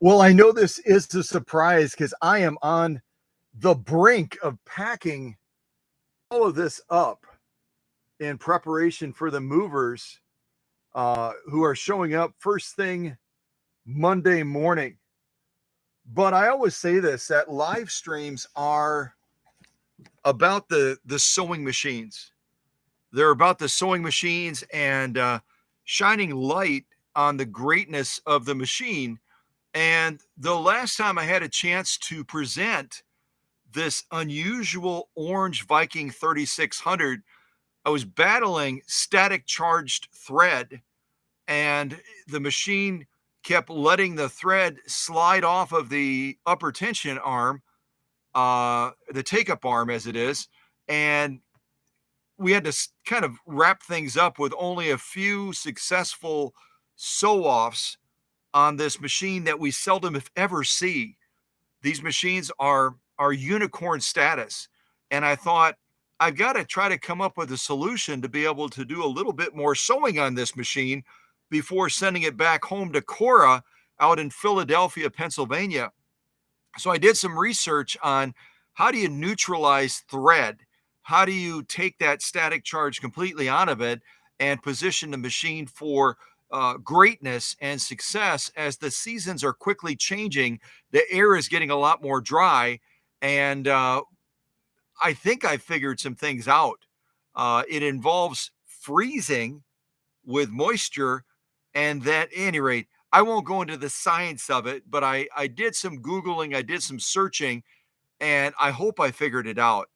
Well, I know this is a surprise because I am on the brink of packing all of this up in preparation for the movers who are showing up first thing Monday morning. But I always say this, that live streams are about the sewing machines. They're about the sewing machines and shining light on the greatness of the machine. And the last time I had a chance to present this unusual orange Viking 3600, I was battling static charged thread, and the machine kept letting the thread slide off of the upper tension arm, the take up arm as it is. And we had to kind of wrap things up with only a few successful sew offs on this machine that we seldom, if ever, see. These machines are unicorn status. And I thought, I've got to try to come up with a solution to be able to do a little bit more sewing on this machine before sending it back home to Cora out in Philadelphia, Pennsylvania. So I did some research on how do you neutralize thread? How do you take that static charge completely out of it and position the machine for greatness and success as the seasons are quickly changing? The air is getting a lot more dry, and I think I figured some things out. It involves freezing with moisture, and that, at any rate, I won't go into the science of it, but I did some Googling, I did some searching, and I hope I figured it out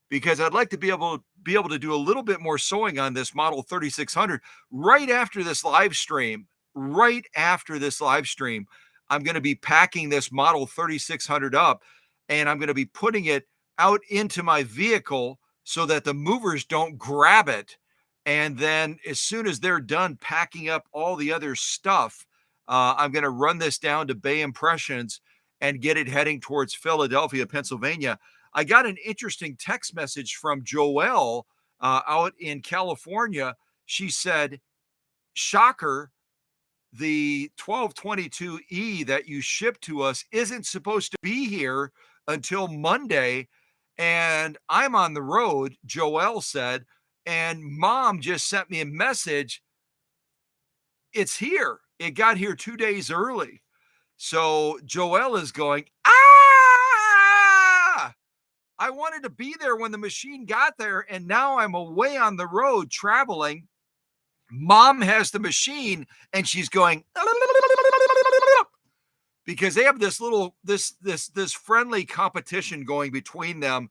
because I'd like to be able to do a little bit more sewing on this model 3600 right after this live stream. Right after this live stream, I'm going to be packing this model 3600 up, and I'm going to be putting it out into my vehicle so that the movers don't grab it. And then as soon as they're done packing up all the other stuff, I'm going to run this down to Bay Impressions and get it heading towards Philadelphia, Pennsylvania. I got an interesting text message from Joelle out in California. She said, shocker, the 1222E that you shipped to us isn't supposed to be here until Monday. And I'm on the road, Joelle said, and mom just sent me a message. It's here. It got here 2 days early. So Joelle is going, I wanted to be there when the machine got there, and now I'm away on the road traveling. Mom has the machine, and she's going because they have this little this friendly competition going between them,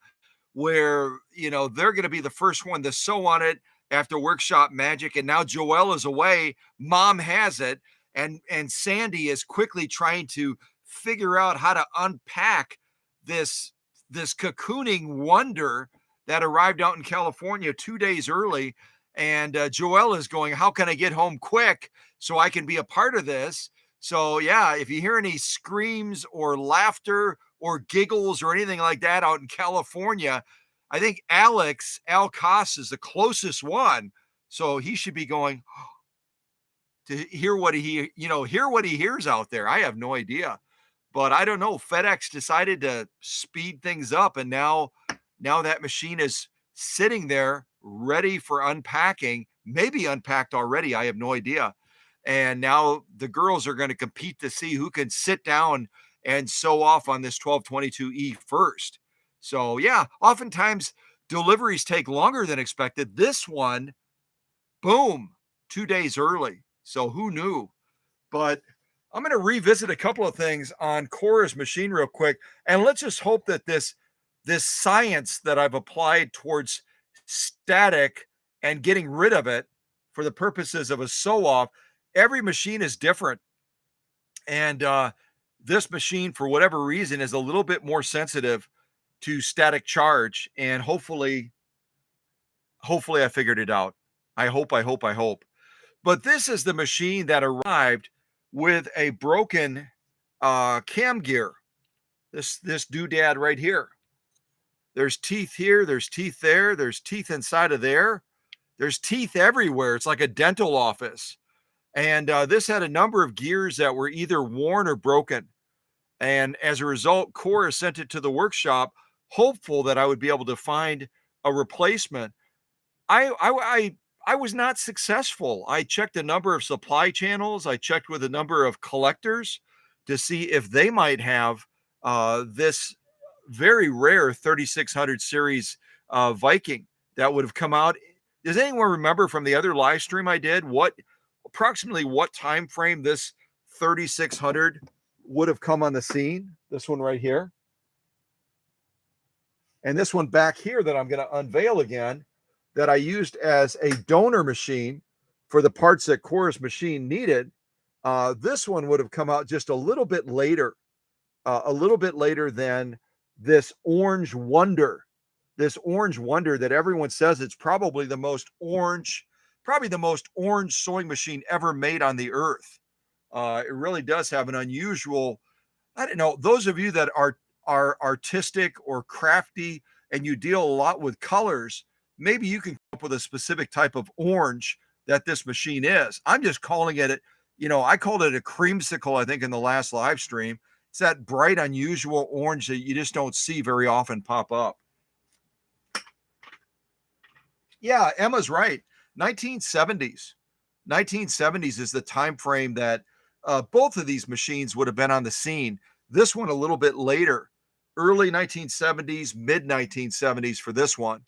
where they're going to be the first one to sew on it after Workshop Magic, and now Joelle is away. Mom has it, and Sandy is quickly trying to figure out how to unpack this cocooning wonder that arrived out in California 2 days early. And Joelle is going, how can I get home quick so I can be a part of this? So yeah, if you hear any screams or laughter or giggles or anything like that out in California, I think Al Koss is the closest one. So he should be going to hear what he hears out there. I have no idea. But I don't know. FedEx decided to speed things up, and now that machine is sitting there ready for unpacking, maybe unpacked already. I have no idea. And now the girls are going to compete to see who can sit down and sew off on this 1222E first. So yeah, oftentimes deliveries take longer than expected. This one, boom, 2 days early. So who knew? But I'm going to revisit a couple of things on Cora's machine real quick. And let's just hope that this science that I've applied towards static and getting rid of it for the purposes of a sew off, every machine is different. And this machine, for whatever reason, is a little bit more sensitive to static charge. And hopefully I figured it out. I hope. But this is the machine that arrived with a broken cam gear. This doodad right here. There's teeth here, there's teeth there, there's teeth inside of there. There's teeth everywhere. It's like a dental office. And this had a number of gears that were either worn or broken. And as a result, Cora sent it to the workshop, hopeful that I would be able to find a replacement. I was not successful. I checked a number of supply channels. I checked with a number of collectors to see if they might have this very rare 3600 series Viking that would have come out. Does anyone remember from the other live stream I did approximately what time frame this 3600 would have come on the scene? This one right here. And this one back here that I'm going to unveil again, that I used as a donor machine for the parts that Cora's machine needed. This one would have come out just a little bit later than this orange wonder. This orange wonder that everyone says it's probably the most orange sewing machine ever made on the earth. It really does have an unusual, I don't know, those of you that are artistic or crafty and you deal a lot with colors, maybe you can come up with a specific type of orange that this machine is. I'm just calling it, I called it a creamsicle, I think, in the last live stream. It's that bright, unusual orange that you just don't see very often pop up. Yeah, Emma's right. 1970s. 1970s is the time frame that both of these machines would have been on the scene. This one a little bit later, early 1970s, mid 1970s for this one.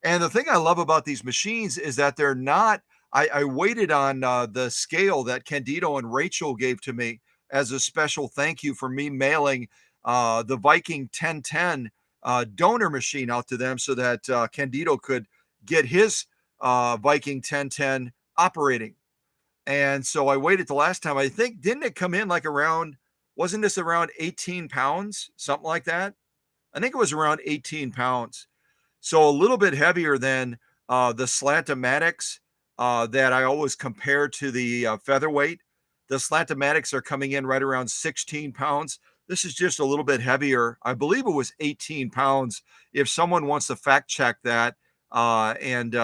And the thing I love about these machines is that they're not, I waited on the scale that Candido and Rachel gave to me as a special thank you for me mailing the Viking 1010 donor machine out to them so that Candido could get his Viking 1010 operating. And so I waited the last time. I think, didn't it come in like around, wasn't this around 18 pounds, something like that? I think it was around 18 pounds. So a little bit heavier than the Slantomatics that I always compare to the featherweight. The Slantomatics are coming in right around 16 pounds. This is just a little bit heavier. I believe it was 18 pounds. If someone wants to fact check that and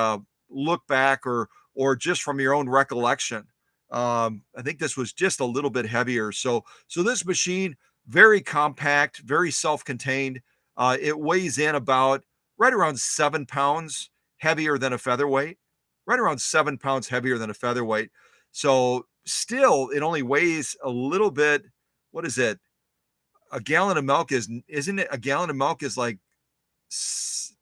look back or just from your own recollection, I think this was just a little bit heavier. So this machine, very compact, very self-contained. It weighs in about right around 7 pounds heavier than a featherweight, right around 7 pounds heavier than a featherweight. So still, it only weighs a little bit. What is it? A gallon of milk isn't it? A gallon of milk is like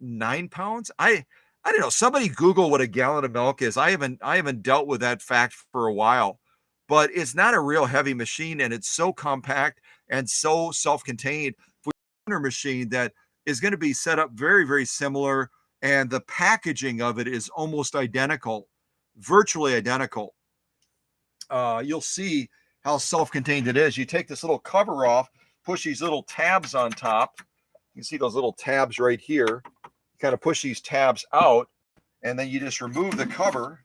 9 pounds. I don't know. Somebody Google what a gallon of milk is. I haven't dealt with that fact for a while, but it's not a real heavy machine, and it's so compact and so self-contained for a machine that is going to be set up very, very similar, and the packaging of it is almost identical, virtually identical. You'll see how self-contained it is. You take this little cover off, push these little tabs on top. You can see those little tabs right here. You kind of push these tabs out, and then you just remove the cover.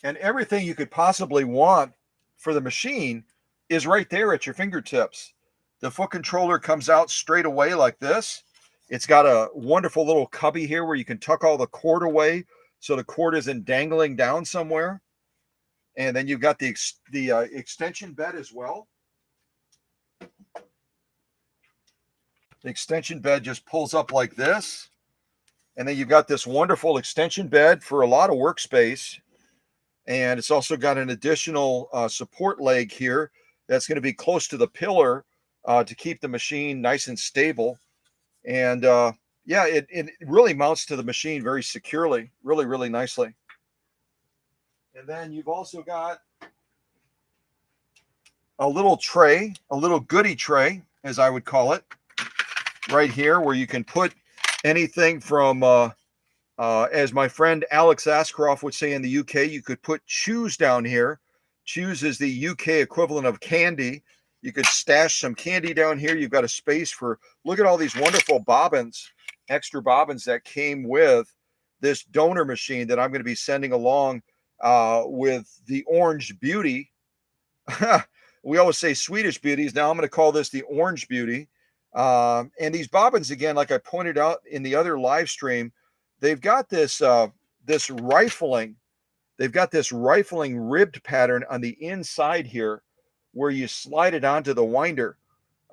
And everything you could possibly want for the machine is right there at your fingertips. The foot controller comes out straight away like this. It's got a wonderful little cubby here where you can tuck all the cord away so the cord isn't dangling down somewhere. And then you've got the extension bed as well. The extension bed just pulls up like this. And then you've got this wonderful extension bed for a lot of workspace. And it's also got an additional support leg here that's going to be close to the pillar to keep the machine nice and stable. And yeah, it really mounts to the machine very securely, really, really nicely. And then you've also got a little tray, a little goodie tray, as I would call it, right here, where you can put anything from, as my friend Alex Ashcroft would say in the UK, you could put chews down here. Chews is the UK equivalent of candy. You could stash some candy down here. You've got a space for, look at all these wonderful bobbins, extra bobbins that came with this donor machine that I'm going to be sending along with the Orange Beauty. We always say Swedish beauties. Now I'm going to call this the Orange Beauty. And these bobbins, again, like I pointed out in the other live stream, they've got this this rifling. They've got this rifling ribbed pattern on the inside here, where you slide it onto the winder.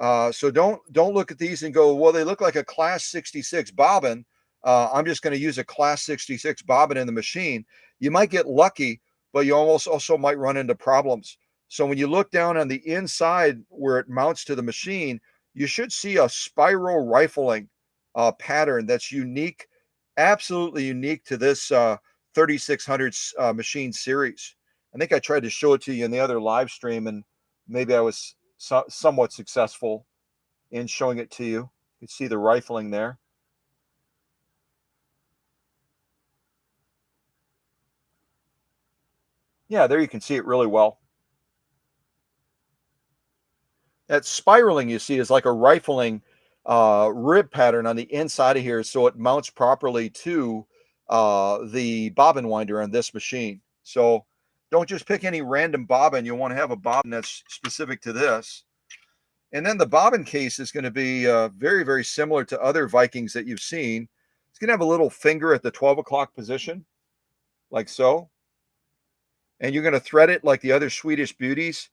So don't look at these and go, well, they look like a Class 66 bobbin. I'm just going to use a Class 66 bobbin in the machine. You might get lucky, but you almost also might run into problems. So when you look down on the inside where it mounts to the machine, you should see a spiral rifling pattern that's unique, absolutely unique to this 3600 machine series. I think I tried to show it to you in the other live stream, and maybe I was somewhat successful in showing it to you. You can see the rifling there. Yeah, there you can see it really well. That spiraling you see is like a rifling rib pattern on the inside of here, so it mounts properly to the bobbin winder on this machine. So don't just pick any random bobbin. You want to have a bobbin that's specific to this. And then the bobbin case is going to be very, very similar to other Vikings that you've seen. It's going to have a little finger at the 12 o'clock position, like so. And you're going to thread it like the other Swedish beauties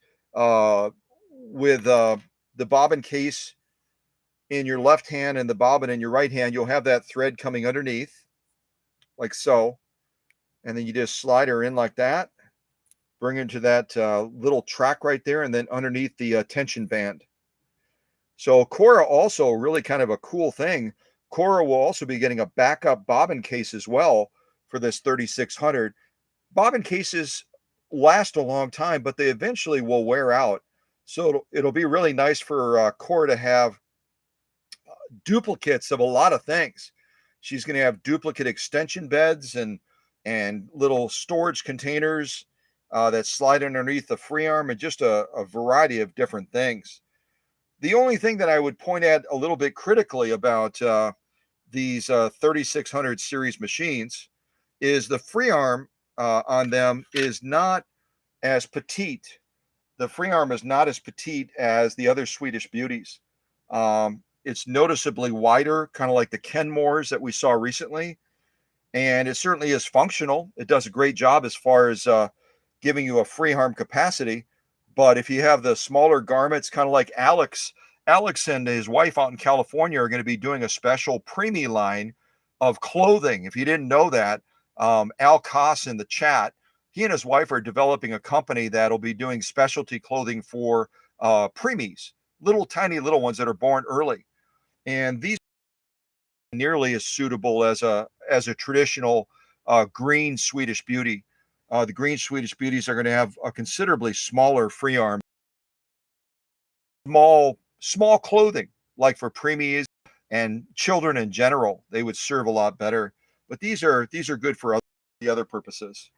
with the bobbin case in your left hand and the bobbin in your right hand. You'll have that thread coming underneath, like so. And then you just slide her in like that, bring it to that little track right there, and then underneath the tension band. So Cora, also really kind of a cool thing. Cora will also be getting a backup bobbin case as well for this 3600. Bobbin cases last a long time, but they eventually will wear out. So it'll be really nice for Cora to have duplicates of a lot of things. She's going to have duplicate extension beds and little storage containers that slide underneath the free arm, and just a variety of different things. The only thing that I would point at a little bit critically about these 3600 series machines is the free arm on them is not as petite. The free arm is not as petite as the other Swedish beauties. It's noticeably wider, kind of like the Kenmores that we saw recently. And it certainly is functional. It does a great job as far as giving you a free arm capacity. But if you have the smaller garments, kind of like Alex and his wife out in California are going to be doing a special preemie line of clothing. If you didn't know that, Al Koss in the chat, he and his wife are developing a company that'll be doing specialty clothing for preemies, little tiny little ones that are born early. And these are nearly as suitable as a traditional green Swedish beauty. The green Swedish beauties are going to have a considerably smaller free arm, small clothing, like for preemies and children in general. They would serve a lot better. But these are good for the other purposes.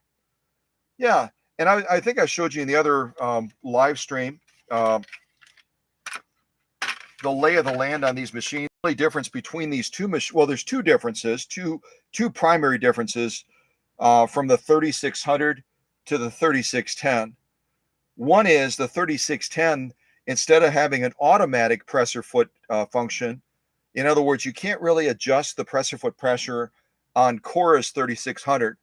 Yeah, and I think I showed you in the other live stream the lay of the land on these machines. The only difference between these two machines, well, there's two differences, two primary differences from the 3600 to the 3610. One is the 3610, instead of having an automatic presser foot function, in other words, you can't really adjust the presser foot pressure on Cora's 3600.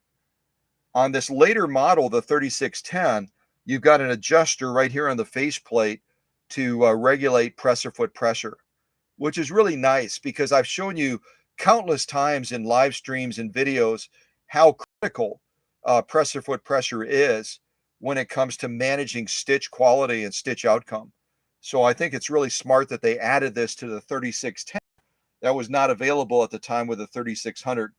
On this later model, the 3610, you've got an adjuster right here on the faceplate to regulate presser foot pressure, which is really nice because I've shown you countless times in live streams and videos how critical presser foot pressure is when it comes to managing stitch quality and stitch outcome. So I think it's really smart that they added this to the 3610 that was not available at the time with the 3600.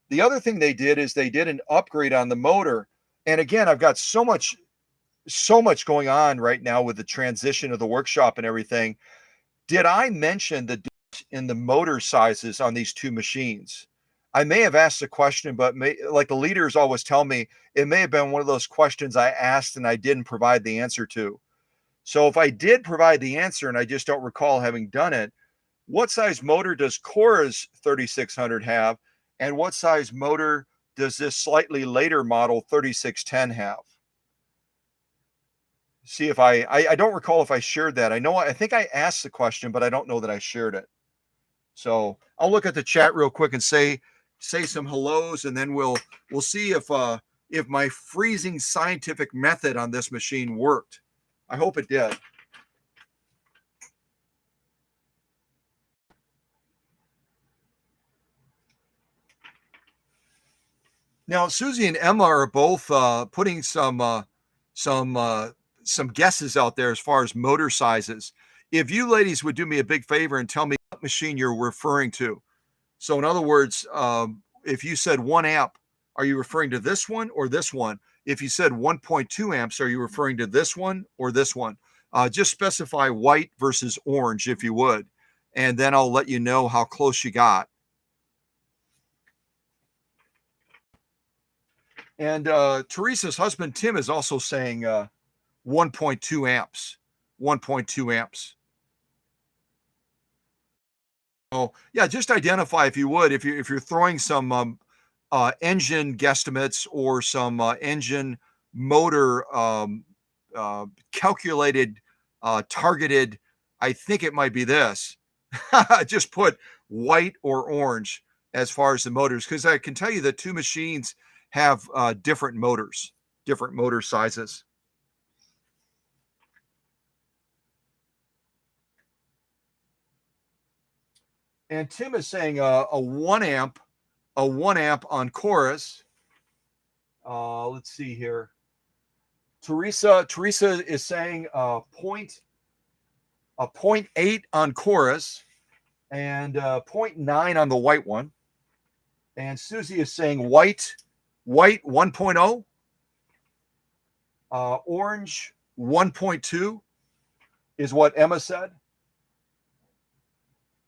The other thing they did is they did an upgrade on the motor. And again, I've got so much going on right now with the transition of the workshop and everything. Did I mention the difference in the motor sizes on these two machines? I may have asked a question, but like the leaders always tell me, it may have been one of those questions I asked and I didn't provide the answer to. So if I did provide the answer and I just don't recall having done it, what size motor does Cora's 3600 have? And what size motor does this slightly later model 3610 have? See if I don't recall if I shared that. I think I asked the question, but I don't know that I shared it. So I'll look at the chat real quick and say some hellos, and then we'll see if my freezing scientific method on this machine worked. I hope it did. Now, Susie and Emma are both putting some guesses out there as far as motor sizes. If you ladies would do me a big favor and tell me what machine you're referring to. So, in other words, if you said 1 amp, are you referring to this one or this one? If you said 1.2 amps, are you referring to this one or this one? Just specify white versus orange, if you would, and then I'll let you know how close you got. And Teresa's husband, Tim, is also saying 1.2 amps. 1.2 amps. Oh, yeah, just identify, if you would, if you're throwing some engine guesstimates or some engine motor calculated, targeted, I think it might be this. Just put white or orange as far as the motors, because I can tell you the two machines have different motors, different motor sizes. And Tim is saying a 1 amp on chorus. Let's see here. Teresa is saying a 0.8 on chorus and 0.9 on the white one. And Susie is saying white 1.0, orange 1.2 is what Emma said.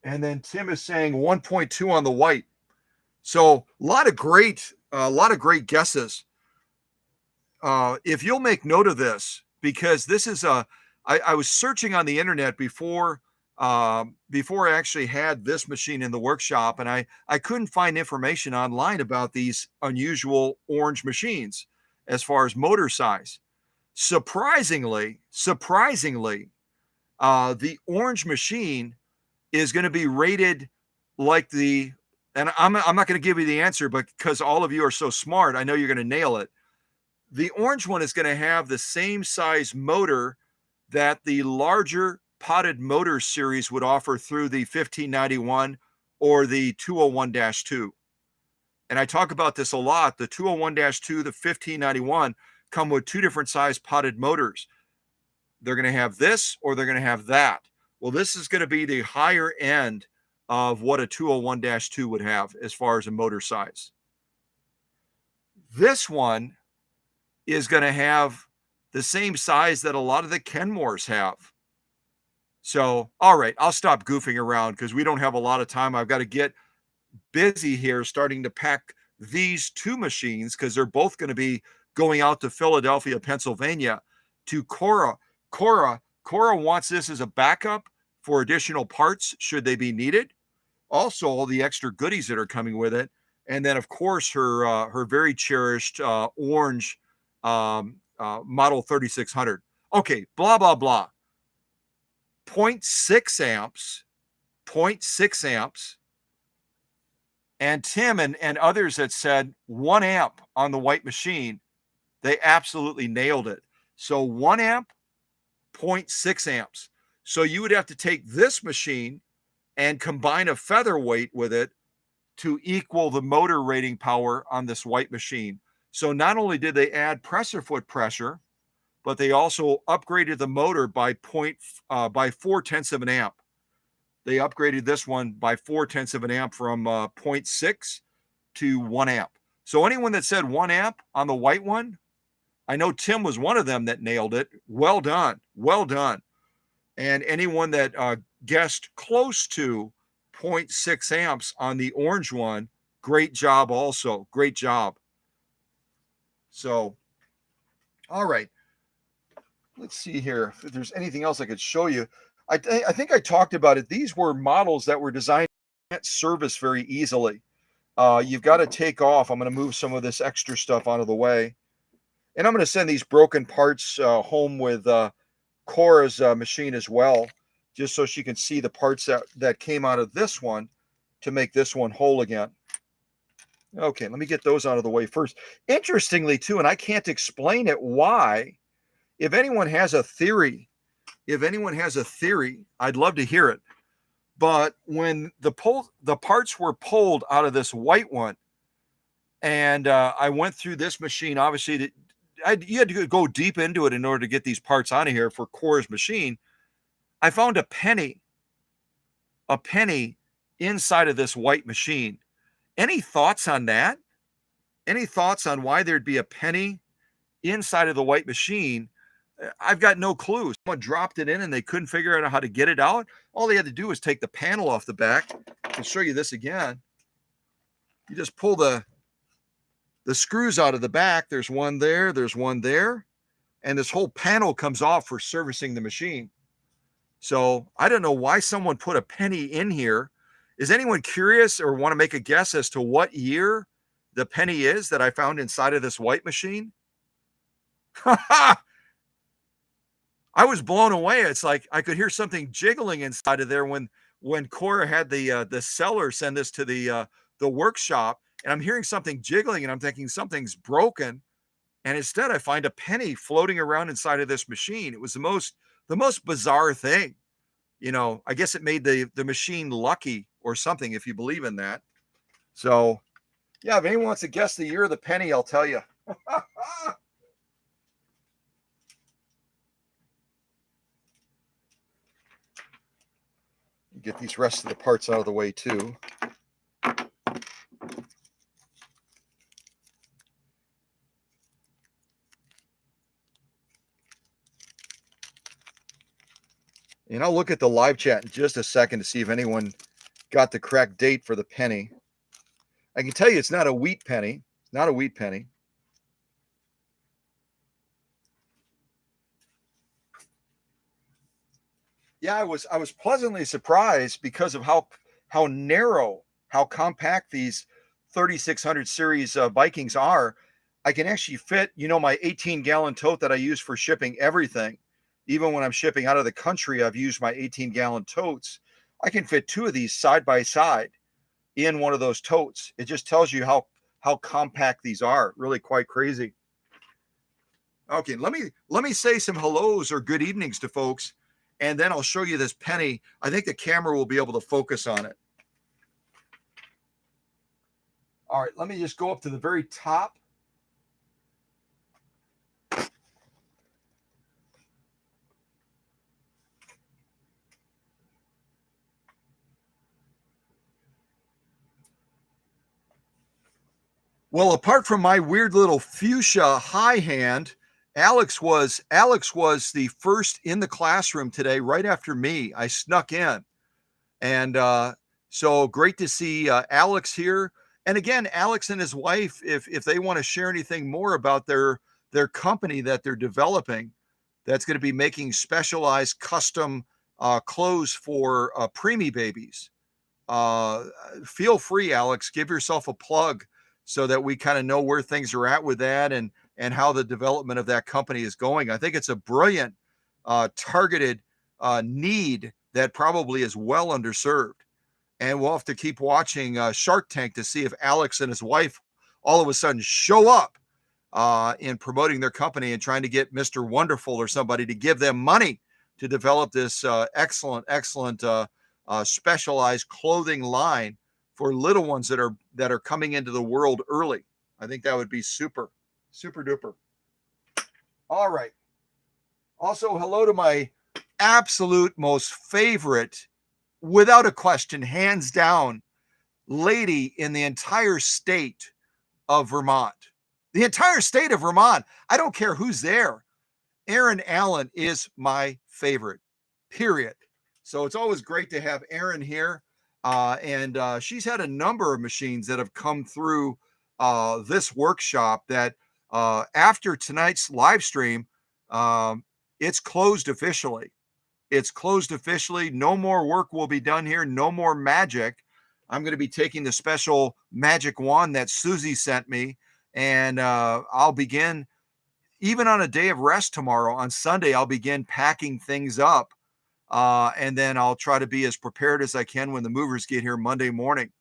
And then Tim is saying 1.2 on the white. So a lot of great guesses. If you'll make note of this, because this is I was searching on the internet before I actually had this machine in the workshop, and I couldn't find information online about these unusual orange machines as far as motor size. Surprisingly, the orange machine is going to be rated like and I'm not going to give you the answer, but because all of you are so smart, I know you're going to nail it. The orange one is going to have the same size motor that the larger potted motor series would offer through the 1591 or the 201-2. And I talk about this a lot. The 201-2, the 1591 come with two different size potted motors. They're going to have this or they're going to have that. Well, this is going to be the higher end of what a 201-2 would have as far as a motor size. This one is going to have the same size that a lot of the Kenmores have. So, all right, I'll stop goofing around because we don't have a lot of time. I've got to get busy here starting to pack these two machines because they're both going to be going out to Philadelphia, Pennsylvania to Cora. Cora wants this as a backup for additional parts should they be needed. Also, all the extra goodies that are coming with it. And then, of course, her very cherished orange model 3600. Okay, blah, blah, blah. 0.6 amps, 0.6 amps. And Tim and others that said 1 amp on the white machine, they absolutely nailed it. So 1 amp, 0.6 amps. So you would have to take this machine and combine a featherweight with it to equal the motor rating power on this white machine. So not only did they add pressure foot pressure, but they also upgraded the motor by 0.4 of an amp. They upgraded this one by 0.4 of an amp from 0.6 to 1 amp. So anyone that said 1 amp on the white one, I know Tim was one of them that nailed it. Well done. Well done. And anyone that guessed close to 0.6 amps on the orange one, great job also. Great job. So, all right. Let's see here if there's anything else I could show you. I think I talked about it. These were models that were designed to service very easily. you've got to take off. I'm going to move some of this extra stuff out of the way. And I'm going to send these broken parts home with Cora's machine as well, just so she can see the parts that came out of this one to make this one whole again. Okay, let me get those out of the way first. Interestingly, too, and I can't explain it why, if anyone has a theory, I'd love to hear it. But when the parts were pulled out of this white one, and I went through this machine, obviously, you had to go deep into it in order to get these parts out of here for Cora's machine. I found a penny inside of this white machine. Any thoughts on that? Any thoughts on why there'd be a penny inside of the white machine? I've got no clue. Someone dropped it in and they couldn't figure out how to get it out. All they had to do was take the panel off the back. I'll show you this again. You just pull the screws out of the back. There's one there, there's one there, and this whole panel comes off for servicing the machine. So I don't know why someone put a penny in here. Is anyone curious or want to make a guess as to what year the penny is that I found inside of this white machine? I was blown away. It's like I could hear something jiggling inside of there when Cora had the seller send this to the workshop, and I'm hearing something jiggling, and I'm thinking something's broken. And instead, I find a penny floating around inside of this machine. It was the most bizarre thing. You know, I guess it made the machine lucky or something, if you believe in that. So, yeah, if anyone wants to guess the year of the penny, I'll tell you. Get these rest of the parts out of the way too. And I'll look at the live chat in just a second to see if anyone got the correct date for the penny. I can tell you it's not a wheat penny. It's not a wheat penny. Yeah, I was pleasantly surprised because of how narrow, how compact these 3600 series Vikings are. I can actually fit, my 18-gallon tote that I use for shipping everything. Even when I'm shipping out of the country, I've used my 18-gallon totes. I can fit two of these side by side in one of those totes. It just tells you how compact these are. Really quite crazy. Okay, let me say some hellos or good evenings to folks, and then I'll show you this penny. I think the camera will be able to focus on it. All right, let me just go up to the very top. Well, apart from my weird little fuchsia high hand, Alex was the first in the classroom today, right after me. I snuck in. And so great to see Alex here. And again, Alex and his wife, if they want to share anything more about their company that they're developing, that's going to be making specialized custom clothes for preemie babies. Feel free, Alex, give yourself a plug so that we kind of know where things are at with that and how the development of that company is going. I think it's a brilliant targeted need that probably is well underserved. And we'll have to keep watching Shark Tank to see if Alex and his wife all of a sudden show up in promoting their company and trying to get Mr. Wonderful or somebody to give them money to develop this excellent specialized clothing line for little ones that are coming into the world early. I think that would be super, super duper. All right. Also, hello to my absolute most favorite, without a question, hands down, lady in the entire state of Vermont. The entire state of Vermont. I don't care who's there. Erin Allen is my favorite, period. So it's always great to have Erin here. And she's had a number of machines that have come through this workshop that after tonight's live stream, it's closed officially. It's closed officially. No more work will be done here. No more magic. I'm going to be taking the special magic wand that Susie sent me, and I'll begin, even on a day of rest tomorrow, on Sunday, I'll begin packing things up. And then I'll try to be as prepared as I can when the movers get here Monday morning.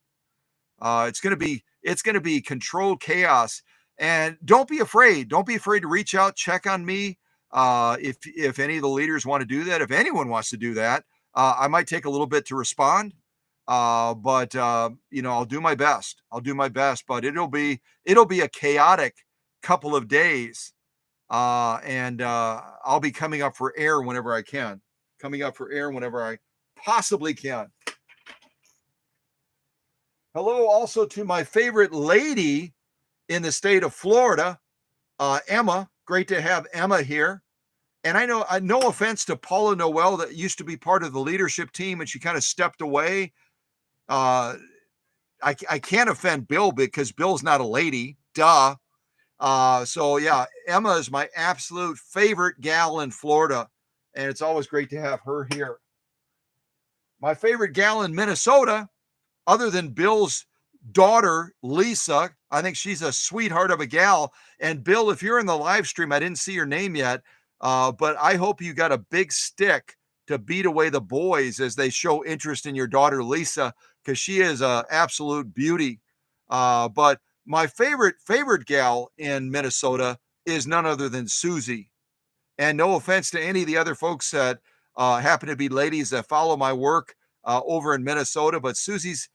It's going to be controlled chaos. And don't be afraid. Don't be afraid to reach out, check on me. If any of the leaders want to do that, if anyone wants to do that, I might take a little bit to respond. But I'll do my best. I'll do my best, but it'll be a chaotic couple of days. And I'll be coming up for air whenever I can. Coming up for air whenever I possibly can. Hello also to my favorite lady in the state of Florida, Emma. Great to have Emma here. And I know, no offense to Paula Noel, that used to be part of the leadership team, and she kind of stepped away. I can't offend Bill because Bill's not a lady. Duh. So yeah, Emma is my absolute favorite gal in Florida, and it's always great to have her here. My favorite gal in Minnesota, other than Bill's daughter, Lisa, I think she's a sweetheart of a gal. And Bill, if you're in the live stream, I didn't see your name yet, but I hope you got a big stick to beat away the boys as they show interest in your daughter, Lisa, because she is an absolute beauty. But my favorite gal in Minnesota is none other than Susie. And no offense to any of the other folks that happen to be ladies that follow my work over in Minnesota, but Susie's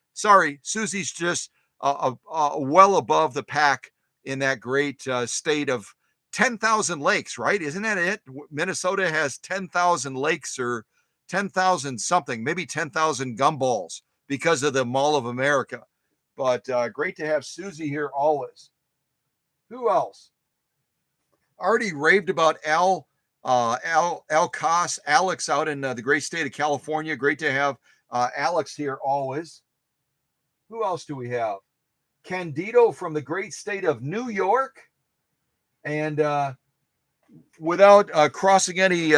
just well above the pack in that great state of 10,000 lakes, right? Isn't that it? Minnesota has 10,000 lakes, or 10,000 something, maybe 10,000 gumballs because of the Mall of America. But great to have Susie here always. Who else? Already raved about Al Koss, Alex out in the great state of California. Great to have Alex here always. Who else do we have? Candido from the great state of New York. And without crossing any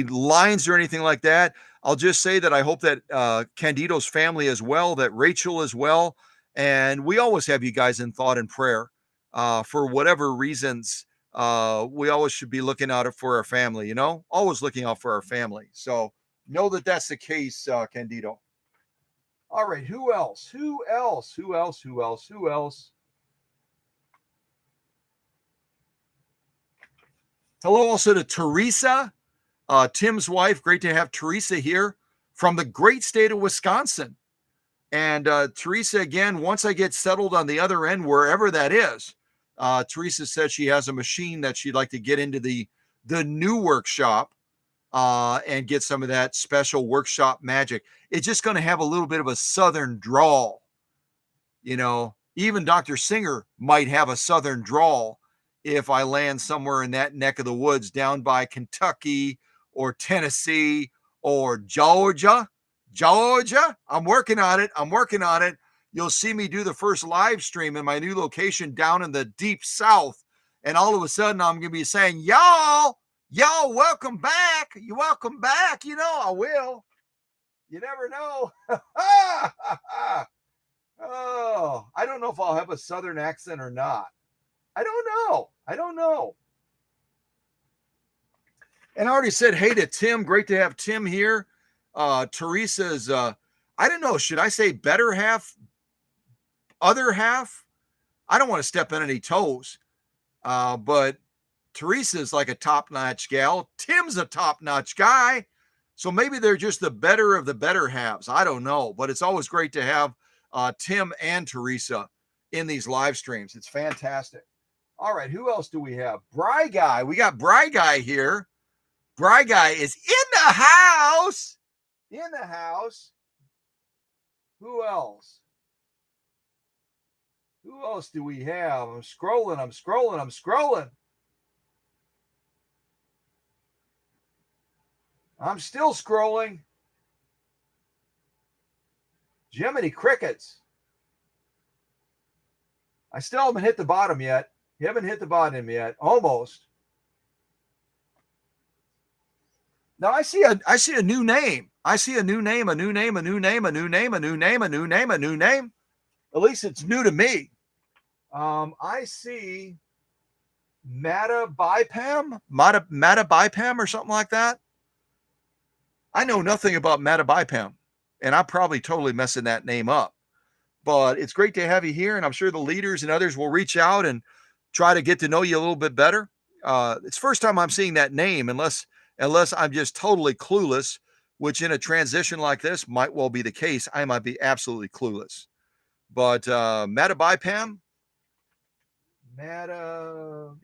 lines or anything like that, I'll just say that I hope that Candido's family as well, that Rachel as well. And we always have you guys in thought and prayer for whatever reasons. We always should be looking out for our family, always looking out for our family. So know that that's the case, Candido. All right. Who else? Hello also to Teresa, Tim's wife. Great to have Teresa here from the great state of Wisconsin. And Teresa, again, once I get settled on the other end, wherever that is, Teresa said she has a machine that she'd like to get into the new workshop and get some of that special workshop magic. It's just going to have a little bit of a southern drawl. Even Dr. Singer might have a southern drawl if I land somewhere in that neck of the woods down by Kentucky or Tennessee or Georgia. I'm working on it. You'll see me do the first live stream in my new location down in the deep South. And all of a sudden I'm going to be saying, y'all, welcome back. You're welcome back. I will. You never know. Oh, I don't know if I'll have a Southern accent or not. I don't know. And I already said hey to Tim. Great to have Tim here. Teresa's, I don't know, should I say better half, other half? I don't want to step on any toes. But Teresa's like a top-notch gal. Tim's a top-notch guy. So maybe they're just the better of the better halves. I don't know. But it's always great to have Tim and Teresa in these live streams. It's fantastic. All right, who else do we have? Bry Guy. We got Bry Guy here. Bry Guy is in the house. Who else? Who else do we have? I'm scrolling. I'm still scrolling. Jiminy crickets. I still haven't hit the bottom yet. You haven't hit the bottom yet. Almost. Now I see a new name. I see a new name, a new name, a new name, a new name, a new name, a new name, a new name. At least it's new to me. I see Matabipam or something like that. I know nothing about Matabipam, and I'm probably totally messing that name up. But it's great to have you here, and I'm sure the leaders and others will reach out and try to get to know you a little bit better. It's the first time I'm seeing that name, unless I'm just totally clueless, which in a transition like this might well be the case. I might be absolutely clueless. But Matabipam, Matabipam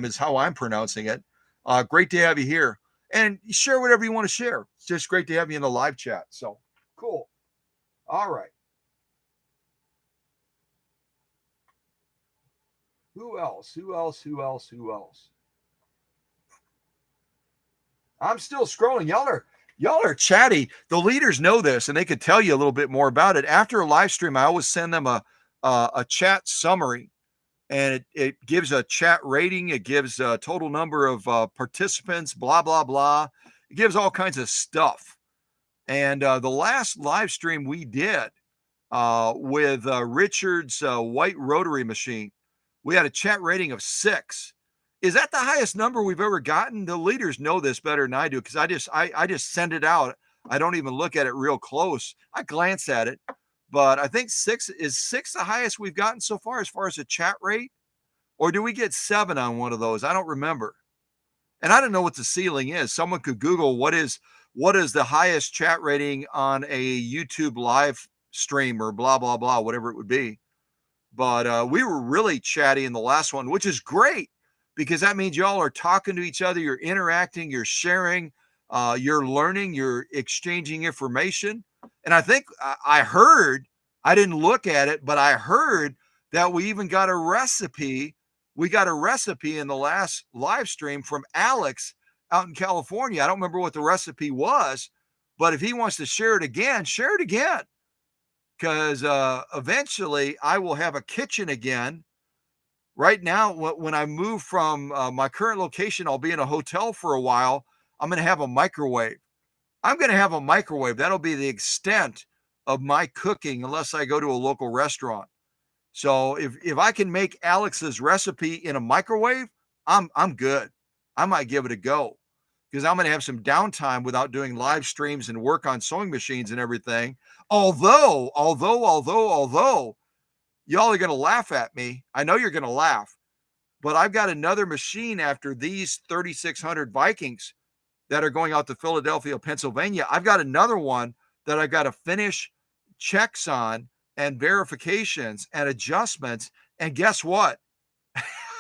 is how I'm pronouncing it. Great to have you here, and share whatever you want to share. It's just great to have you in the live chat. So cool. All right. Who else? I'm still scrolling. Y'all are chatty. The leaders know this, and they could tell you a little bit more about it. After a live stream, I always send them a chat summary, and it gives a chat rating. It gives a total number of participants, blah, blah, blah. It gives all kinds of stuff. And the last live stream we did with Richard's white rotary machine, we had a chat rating of 6. Is that the highest number we've ever gotten? The leaders know this better than I do, because I just send it out. I don't even look at it real close. I glance at it, but I think 6 the highest we've gotten so far as a chat rate, or do we get 7 on one of those? I don't remember, and I don't know what the ceiling is. Someone could Google what is the highest chat rating on a YouTube live stream or blah blah blah, whatever it would be. But we were really chatty in the last one, which is great, because that means y'all are talking to each other, you're interacting, you're sharing, you're learning, you're exchanging information. And I think I heard, I didn't look at it, but I heard that we even got a recipe. We got a recipe in the last live stream from Alex out in California. I don't remember what the recipe was, but if he wants to share it again, because eventually I will have a kitchen again. Right now, when I move from my current location, I'll be in a hotel for a while. I'm going to have a microwave. That'll be the extent of my cooking, unless I go to a local restaurant. So if I can make Alex's recipe in a microwave, I'm good. I might give it a go, because I'm going to have some downtime without doing live streams and work on sewing machines and everything. Although, y'all are going to laugh at me. I know you're going to laugh, but I've got another machine after these 3,600 Vikings that are going out to Philadelphia, Pennsylvania. I've got another one that I've got to finish checks on and verifications and adjustments. And guess what?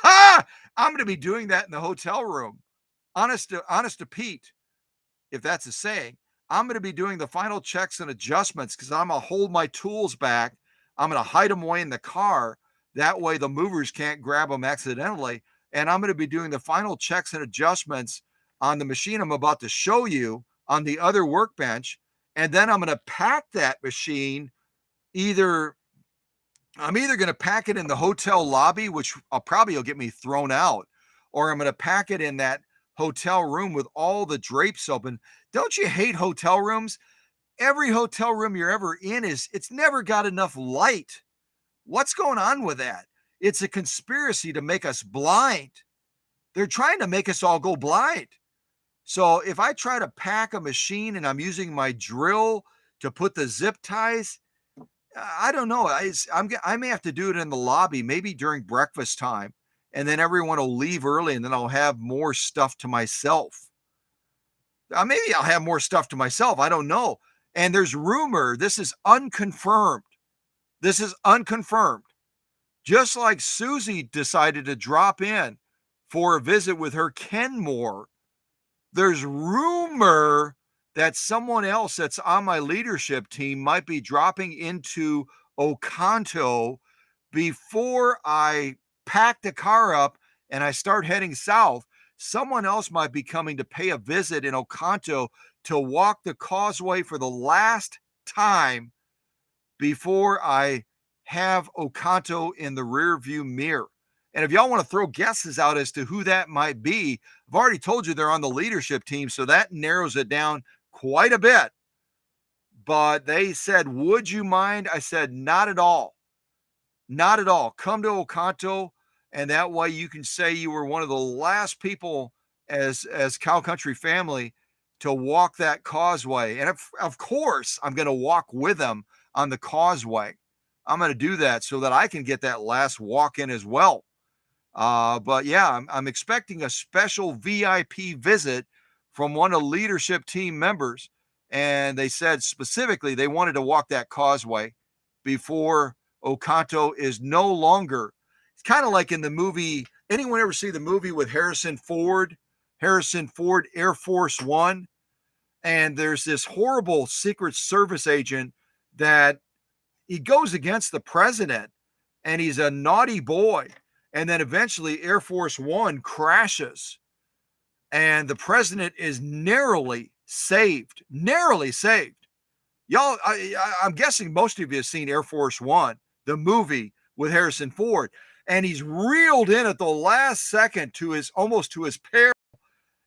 I'm going to be doing that in the hotel room. Honest to Pete, if that's a saying. I'm going to be doing the final checks and adjustments, because I'm going to hold my tools back. I'm going to hide them away in the car. That way the movers can't grab them accidentally. And I'm going to be doing the final checks and adjustments on the machine I'm about to show you on the other workbench. And then I'm going to pack that machine. I'm either going to pack it in the hotel lobby, which will get me thrown out, or I'm going to pack it in that hotel room with all the drapes open. Don't you hate hotel rooms? Every hotel room you're ever in it's never got enough light. What's going on with that? It's a conspiracy to make us blind. They're trying to make us all go blind. So if I try to pack a machine and I'm using my drill to put the zip ties, I don't know. I may have to do it in the lobby, maybe during breakfast time, and then everyone will leave early, and then I'll have more stuff to myself. Maybe I'll have more stuff to myself. I don't know. And there's rumor. This is unconfirmed. Just like Susie decided to drop in for a visit with her Kenmore, there's rumor that someone else that's on my leadership team might be dropping into Oconto before I pack the car up and I start heading south. Someone else might be coming to pay a visit in Oconto to walk the causeway for the last time before I have Oconto in the rear view mirror. And if y'all want to throw guesses out as to who that might be, I've already told you they're on the leadership team, so that narrows it down quite a bit. But they said, "Would you mind?" I said, "Not at all. Not at all. Come to Oconto, and that way you can say you were one of the last people as Cow Country family to walk that causeway." And of course, I'm going to walk with them on the causeway. I'm going to do that so that I can get that last walk in as well. But yeah, I'm expecting a special VIP visit from one of the leadership team members. And they said specifically they wanted to walk that causeway before Oconto is no longer. It's kind of like in the movie. Anyone ever see the movie with Harrison Ford? Harrison Ford, Air Force One. And there's this horrible Secret Service agent that he goes against the president, and he's a naughty boy. And then eventually Air Force One crashes, and the president is narrowly saved. Narrowly saved. Y'all, I'm guessing most of you have seen Air Force One, the movie with Harrison Ford, and he's reeled in at the last second to his almost to his peril.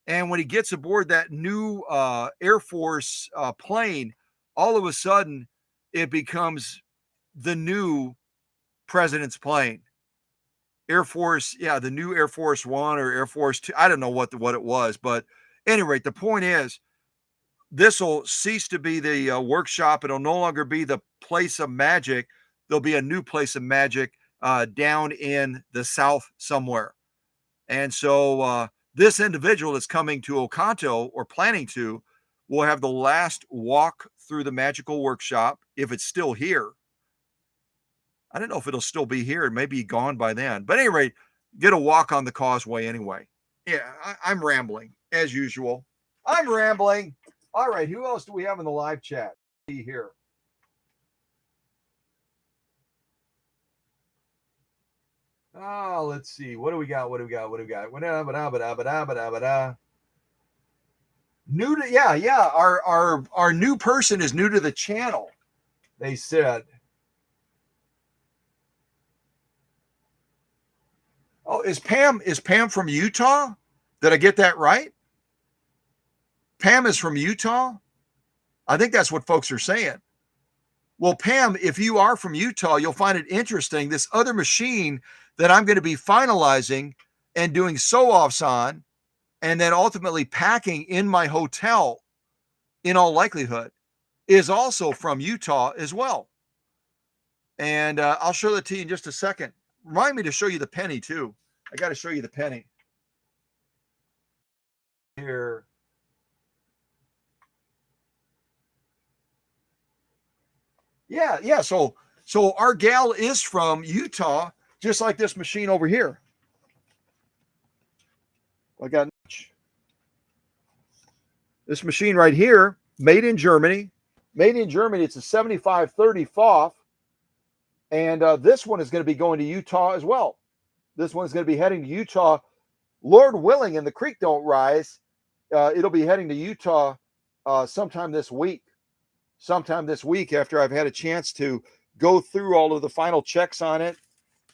And when he gets aboard that new Air Force plane, all of a sudden it becomes the new president's plane. Air Force, yeah, the new Air Force One or Air Force Two. I don't know what it was, but at any rate, the point is, this will cease to be the workshop. It'll no longer be the place of magic. There'll be a new place of magic down in the South somewhere. And so this individual that's coming to Oconto or planning to will have the last walk through the magical workshop if it's still here. I don't know if it'll still be here. It may be gone by then. But anyway, get a walk on the causeway anyway. Yeah, I'm rambling as usual. I'm rambling. All right, who else do we have in the live chat? See here. Let's see. What do we got? New to yeah. Our new person is new to the channel. They said. Oh, is Pam from Utah? Did I get that right? Pam is from Utah? I think that's what folks are saying. Well, Pam, if you are from Utah, you'll find it interesting. This other machine that I'm going to be finalizing and doing sew-offs on, and then ultimately packing in my hotel, in all likelihood, is also from Utah as well. And I'll show that to you in just a second. Remind me to show you the penny, too. I got to show you the penny. Here. Yeah. So our gal is from Utah, just like this machine over here. I got this machine right here, made in Germany. Made in Germany. It's a 7530 FOF. And this one is going to be going to Utah as well. This one's going to be heading to Utah. Lord willing, and the creek don't rise, it'll be heading to Utah sometime this week. Sometime this week after I've had a chance to go through all of the final checks on it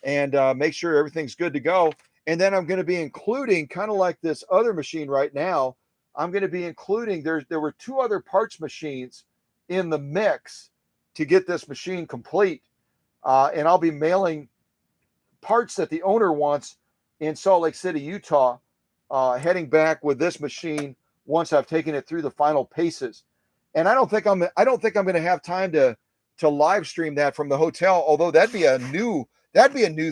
and make sure everything's good to go. And then I'm going to be including, kind of like this other machine right now, I'm going to be including, there were two other parts machines in the mix to get this machine complete. And I'll be mailing parts that the owner wants in Salt Lake City, Utah, heading back with this machine once I've taken it through the final paces. And I don't think I'm going to have time to live stream that from the hotel. Although that'd be a new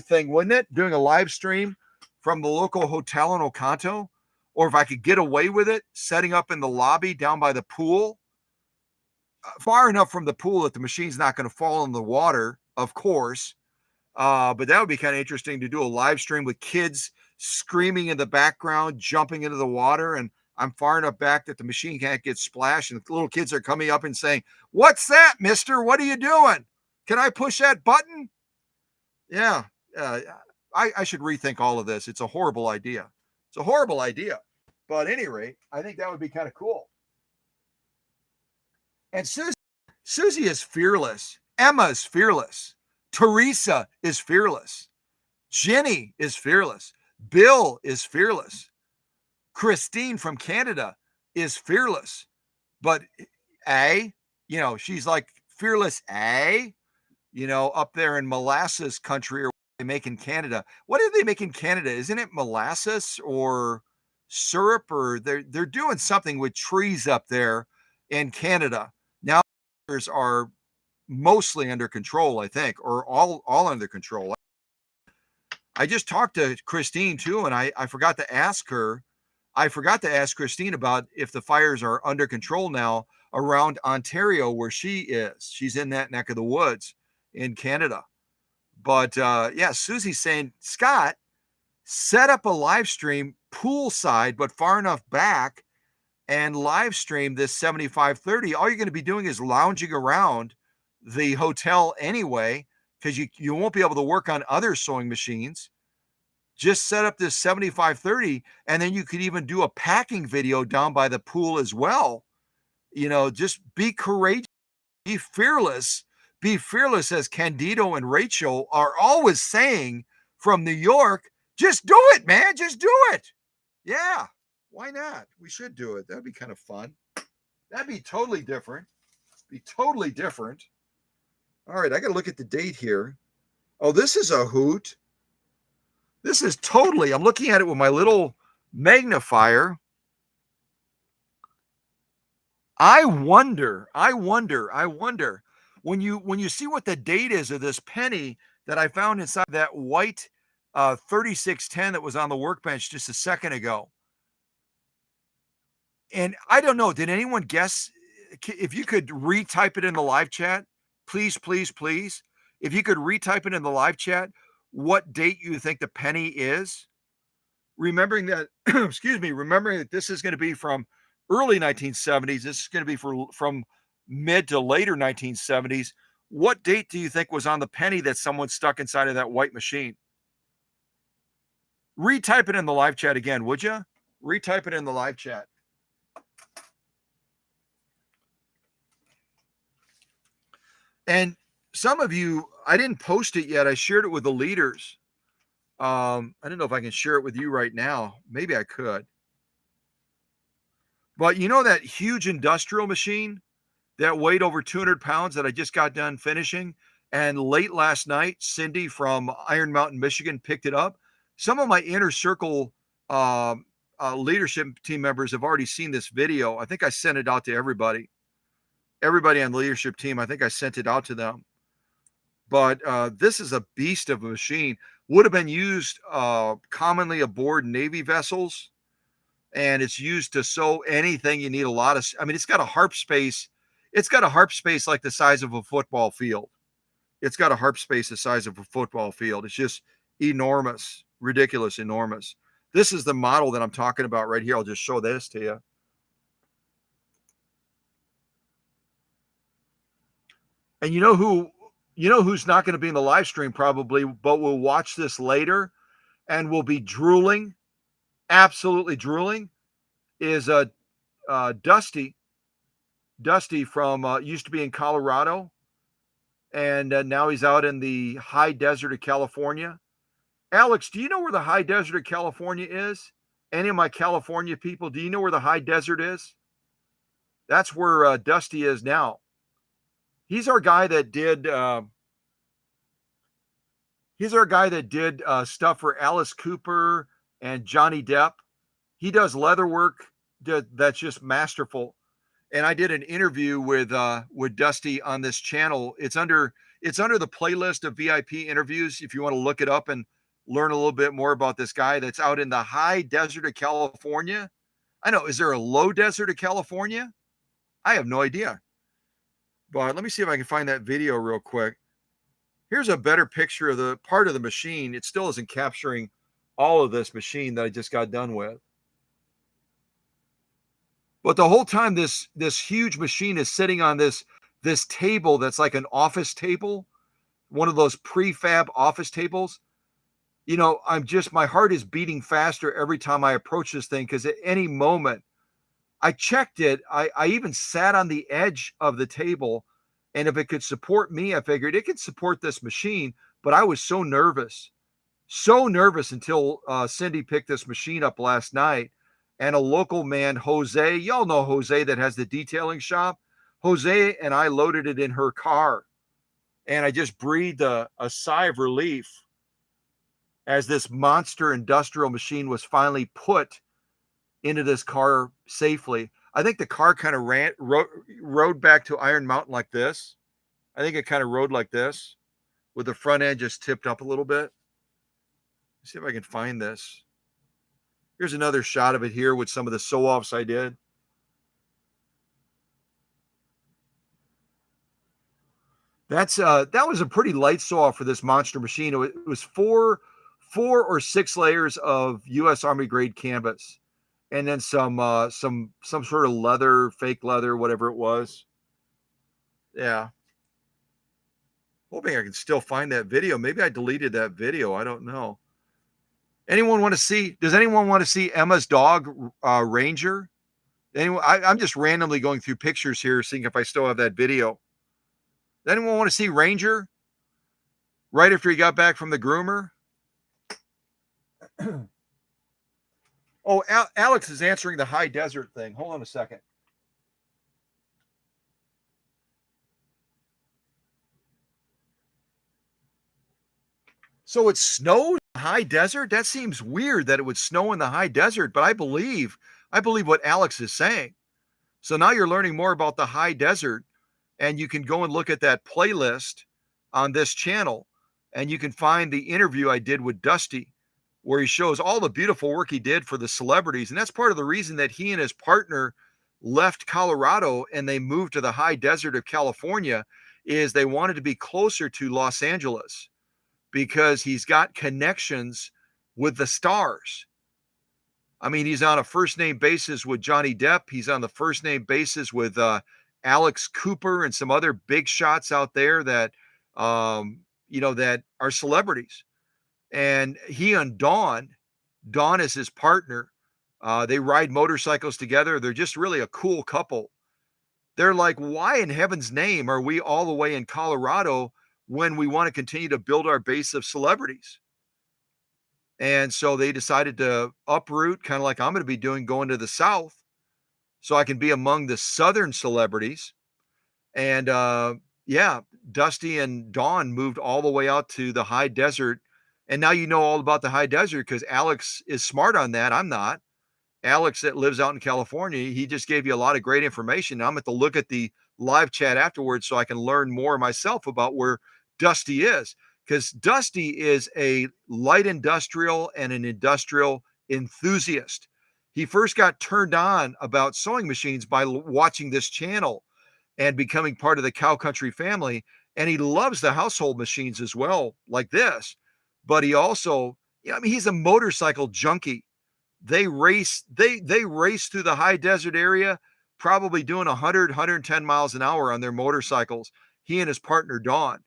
thing, wouldn't it? Doing a live stream from the local hotel in Oconto, or if I could get away with it, setting up in the lobby down by the pool, far enough from the pool that the machine's not going to fall in the water, of course. But that would be kind of interesting to do a live stream with kids screaming in the background, jumping into the water, and I'm far enough back that the machine can't get splashed, and the little kids are coming up and saying, "What's that, mister? What are you doing? Can I push that button?" Yeah, I should rethink all of this. It's a horrible idea. It's a horrible idea. But at any rate, I think that would be kind of cool. And Susie is fearless. Emma is fearless. Teresa is fearless. Jenny is fearless. Bill is fearless. Christine from Canada is fearless. But she's like fearless, up there in molasses country, or what they make in Canada. What do they make in Canada? Isn't it molasses or syrup, or they're doing something with trees up there in Canada. Now are mostly under control, I think, or all under control. I just talked to Christine too, and I forgot to ask her. I forgot to ask Christine about if the fires are under control now around Ontario, where she is. She's in that neck of the woods in Canada. But yeah, Susie's saying, Scott, set up a live stream poolside, but far enough back, and live stream this 7530. All you're going to be doing is lounging around the hotel anyway, because you won't be able to work on other sewing machines. Just set up this 7530, and then you could even do a packing video down by the pool as well. Just be courageous, be fearless, as Candido and Rachel are always saying from New York. Just do it, man. Just do it. Yeah. Why not? We should do it. That'd be kind of fun. That'd be totally different. All right, I got to look at the date here. Oh, this is a hoot. This is totally, I'm looking at it with my little magnifier. I wonder when you see what the date is of this penny that I found inside that white 3610 that was on the workbench just a second ago. And I don't know, did anyone guess? If you could retype it in the live chat, please. If you could retype it in the live chat, what date you think the penny is. Remembering that, remembering that this is going to be from early 1970s. This is going to be from mid to later 1970s. What date do you think was on the penny that someone stuck inside of that white machine? Retype it in the live chat again, would you? Retype it in the live chat. And some of you, I didn't post it yet. I shared it with the leaders. I don't know if I can share it with you right now. Maybe I could. But that huge industrial machine that weighed over 200 pounds that I just got done finishing? And late last night, Cindy from Iron Mountain, Michigan picked it up. Some of my inner circle leadership team members have already seen this video. I think I sent it out to everybody. Everybody on the leadership team, I think I sent it out to them. But this is a beast of a machine. Would have been used commonly aboard Navy vessels. And it's used to sew anything. You need a lot of, it's got a harp space. It's got a harp space like the size of a football field. It's got a harp space the size of a football field. It's just enormous, ridiculous, enormous. This is the model that I'm talking about right here. I'll just show this to you. And who's not going to be in the live stream probably, but will watch this later and will be drooling, absolutely drooling, is Dusty. Dusty from used to be in Colorado, and now he's out in the high desert of California. Alex, do you know where the high desert of California is? Any of my California people, do you know where the high desert is? That's where Dusty is now. He's our guy that did. Stuff for Alice Cooper and Johnny Depp. He does leather work that's just masterful. And I did an interview with Dusty on this channel. It's under the playlist of VIP interviews. If you want to look it up and learn a little bit more about this guy that's out in the high desert of California. I know. Is there a low desert of California? I have no idea. But let me see if I can find that video real quick. Here's a better picture of the part of the machine. It still isn't capturing all of this machine that I just got done with. But the whole time this huge machine is sitting on this table that's like an office table, one of those prefab office tables. My heart is beating faster every time I approach this thing, because at any moment, I checked it. I even sat on the edge of the table, and if it could support me, I figured it could support this machine. But I was so nervous until Cindy picked this machine up last night. and a local man, Jose. Y'all know Jose that has the detailing shop. Jose and I loaded it in her car. And I just breathed a sigh of relief as this monster industrial machine was finally put into this car safely. I think the car kind of rode back to Iron Mountain like this. I think it kind of rode like this with the front end just tipped up a little bit. Let's see if I can find this. Here's another shot of it here with some of the sew-offs I did. That was a pretty light sew-off for this monster machine. It was four or six layers of U.S. Army grade canvas, and then some sort of leather, fake leather, whatever it was. Yeah. Hoping I can still find that video. Maybe I deleted that video. I don't know. Anyone want to see? Does anyone want to see Emma's dog, Ranger? Anyone? I'm just randomly going through pictures here, seeing if I still have that video. Does anyone want to see Ranger? Right after he got back from the groomer. Oh, Alex is answering the high desert thing. Hold on a second. So it snows in the high desert? That seems weird that it would snow in the high desert, but I believe what Alex is saying. So now you're learning more about the high desert, and you can go and look at that playlist on this channel, and you can find the interview I did with Dusty, where he shows all the beautiful work he did for the celebrities. And that's part of the reason that he and his partner left Colorado and they moved to the high desert of California, is they wanted to be closer to Los Angeles because he's got connections with the stars. I mean, he's on a first name basis with Johnny Depp. He's on the first name basis with Alex Cooper and some other big shots out there that, that are celebrities. And he and Dawn is his partner. They ride motorcycles together. They're just really a cool couple. They're like, why in heaven's name are we all the way in Colorado when we want to continue to build our base of celebrities? And so they decided to uproot, kind of like I'm going to be doing, going to the South so I can be among the Southern celebrities. And yeah, Dusty and Dawn moved all the way out to the high desert. And now you know all about the high desert because Alex is smart on that. I'm not. Alex that lives out in California, he just gave you a lot of great information. I'm going to look at the live chat afterwards so I can learn more myself about where Dusty is, because Dusty is a light industrial and an industrial enthusiast. He first got turned on about sewing machines by watching this channel and becoming part of the Cow Country family. And he loves the household machines as well, like this. But he also, he's a motorcycle junkie. They race through the high desert area, probably doing 100, 110 miles an hour on their motorcycles, he and his partner, Dawn.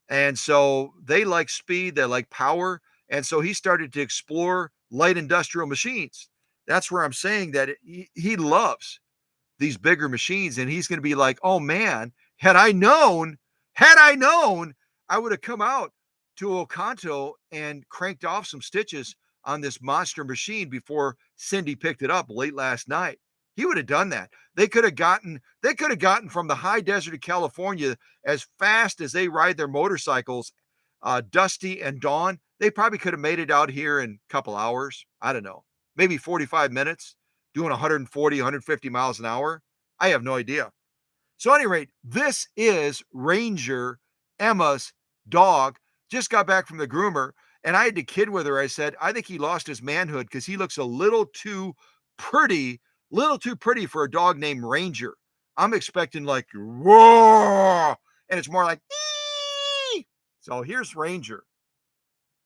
And so they like speed, they like power. And so he started to explore light industrial machines. That's where I'm saying that he loves these bigger machines. And he's going to be like, oh man, had I known, I would have come out to Oconto and cranked off some stitches on this monster machine before Cindy picked it up late last night. He would have done that. They could have gotten from the high desert of California as fast as they ride their motorcycles. Dusty and Dawn, they probably could have made it out here in a couple hours. I don't know, maybe 45 minutes, doing 140, 150 miles an hour. I have no idea. So, at any rate, this is Ranger, Emma's dog. Just got back from the groomer, and I had to kid with her. I said, I think he lost his manhood because he looks a little too pretty for a dog named Ranger. I'm expecting like, whoa, and it's more like, ee! So here's Ranger.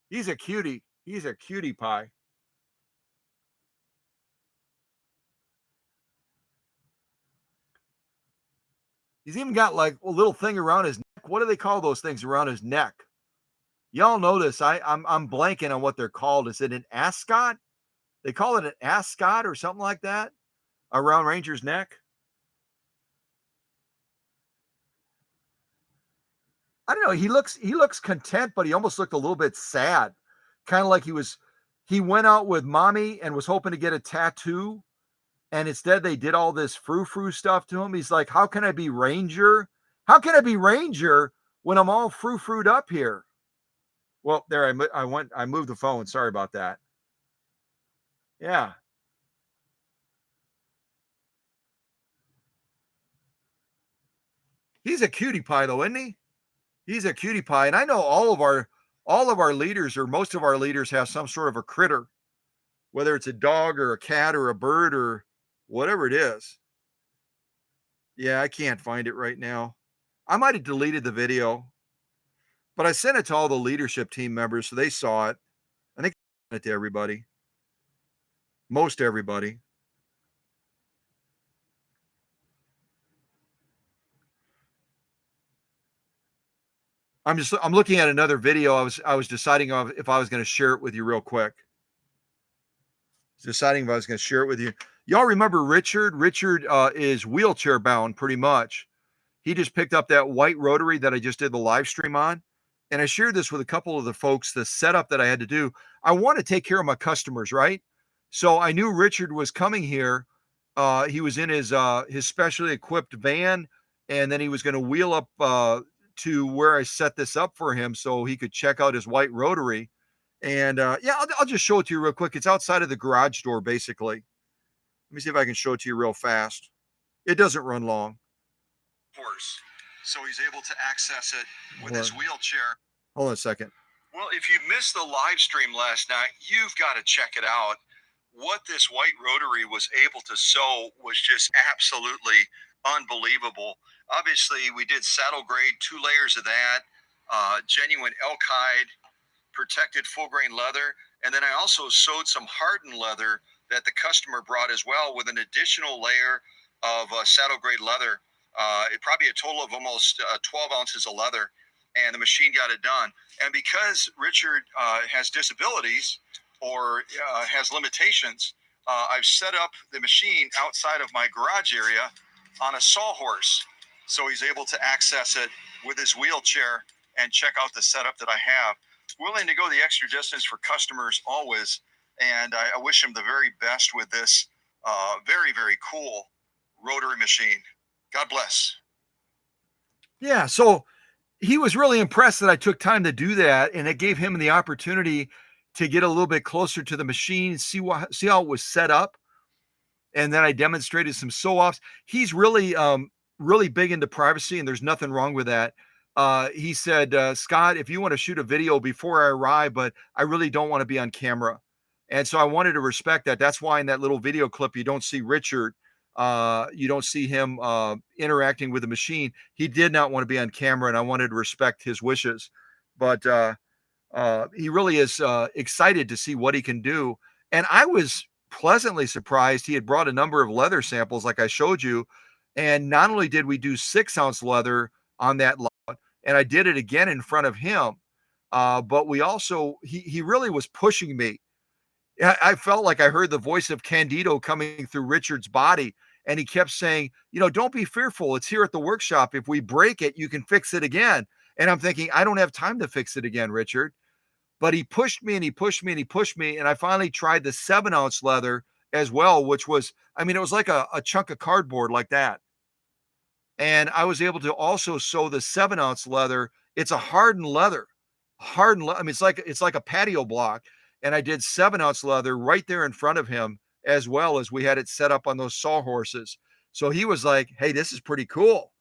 He's a cutie. He's a cutie pie. He's even got like a little thing around his neck. What do they call those things around his neck? Y'all know this. I'm blanking on what they're called. Is it an ascot? They call it an ascot or something like that around Ranger's neck. I don't know. He looks content, but he almost looked a little bit sad, kind of like he was He went out with mommy and was hoping to get a tattoo, and instead they did all this frou-frou stuff to him. He's like, how can I be Ranger? How can I be Ranger when I'm all frou-froued up here? Well, there I moved the phone. Sorry about that. Yeah. He's a cutie pie though, isn't he? He's a cutie pie. And I know all of our leaders, or most of our leaders, have some sort of a critter, whether it's a dog or a cat or a bird or whatever it is. Yeah, I can't find it right now. I might have deleted the video, but I sent it to all the leadership team members so they saw it. I think I sent it to everybody, most everybody. I'm looking at another video. I was deciding if I was going to share it with you real quick. Deciding if I was going to share it with you. Y'all remember Richard? Richard is wheelchair bound pretty much. He just picked up that white rotary that I just did the live stream on. And I shared this with a couple of the folks, the setup that I had to do. I want to take care of my customers, right? So I knew Richard was coming here. He was in his specially equipped van, and then he was going to wheel up to where I set this up for him so he could check out his white rotary. And yeah, I'll just show it to you real quick. It's outside of the garage door, basically. Let me see if I can show it to you real fast. It doesn't run long. Horse. So he's able to access it with his wheelchair. Hold on a second. Well, if you missed the live stream last night, you've got to check it out. What this white rotary was able to sew was just absolutely unbelievable. Obviously, we did saddle grade, 2 layers of that, genuine elk hide, protected full grain leather, and then I also sewed some hardened leather that the customer brought as well, with an additional layer of saddle grade leather. It probably a total of almost 12 ounces of leather, and the machine got it done. And because Richard has disabilities or has limitations, I've set up the machine outside of my garage area on a sawhorse, so he's able to access it with his wheelchair and check out the setup that I have. Willing to go the extra distance for customers always, and I wish him the very best with this very, very cool rotary machine. God bless. Yeah, so he was really impressed that I took time to do that, and it gave him the opportunity to get a little bit closer to the machine, see how it was set up. And then I demonstrated some sew-offs. He's really really big into privacy, and there's nothing wrong with that. He said, Scott, if you want to shoot a video before I arrive, but I really don't want to be on camera. And so I wanted to respect that. That's why in that little video clip, you don't see Richard. You don't see him interacting with the machine. He did not want to be on camera, and I wanted to respect his wishes. But he really is excited to see what he can do. And I was pleasantly surprised. He had brought a number of leather samples, like I showed you. And not only did we do 6-ounce leather on that lot, and I did it again in front of him, but we also, he really was pushing me. I felt like I heard the voice of Candido coming through Richard's body, and he kept saying, don't be fearful. It's here at the workshop. If we break it, you can fix it again. And I'm thinking, I don't have time to fix it again, Richard. But he pushed me and he pushed me and he pushed me. And I finally tried the 7-ounce leather as well, which was, it was like a chunk of cardboard like that. And I was able to also sew the 7-ounce leather. It's a hardened leather. It's like a patio block. And I did 7-ounce leather right there in front of him, as well as we had it set up on those sawhorses. So he was like, hey, this is pretty cool.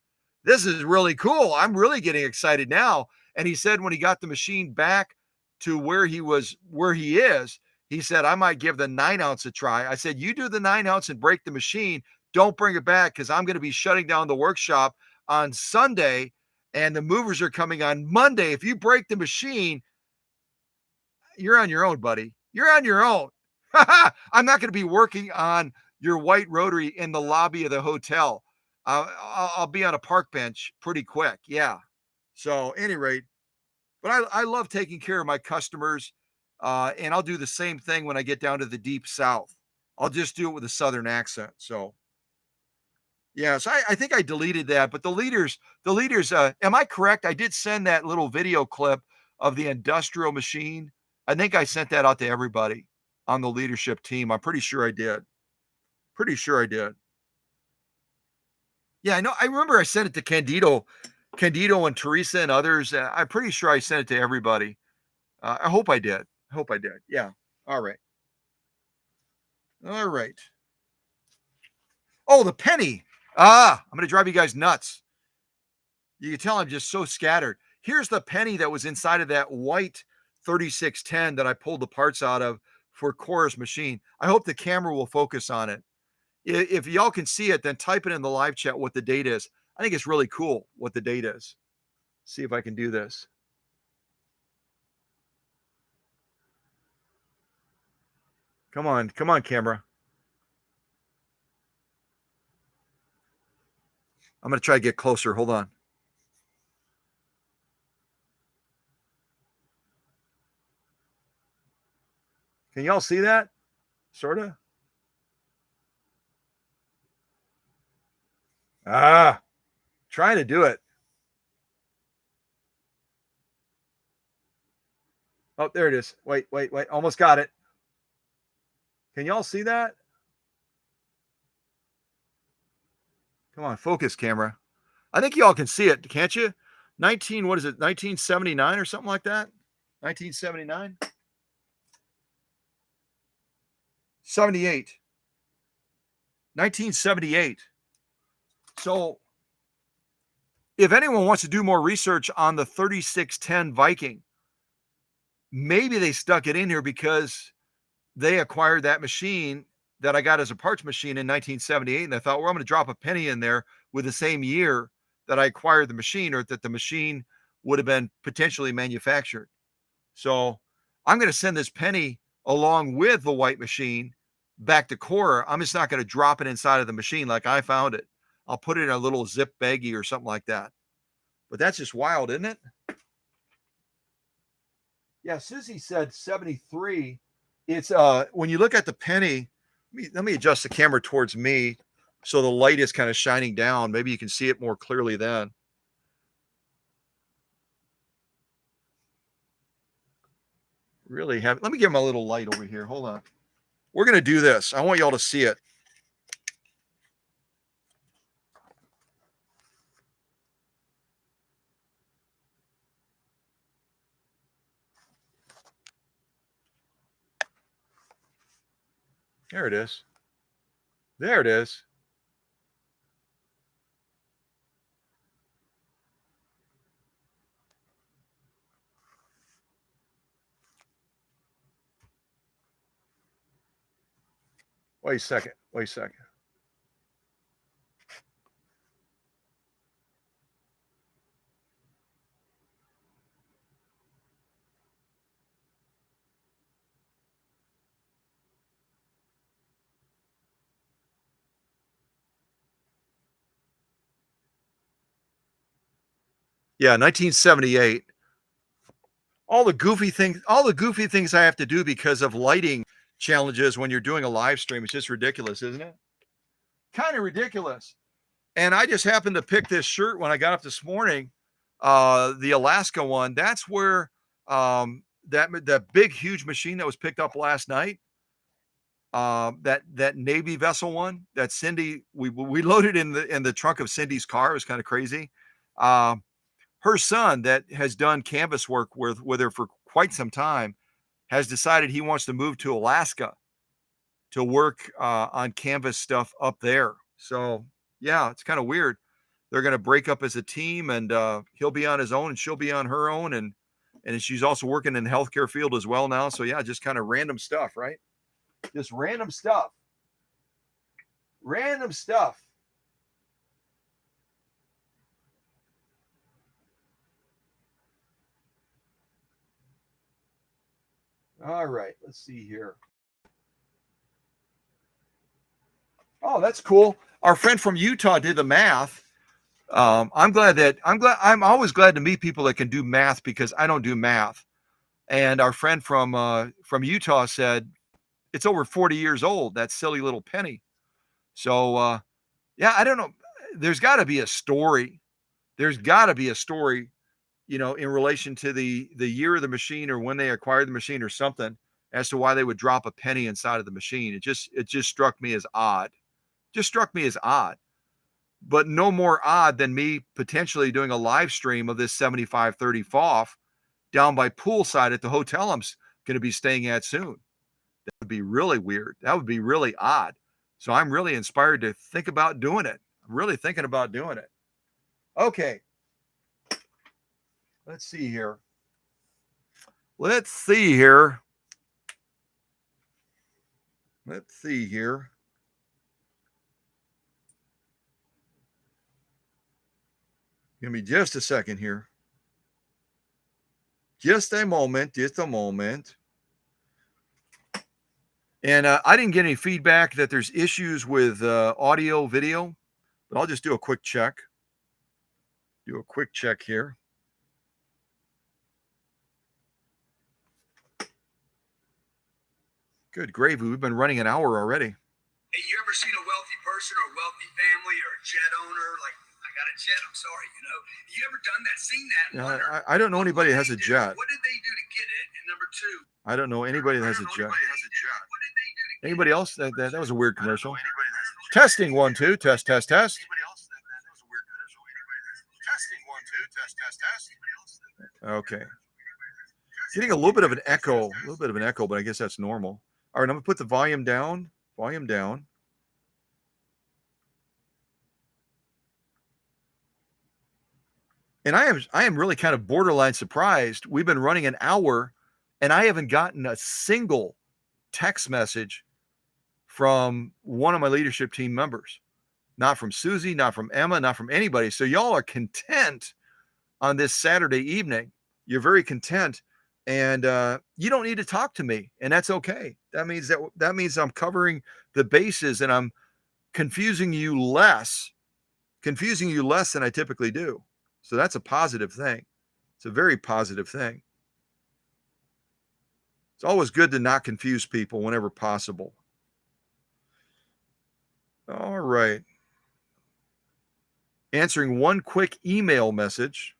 This is really cool. I'm really getting excited now. And he said when he got the machine back to where he is, he said, I might give the 9-ounce a try. I said, you do the 9-ounce and break the machine. Don't bring it back, because I'm going to be shutting down the workshop on Sunday, and the movers are coming on Monday. If you break the machine, you're on your own, buddy. You're on your own. I'm not going to be working on your white rotary in the lobby of the hotel. I'll be on a park bench pretty quick. Yeah. So, at any rate, but I love taking care of my customers, and I'll do the same thing when I get down to the deep South. I'll just do it with a Southern accent. So, yeah, so I think I deleted that. But the leaders, am I correct? I did send that little video clip of the industrial machine. I think I sent that out to everybody. on the leadership team. I'm pretty sure I did. Pretty sure I did. Yeah, I know. I remember I sent it to Candido and Teresa and others. I'm pretty sure I sent it to everybody. I hope I did. I hope I did. Yeah. All right. All right. Oh, the penny. I'm going to drive you guys nuts. You can tell I'm just so scattered. Here's the penny that was inside of that white 3610 that I pulled the parts out of for Cora's machine. I hope the camera will focus on it. If y'all can see it, then type it in the live chat what the date is. I think it's really cool what the date is. See if I can do this. Come on, camera. I'm going to try to get closer. Hold on. Can y'all see that? Sort of. Trying to do it. Oh, there it is. Wait. Almost got it. Can y'all see that? Come on, focus, camera. I think y'all can see it, can't you? 1979 or something like that? 1979? 78. 1978. So if anyone wants to do more research on the 3610 Viking, maybe they stuck it in here because they acquired that machine that I got as a parts machine in 1978. And I thought, well, I'm going to drop a penny in there with the same year that I acquired the machine, or that the machine would have been potentially manufactured. So I'm going to send this penny along with the white machine back to Cora. I'm just not going to drop it inside of the machine like I found it. I'll put it in a little zip baggie or something like that. But that's just wild, isn't it? Yeah, Susie said 73. It's when you look at the penny, let me adjust the camera towards me so the light is kind of shining down. Maybe you can see it more clearly then. Really have. Let me give him a little light over here. Hold on. We're going to do this. I want y'all to see it. There it is. There it is. Wait a second. Wait a second. Yeah, 1978. All the goofy things I have to do because of lighting challenges when you're doing a live stream. It's just ridiculous, isn't it? Kind of ridiculous. And I just happened to pick this shirt when I got up this morning, the Alaska one. That's where that big huge machine that was picked up last night, that Navy vessel one that Cindy we loaded in the trunk of Cindy's car. It was kind of crazy. Her son that has done canvas work with her for quite some time has decided he wants to move to Alaska to work on canvas stuff up there. So yeah, it's kind of weird. They're going to break up as a team, and he'll be on his own and she'll be on her own. And she's also working in the healthcare field as well now. So yeah, just kind of random stuff, right? Just random stuff. Random stuff. All right, let's see here. Oh, that's cool. Our friend from Utah did the math. I'm always glad to meet people that can do math because I don't do math. And our friend from Utah said it's over 40 years old, that silly little penny. So yeah, I don't know. There's got to be a story. There's got to be a story, in relation to the year of the machine or when they acquired the machine or something. as to why they would drop a penny inside of the machine. It just struck me as odd. Just struck me as odd. But no more odd than me potentially doing a live stream of this 7530 FOF down by poolside at the hotel I'm going to be staying at soon. That would be really weird. That would be really odd. So I'm really inspired to think about doing it. I'm really thinking about doing it. Okay. Let's see here. Let's see here. Let's see here. Give me just a second here. Just a moment. Just a moment. And I didn't get any feedback that there's issues with audio, video, but I'll just do a quick check. Do a quick check here. Good gravy. We've been running an hour already. Hey, you ever seen a wealthy person or a wealthy family or a jet owner? Like, I got a jet, I'm sorry, you know. You ever done that, seen that? And wondered, I don't know anybody that has a jet. What did they do to get it? And number two, I don't know anybody that has a jet. what did they do to Anybody else? That was a weird commercial. Testing 1 2 test test test. Okay. Getting a little bit of an echo, but I guess that's normal. All right, I'm gonna put the volume down. Volume down. And I am really kind of borderline surprised. We've been running an hour, and I haven't gotten a single text message from one of my leadership team members. Not from Susie, not from Emma, not from anybody. So y'all are content on this Saturday evening. You're very content, and you don't need to talk to me, and that's okay. That means I'm covering the bases, and I'm confusing you less than I typically do. So that's a positive thing. It's a very positive thing. It's always good to not confuse people whenever possible. All right. Answering one quick email message.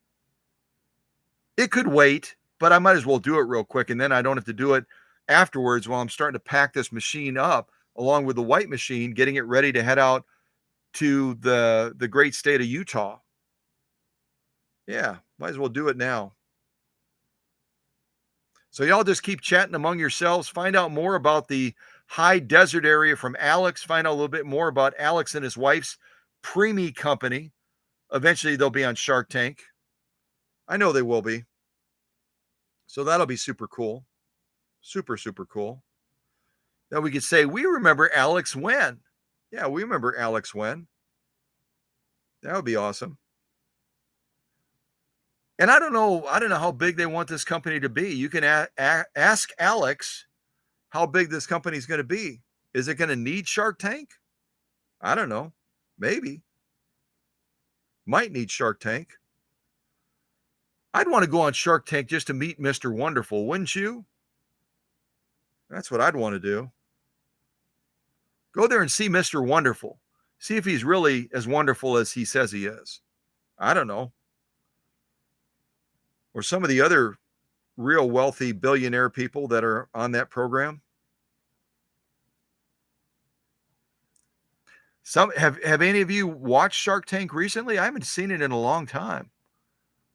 It could wait, but I might as well do it real quick, and then I don't have to do it afterwards while I'm starting to pack this machine up along with the white machine, getting it ready to head out to the great state of Utah. Yeah, might as well do it now. So y'all just keep chatting among yourselves. Find out more about the high desert area from Alex. Find out a little bit more about Alex and his wife's preemie company. Eventually they'll be on Shark Tank. I know they will be. So that'll be super cool. Super, super cool. Then we could say, we remember Alex when. Yeah, we remember Alex when. That would be awesome. And I don't know how big they want this company to be. You can ask Alex how big this company is going to be. Is it going to need Shark Tank? I don't know. Maybe. Might need Shark Tank. I'd want to go on Shark Tank just to meet Mr. Wonderful, wouldn't you? That's what I'd want to do. Go there and see Mr. Wonderful. See if he's really as wonderful as he says he is. I don't know. Or some of the other real wealthy billionaire people that are on that program. Have any of you watched Shark Tank recently? I haven't seen it in a long time.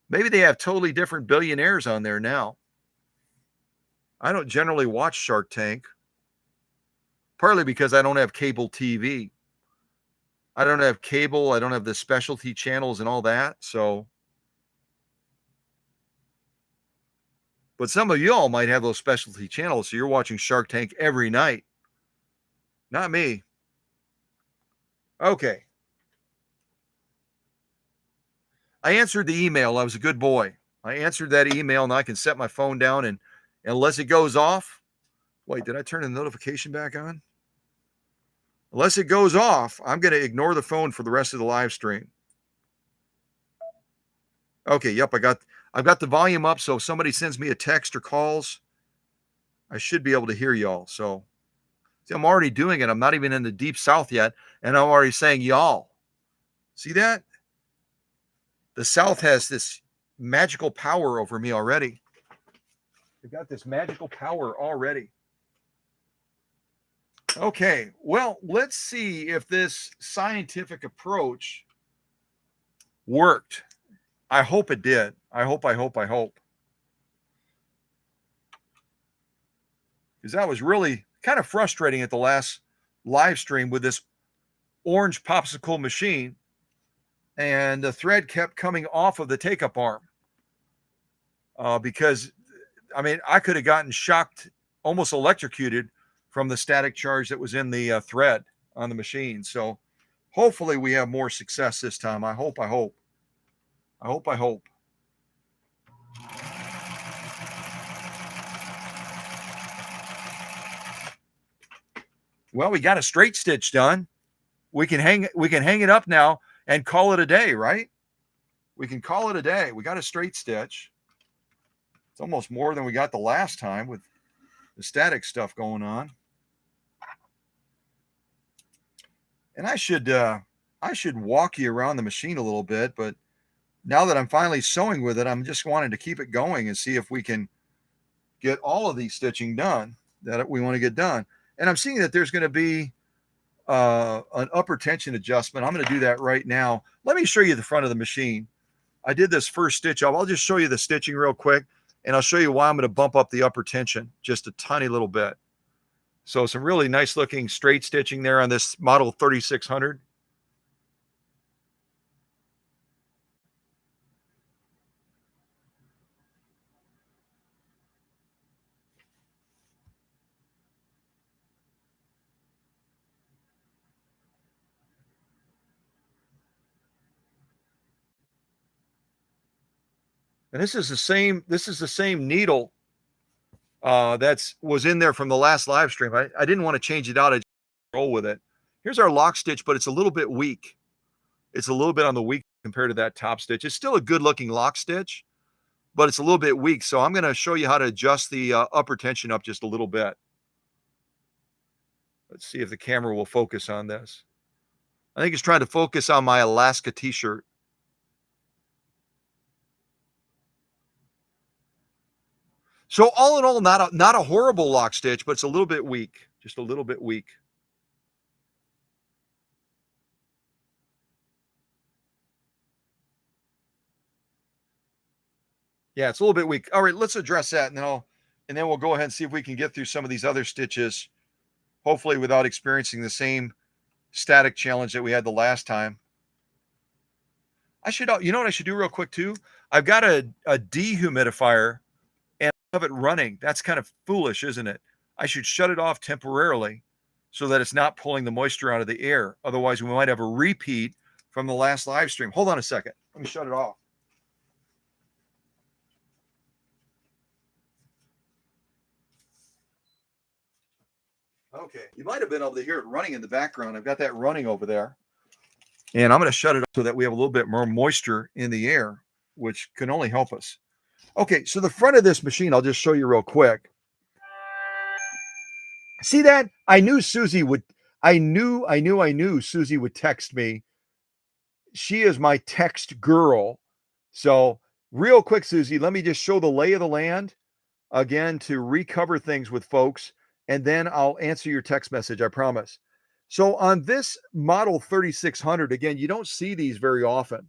Maybe they have totally different billionaires on there now. I don't generally watch Shark Tank, partly because I don't have cable TV. I don't have cable. I don't have the specialty channels and all that. So, but some of y'all might have those specialty channels, so you're watching Shark Tank every night. Not me. Okay. I answered the email. I was a good boy. I answered that email, and I can set my phone down, and unless it goes off. Wait, did I turn the notification back on? Unless it goes off, I'm going to ignore the phone for the rest of the live stream. Okay, yep, I've got the volume up, so if somebody sends me a text or calls, I should be able to hear y'all. So, see, I'm already doing it. I'm not even in the deep south yet, and I'm already saying y'all. See that? The South has this magical power over me already. They've got this magical power already. Okay, well, let's see if this scientific approach worked. I hope it did. I hope. Because that was really kind of frustrating at the last live stream with this orange popsicle machine, and the thread kept coming off of the take-up arm because, I mean, I could have gotten shocked, almost electrocuted from the static charge that was in the thread on the machine. So hopefully we have more success this time. I hope. Well, we got a straight stitch done. We can hang it up now and call it a day, right? We can call it a day. We got a straight stitch. It's almost more than we got the last time with the static stuff going on. And I should walk you around the machine a little bit, but now that I'm finally sewing with it, I'm just wanting to keep it going and see if we can get all of these stitching done that we want to get done. And I'm seeing that there's going to be an upper tension adjustment. I'm going to do that right now. Let me show you the front of the machine. I did this first stitch up. I'll just show you the stitching real quick, and I'll show you why I'm going to bump up the upper tension just a tiny little bit. So some really nice looking straight stitching there on this model 3600. And this is the same needle that's was in there from the last live stream. I didn't want to change it out. I just roll with it. Here's our lock stitch, but it's a little bit weak. It's a little bit on the weak compared to that top stitch. It's still a good looking lock stitch, but it's a little bit weak. So I'm going to show you how to adjust the upper tension up just a little bit. Let's see if the camera will focus on this. I think it's trying to focus on my Alaska t-shirt. So all in all, not a horrible lock stitch, but it's a little bit weak, just a little bit weak. Yeah, it's a little bit weak. All right, let's address that, and then we'll go ahead and see if we can get through some of these other stitches, hopefully without experiencing the same static challenge that we had the last time. You know what I should do real quick too? I've got a dehumidifier and I have it running. That's kind of foolish, isn't it? I should shut it off temporarily so that it's not pulling the moisture out of the air. Otherwise, we might have a repeat from the last live stream. Hold on a second. Let me shut it off. Okay, you might have been able to hear it running in the background. I've got that running over there. And I'm going to shut it off so that we have a little bit more moisture in the air, which can only help us. Okay, so the front of this machine, I'll just show you real quick. See that? I knew Susie would text me. She is my text girl. So real quick, Susie, let me just show the lay of the land again to recover things with folks, and then I'll answer your text message, I promise. So on this model 3600, again, you don't see these very often.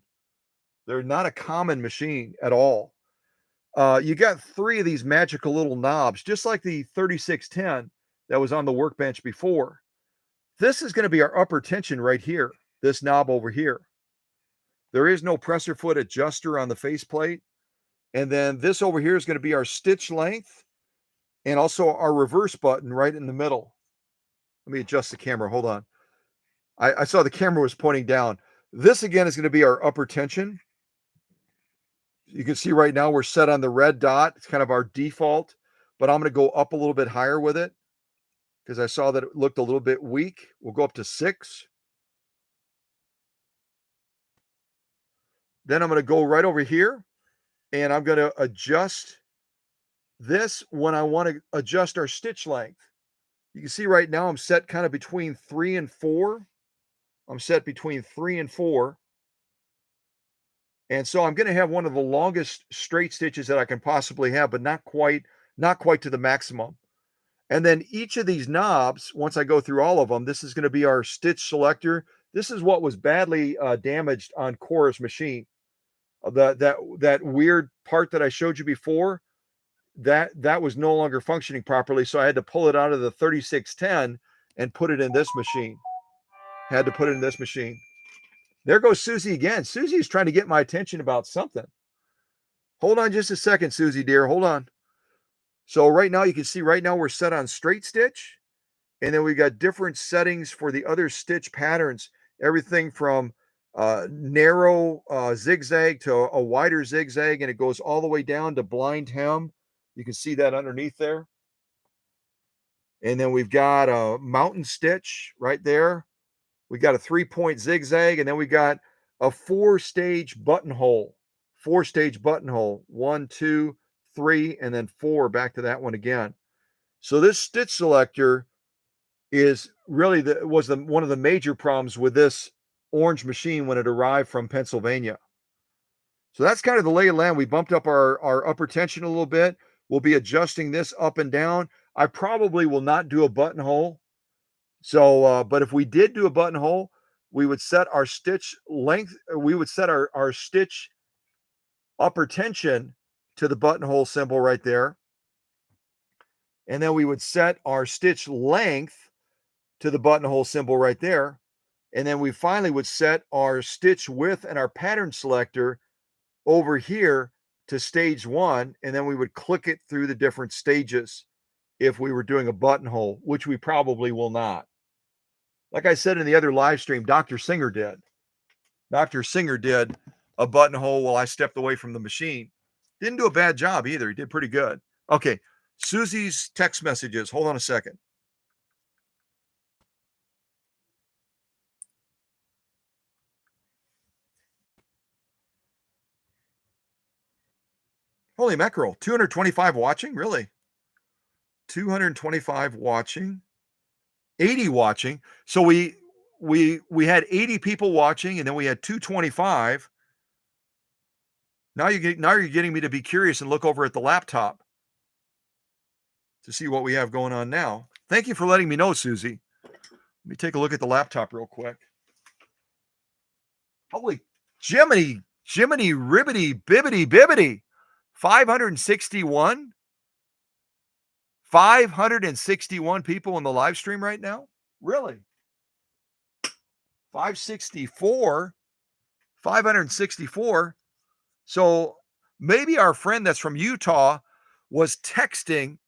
They're not a common machine at all. You got 3 of these magical little knobs, just like the 3610 that was on the workbench before. This is going to be our upper tension right here, this knob over here. There is no presser foot adjuster on the faceplate. And then this over here is going to be our stitch length and also our reverse button right in the middle. Let me adjust the camera. Hold on. I saw the camera was pointing down. This again is going to be our upper tension. You can see right now we're set on the red dot. It's kind of our default, but I'm going to go up a little bit higher with it because I saw that it looked a little bit weak. We'll go up to 6. Then I'm going to go right over here and I'm going to adjust this when I want to adjust our stitch length. You can see right now I'm set kind of between 3 and 4. I'm set between 3 and 4. And so I'm going to have one of the longest straight stitches that I can possibly have, but not quite to the maximum. And then each of these knobs, once I go through all of them, this is going to be our stitch selector. This is what was badly damaged on Cora's machine. That weird part that I showed you before, that was no longer functioning properly. So I had to pull it out of the 3610 and put it in this machine. Had to put it in this machine. There goes Susie again. Susie's trying to get my attention about something. Hold on just a second, Susie dear. Hold on. So right now you can see right now we're set on straight stitch. And then we got different settings for the other stitch patterns. Everything from narrow zigzag to a wider zigzag. And it goes all the way down to blind hem. You can see that underneath there. And then we've got a mountain stitch right there. We got a 3-point zigzag, and then we got a 4-stage buttonhole. 4-stage buttonhole. 1, 2, 3, and then 4. Back to that one again. So this stitch selector is really one of the major problems with this orange machine when it arrived from Pennsylvania. So that's kind of the lay of land. We bumped up our upper tension a little bit. We'll be adjusting this up and down. I probably will not do a buttonhole. So, but if we did do a buttonhole, we would set our stitch length. We would set our stitch upper tension to the buttonhole symbol right there. And then we would set our stitch length to the buttonhole symbol right there. And then we finally would set our stitch width and our pattern selector over here to stage 1. And then we would click it through the different stages if we were doing a buttonhole, which we probably will not. Like I said in the other live stream, Dr. Singer did. Dr. Singer did a buttonhole while I stepped away from the machine. Didn't do a bad job either. He did pretty good. Okay, Susie's text messages. Hold on a second. Holy mackerel, 225 watching? Really? 225 watching, 80 watching. So we had 80 people watching, and then we had 225. Now you're getting me to be curious and look over at the laptop to see what we have going on now. Thank you for letting me know, Susie. Let me take a look at the laptop real quick. Holy Jiminy, ribbity, bibbity, bibbity. 561? 561 people in the live stream right now? Really? 564? 564? So maybe our friend that's from Utah was texting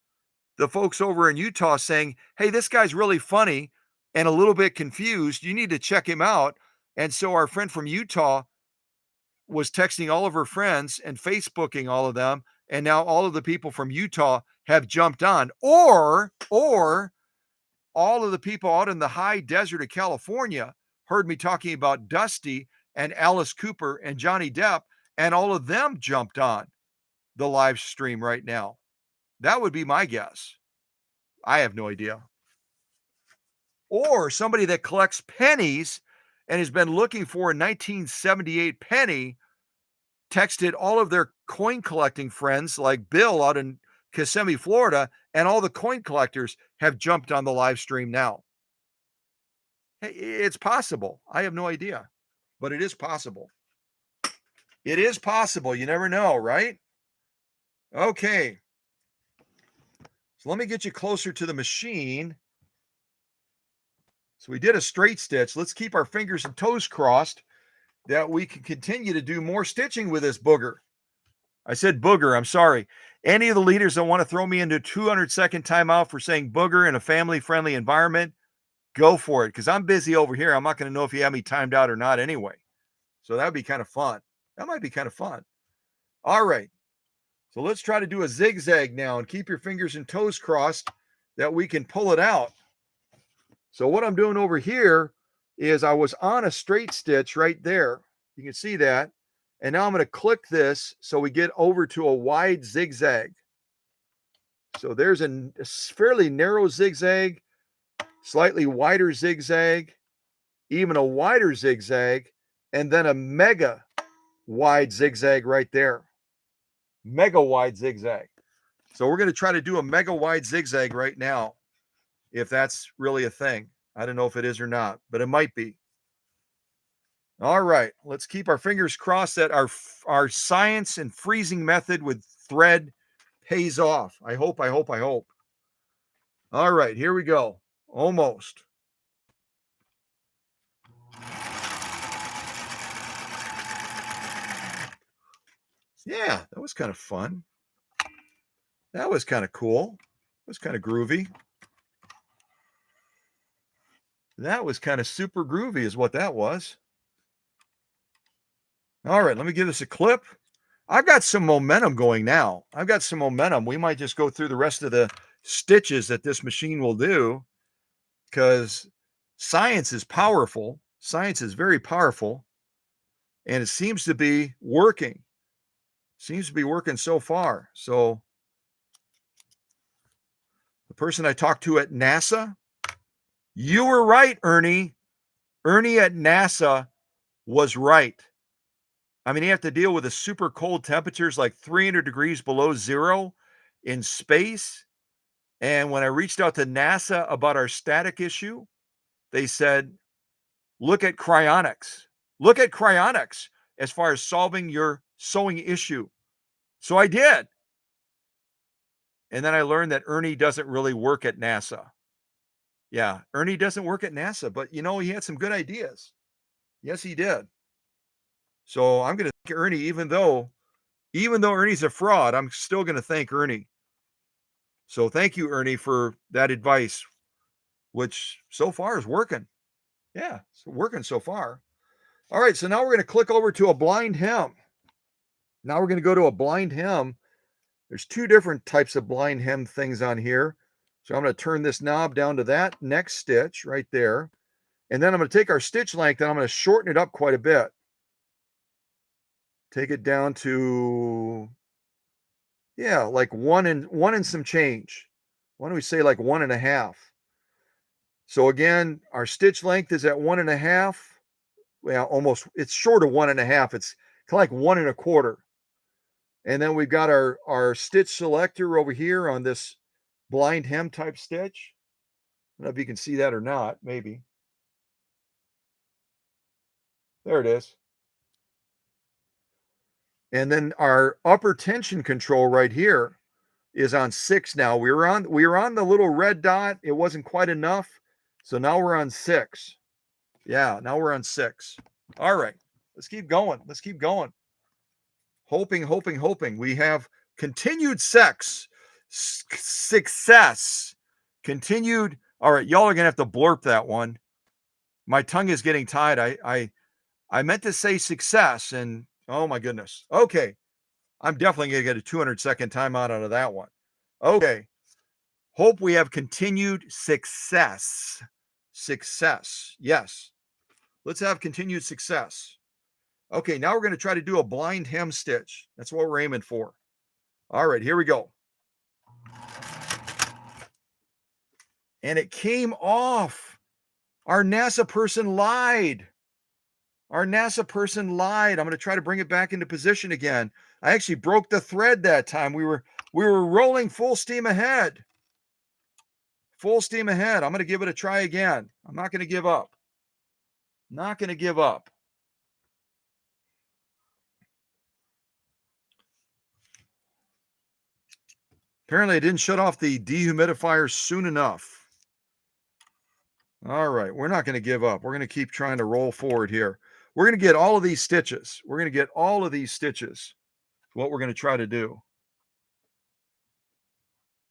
the folks over in Utah saying, hey, this guy's really funny and a little bit confused. You need to check him out. And so our friend from Utah was texting all of her friends and Facebooking all of them. And now all of the people from Utah have jumped on. Or all of the people out in the high desert of California heard me talking about Dusty and Alice Cooper and Johnny Depp, and all of them jumped on the live stream right now. That would be my guess. I have no idea. Or somebody that collects pennies and has been looking for a 1978 penny texted all of their coin collecting friends like Bill out in Kissimmee, Florida, and all the coin collectors have jumped on the live stream now. Hey, it's possible. I have no idea, but it is possible. It is possible. You never know, right? Okay. So let me get you closer to the machine. So we did a straight stitch. Let's keep our fingers and toes crossed that we can continue to do more stitching with this booger. I said booger, I'm sorry. Any of the leaders that want to throw me into a 200-second timeout for saying booger in a family-friendly environment, go for it, because I'm busy over here. I'm not going to know if you have me timed out or not anyway. So that would be kind of fun. That might be kind of fun. All right. So let's try to do a zigzag now and keep your fingers and toes crossed that we can pull it out. So what I'm doing over here is I was on a straight stitch right there. You can see that. And now I'm going to click this so we get over to a wide zigzag. So there's a fairly narrow zigzag, slightly wider zigzag, even a wider zigzag, and then a mega wide zigzag right there. Mega wide zigzag. So we're going to try to do a mega wide zigzag right now, if that's really a thing. I don't know if it is or not, but it might be. All right, let's keep our fingers crossed that our science and freezing method with thread pays off. I hope. All right, here we go. Almost. Yeah, that was kind of fun. That was kind of cool. It was kind of groovy. That was kind of super groovy is what that was. All right, let me give this a clip. I've got some momentum going now. I've got some momentum. We might just go through the rest of the stitches that this machine will do, because science is powerful. Science is very powerful, and it seems to be working. Seems to be working so far. So the person I talked to at NASA, you were right, Ernie. Ernie at NASA was right. I mean, you have to deal with the super cold temperatures, like 300 degrees below zero in space. And when I reached out to NASA about our static issue, they said, look at cryonics. Look at cryonics as far as solving your sewing issue. So I did. And then I learned that Ernie doesn't really work at NASA. Yeah, Ernie doesn't work at NASA, but you know, he had some good ideas. Yes, he did. So I'm going to thank Ernie, even though Ernie's a fraud, I'm still going to thank Ernie. So thank you, Ernie, for that advice, which so far is working. Yeah, it's working so far. All right, so now we're going to click over to a blind hem. Now we're going to go to a blind hem. There's two different types of blind hem things on here. So I'm going to turn this knob down to that next stitch right there. And then I'm going to take our stitch length and I'm going to shorten it up quite a bit. Take it down to, yeah, like one and some change. Why don't we say like 1.5? So again, our stitch length is at 1.5. Well, almost, it's short of 1.5. It's kind of like 1.25. And then we've got our stitch selector over here on this blind hem type stitch. I don't know if you can see that or not, maybe. There it is. And then our upper tension control right here is on 6 now. We were on the little red dot. It wasn't quite enough. So now we're on 6. Yeah, now we're on 6. All right. Let's keep going. Let's keep going. Hoping. We have continued success. Continued. All right, y'all are gonna have to blurp that one. My tongue is getting tied. I meant to say success, and oh my goodness. Okay, I'm definitely gonna get a 200-second timeout out of that one. Okay. Hope we have continued success. Success. Yes. Let's have continued success. Okay, now we're going to try to do a blind hem stitch. That's what we're aiming for. All right, here we go. And it came off. Our NASA person lied. I'm going to try to bring it back into position again. I actually broke the thread that time. We were rolling full steam ahead. Full steam ahead. I'm going to give it a try again. I'm not going to give up. Not going to give up. Apparently, I didn't shut off the dehumidifier soon enough. All right, we're not going to give up. We're going to keep trying to roll forward here. We're going to get all of these stitches. What we're going to try to do.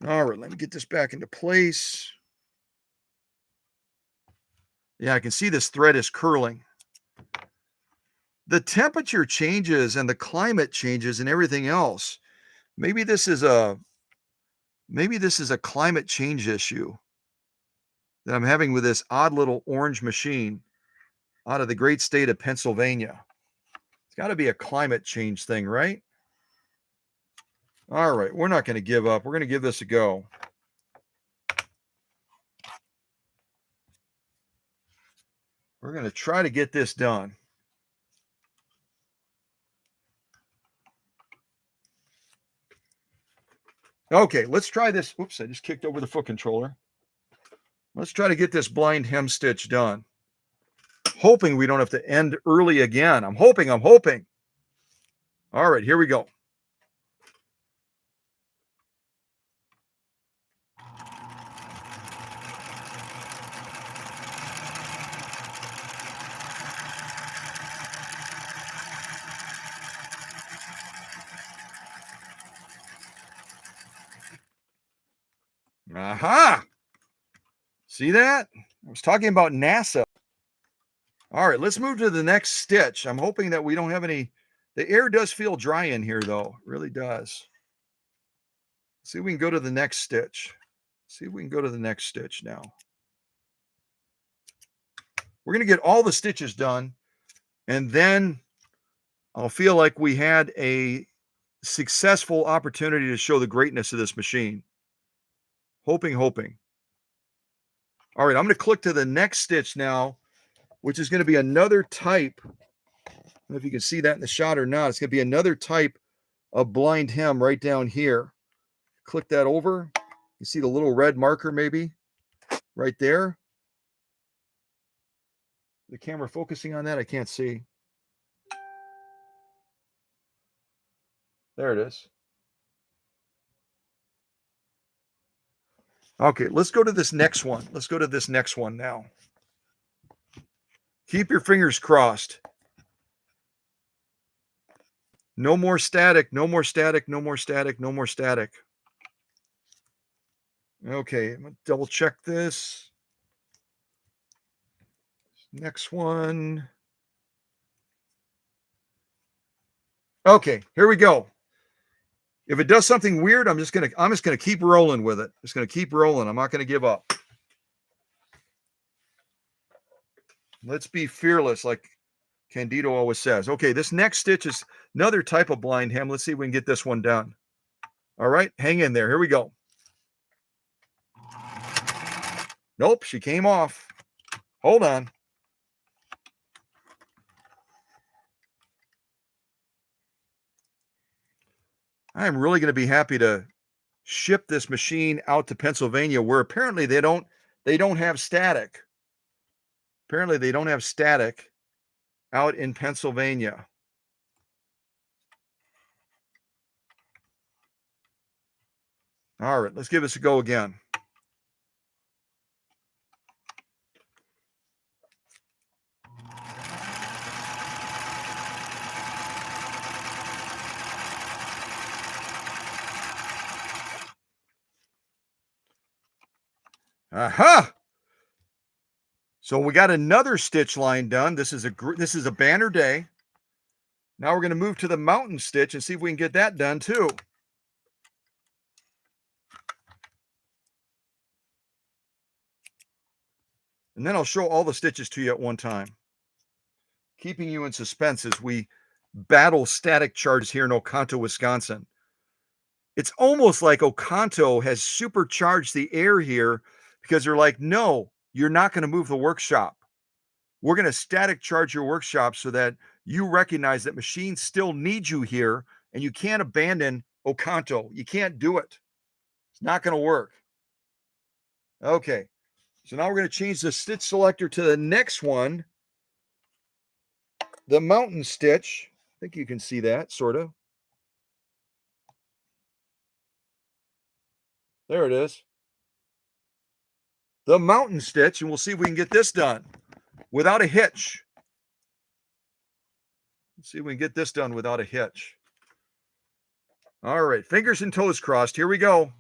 All right, let me get this back into place. Yeah, I can see this thread is curling. The temperature changes and the climate changes and everything else. Maybe this is a climate change issue that I'm having with this odd little orange machine out of the great state of Pennsylvania. It's got to be a climate change thing, right? All right, we're not going to give up. We're going to give this a go. We're going to try to get this done. Okay, let's try this. Oops, I just kicked over the foot controller. Let's try to get this blind hem stitch done. Hoping we don't have to end early again. I'm hoping. All right, here we go. Aha! See that? I was talking about NASA. All right, let's move to the next stitch. I'm hoping that we don't have any. The air does feel dry in here, though. It really does. See if we can go to the next stitch. See if we can go to the next stitch now. We're going to get all the stitches done, and then I'll feel like we had a successful opportunity to show the greatness of this machine. Hoping. All right, I'm going to click to the next stitch now, which is going to be another type. I don't know if you can see that in the shot or not. It's going to be another type of blind hem right down here. Click that over. You see the little red marker maybe right there. The camera focusing on that? I can't see. There it is. Okay, let's go to this next one. Let's go to this next one now. Keep your fingers crossed. No more static, no more static, no more static, no more static. Okay, I'm gonna double check this. Next one. Okay, here we go. If it does something weird, I'm just gonna keep rolling with it. Just gonna keep rolling. I'm not gonna give up. Let's be fearless, like Candido always says. Okay, this next stitch is another type of blind hem. Let's see if we can get this one done. All right, hang in there. Here we go. Nope, she came off. Hold on. I'm really going to be happy to ship this machine out to Pennsylvania, where apparently they don't have static. Apparently they don't have static out in Pennsylvania. All right, let's give this a go again. Aha! So we got another stitch line done. This is a banner day. Now we're going to move to the mountain stitch and see if we can get that done too. And then I'll show all the stitches to you at one time, keeping you in suspense as we battle static charges here in Oconto, Wisconsin. It's almost like Oconto has supercharged the air here, because they're like, no, you're not going to move the workshop. We're going to static charge your workshop so that you recognize that machines still need you here, and you can't abandon Oconto. You can't do it. It's not going to work. Okay. So now we're going to change the stitch selector to the next one, the mountain stitch. I think you can see that, sort of. There it is. The mountain stitch, and we'll see if we can get this done without a hitch. Let's see if we can get this done without a hitch. All right, fingers and toes crossed. Here we go.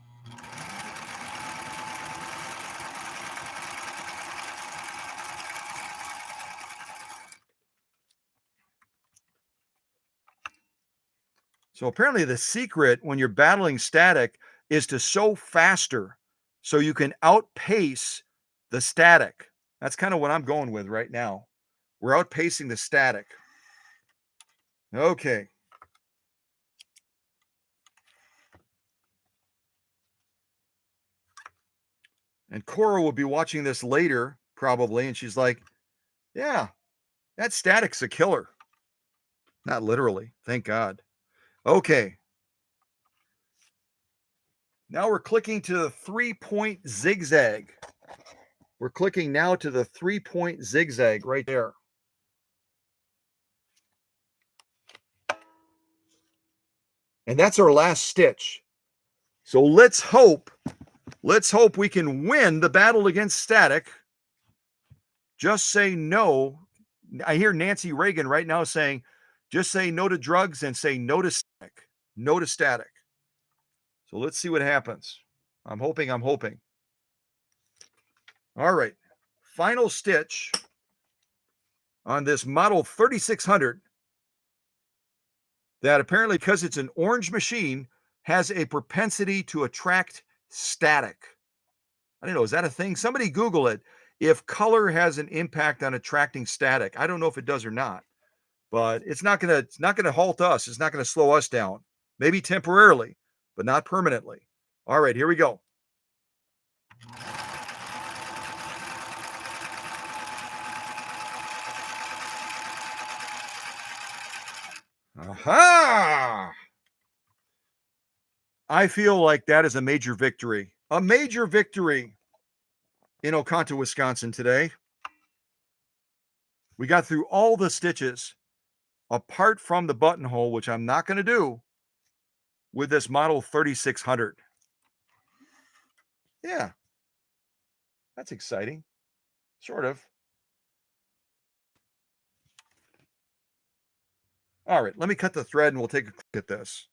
So apparently the secret when you're battling static is to sew faster so you can outpace the static. That's kind of what I'm going with right now. We're outpacing the static. Okay. And Cora will be watching this later, probably, and she's like, yeah, that static's a killer. Not literally, thank God. Okay. Now we're clicking to the 3-point zigzag. We're clicking now to the 3-point zigzag right there. And that's our last stitch. So let's hope we can win the battle against static. Just say no. I hear Nancy Reagan right now saying, just say no to drugs and say no to static. No to static. So let's see what happens. I'm hoping. All right. Final stitch on this model 3600 that apparently, because it's an orange machine, has a propensity to attract static. I don't know. Is that a thing? Somebody Google it. If color has an impact on attracting static. I don't know if it does or not, but it's not gonna halt us. It's not gonna slow us down. Maybe temporarily, but not permanently. All right, here we go. Aha! I feel like that is a major victory. A major victory in Oconto, Wisconsin today. We got through all the stitches apart from the buttonhole, which I'm not going to do with this model 3600. Yeah, that's exciting. Sort of. All right, let me cut the thread and we'll take a look at this.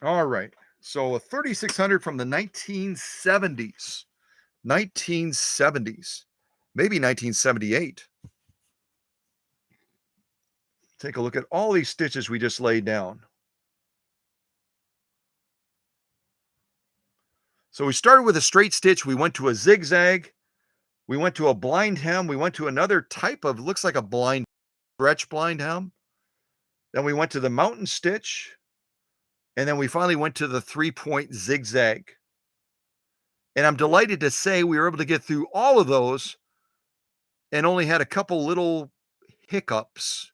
All right, so a 3600 from the 1970s. 1970s, maybe 1978. Take a look at all these stitches we just laid down. So we started with a straight stitch. We went to a zigzag. We went to a blind hem. We went to another type of, looks like a blind stretch blind hem. Then we went to the mountain stitch. And then we finally went to the 3-point zigzag. And I'm delighted to say we were able to get through all of those and only had a couple little hiccups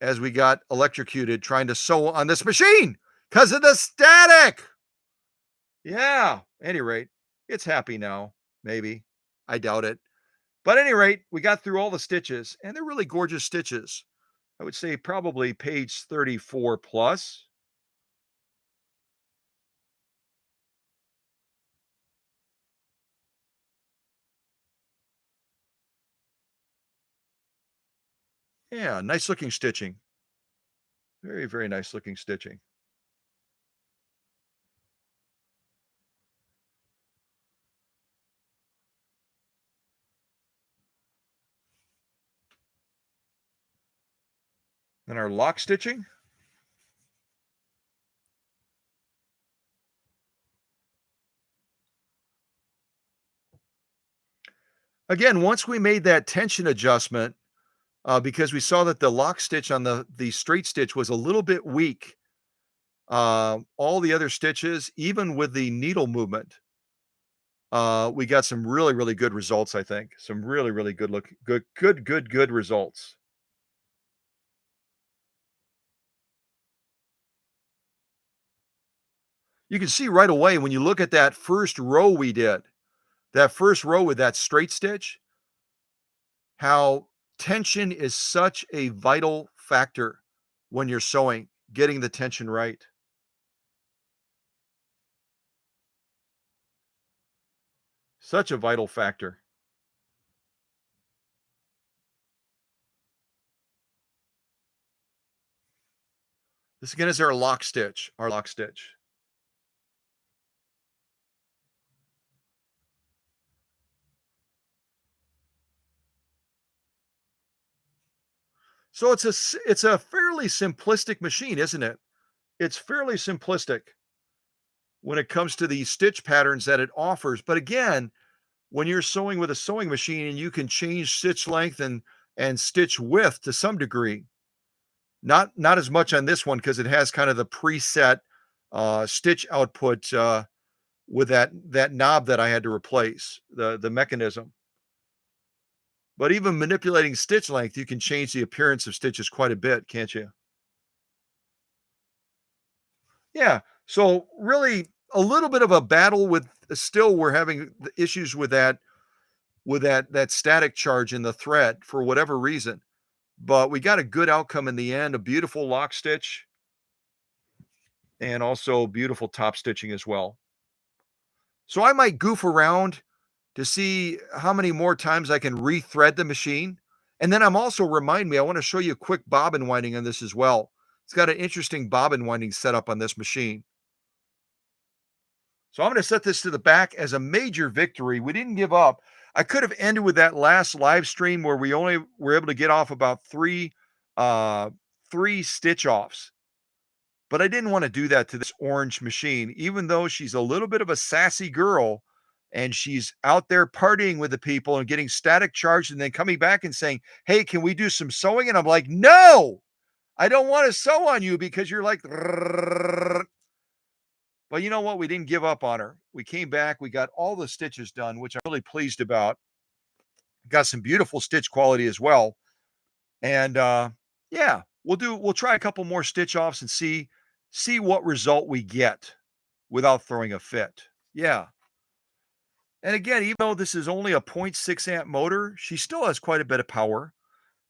as we got electrocuted trying to sew on this machine because of the static. Yeah, at any rate, it's happy now, maybe. I doubt it. But at any rate, we got through all the stitches, and they're really gorgeous stitches. I would say probably page 34 plus. Yeah, nice looking stitching. Very, very nice looking stitching. And our lock stitching. Again, once we made that tension adjustment, because we saw that the lock stitch on the straight stitch was a little bit weak, all the other stitches, even with the needle movement, we got some really, really good results, I think. Some really, really good results. You can see right away when you look at that first row we did, that first row with that straight stitch, how tension is such a vital factor when you're sewing, getting the tension right. Such a vital factor. This again is our lock stitch, So it's a fairly simplistic machine, isn't it? It's fairly simplistic when it comes to the stitch patterns that it offers. But again, when you're sewing with a sewing machine and you can change stitch length and stitch width to some degree, Not as much on this one because it has kind of the preset stitch output with that knob that I had to replace, the mechanism. But even manipulating stitch length, you can change the appearance of stitches quite a bit, can't you? Yeah. So really a little bit of a battle with still we're having issues with that static charge in the thread for whatever reason. But we got a good outcome in the end, a beautiful lock stitch and also beautiful top stitching as well. So I might goof around to see how many more times I can rethread the machine. And then I'm also remind me, I want to show you a quick bobbin winding on this as well. It's got an interesting bobbin winding setup on this machine. So I'm going to set this to the back as a major victory. We didn't give up. I could have ended with that last live stream where we only were able to get off about three stitch offs. But I didn't want to do that to this orange machine, even though she's a little bit of a sassy girl and she's out there partying with the people and getting static charged and then coming back and saying, "Hey, can we do some sewing?" And I'm like, "No, I don't want to sew on you because you're like," but you know what? We didn't give up on her. We came back, we got all the stitches done, which I'm really pleased about. Got some beautiful stitch quality as well. And yeah, we'll try a couple more stitch offs and see what result we get without throwing a fit. Yeah. And again, even though this is only a 0.6 amp motor, she still has quite a bit of power.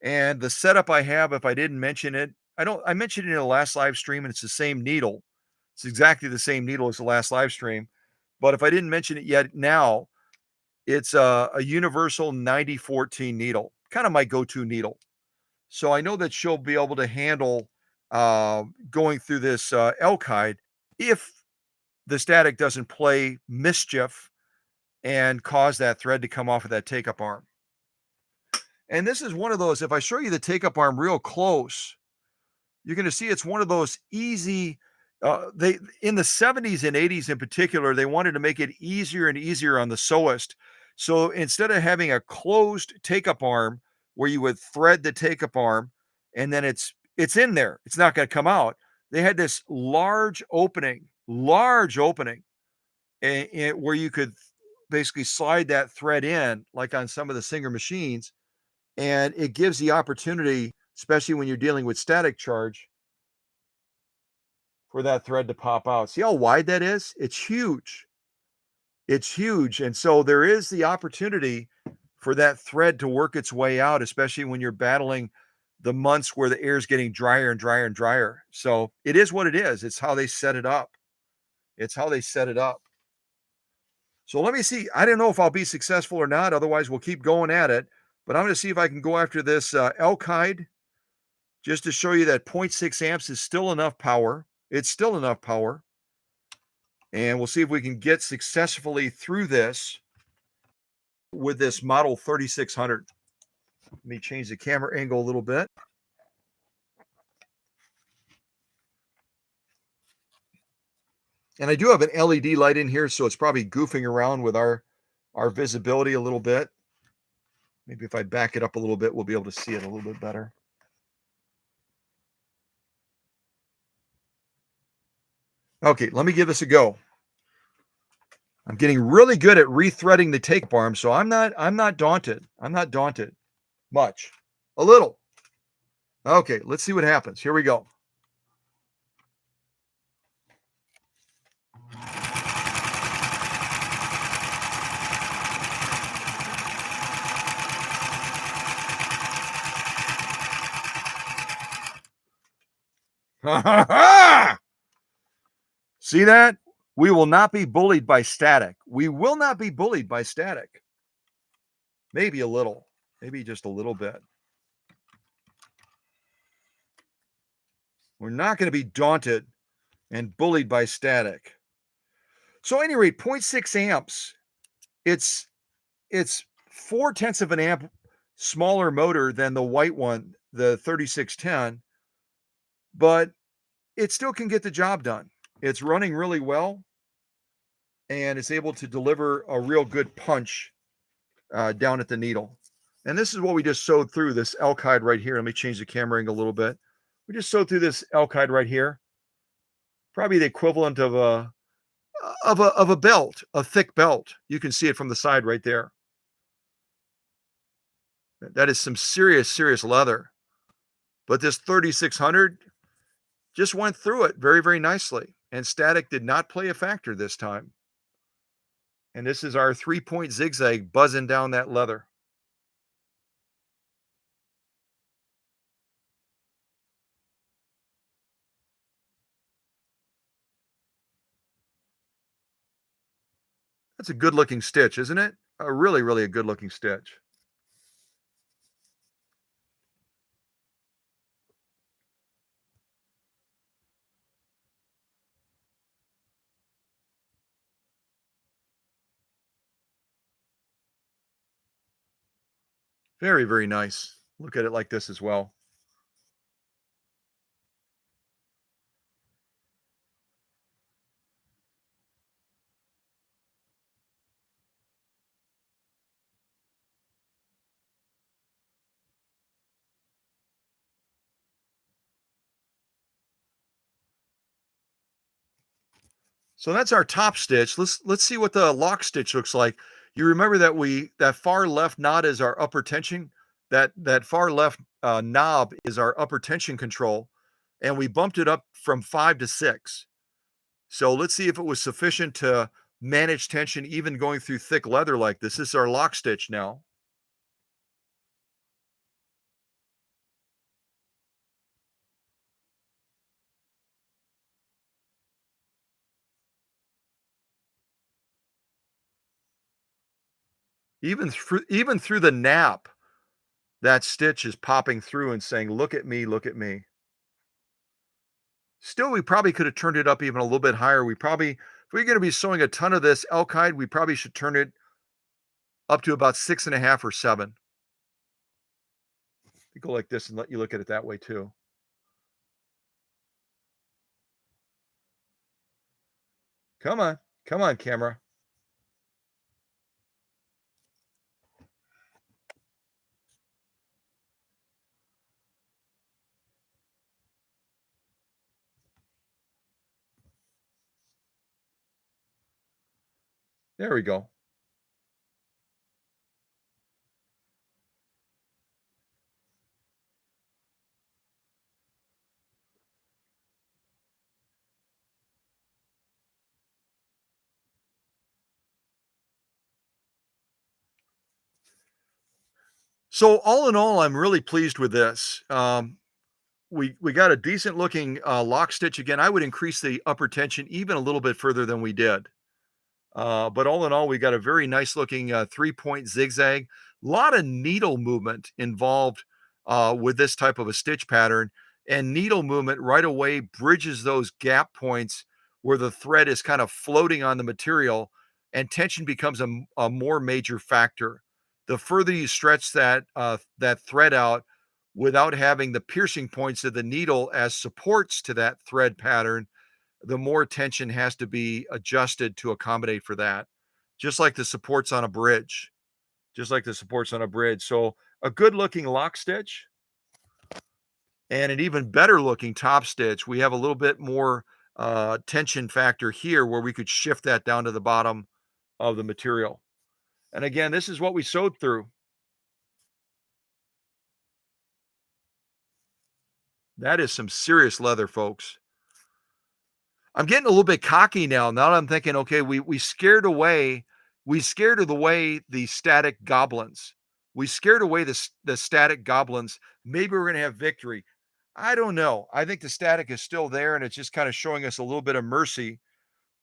And the setup I have, if I didn't mention it, I mentioned it in the last live stream and it's the same needle. It's exactly the same needle as the last live stream. But if I didn't mention it yet now, it's a universal 9014 needle, kind of my go-to needle. So I know that she'll be able to handle going through this elk hide if the static doesn't play mischief and cause that thread to come off of that take-up arm. And this is one of those, if I show you the take-up arm real close, you're going to see it's one of those easy, they in the 70s and 80s in particular, they wanted to make it easier and easier on the sewist. So instead of having a closed take-up arm where you would thread the take-up arm and then it's in there, it's not going to come out. They had this large opening where you could basically slide that thread in like on some of the Singer machines. And it gives the opportunity, especially when you're dealing with static charge, for that thread to pop out. See how wide that is? It's huge. It's huge. And so there is the opportunity for that thread to work its way out, especially when you're battling the months where the air is getting drier and drier and drier. So it is what it is. It's how they set it up. It's how they set it up. So let me see. I don't know if I'll be successful or not. Otherwise, we'll keep going at it. But I'm going to see if I can go after this elk hide just to show you that 0.6 amps is still enough power. It's still enough power. And we'll see if we can get successfully through this with this model 3600. Let me change the camera angle a little bit. And I do have an LED light in here, so it's probably goofing around with our visibility a little bit. Maybe if I back it up a little bit, we'll be able to see it a little bit better. Okay, let me give this a go. I'm getting really good at rethreading the take arm, so I'm not daunted. I'm not daunted much. A little. Okay, let's see what happens. Here we go. See that? We will not be bullied by static. We will not be bullied by static. Maybe a little, maybe just a little bit. We're not going to be daunted and bullied by static. So, at any rate, 0.6 amps. It's 0.4 of an amp smaller motor than the white one, the 3610, but it still can get the job done. It's running really well, and it's able to deliver a real good punch down at the needle. And this is what we just sewed through this elk hide right here. Let me change the camera angle a little bit. We just sewed through this elk hide right here, probably the equivalent of a belt, a thick belt. You can see it from the side right there. That is some serious, serious leather. But this 3600 just went through it very, very nicely. And static did not play a factor this time. And this is our 3-point zigzag buzzing down that leather. That's a good looking stitch, isn't it? A really, really a good looking stitch. Very, very nice. Look at it like this as well. So that's our top stitch. Let's see what the lock stitch looks like. You remember that that far left knot is our upper tension. That far left knob is our upper tension control, and we bumped it up from 5 to 6. So let's see if it was sufficient to manage tension even going through thick leather like this. This is our lock stitch now. Even through the nap, that stitch is popping through and saying, "Look at me, look at me." Still, we probably could have turned it up even a little bit higher. If we're going to be sewing a ton of this elk hide, we probably should turn it up to about 6.5 or 7. You go like this and let you look at it that way too. Come on, camera. There we go. So all in all, I'm really pleased with this. We got a decent looking lock stitch again. I would increase the upper tension even a little bit further than we did. But all in all, we got a very nice looking 3-point zigzag. A lot of needle movement involved with this type of a stitch pattern. And needle movement right away bridges those gap points where the thread is kind of floating on the material and tension becomes a more major factor. The further you stretch that thread out without having the piercing points of the needle as supports to that thread pattern, the more tension has to be adjusted to accommodate for that, just like the supports on a bridge, just like the supports on a bridge. So a good looking lock stitch and an even better looking top stitch. We have a little bit more tension factor here where we could shift that down to the bottom of the material. And again, this is what we sewed through. That is some serious leather, folks. I'm getting a little bit cocky now. Now that I'm thinking, okay, we scared away the static goblins. We scared away the static goblins. Maybe we're gonna have victory. I don't know. I think the static is still there, and it's just kind of showing us a little bit of mercy.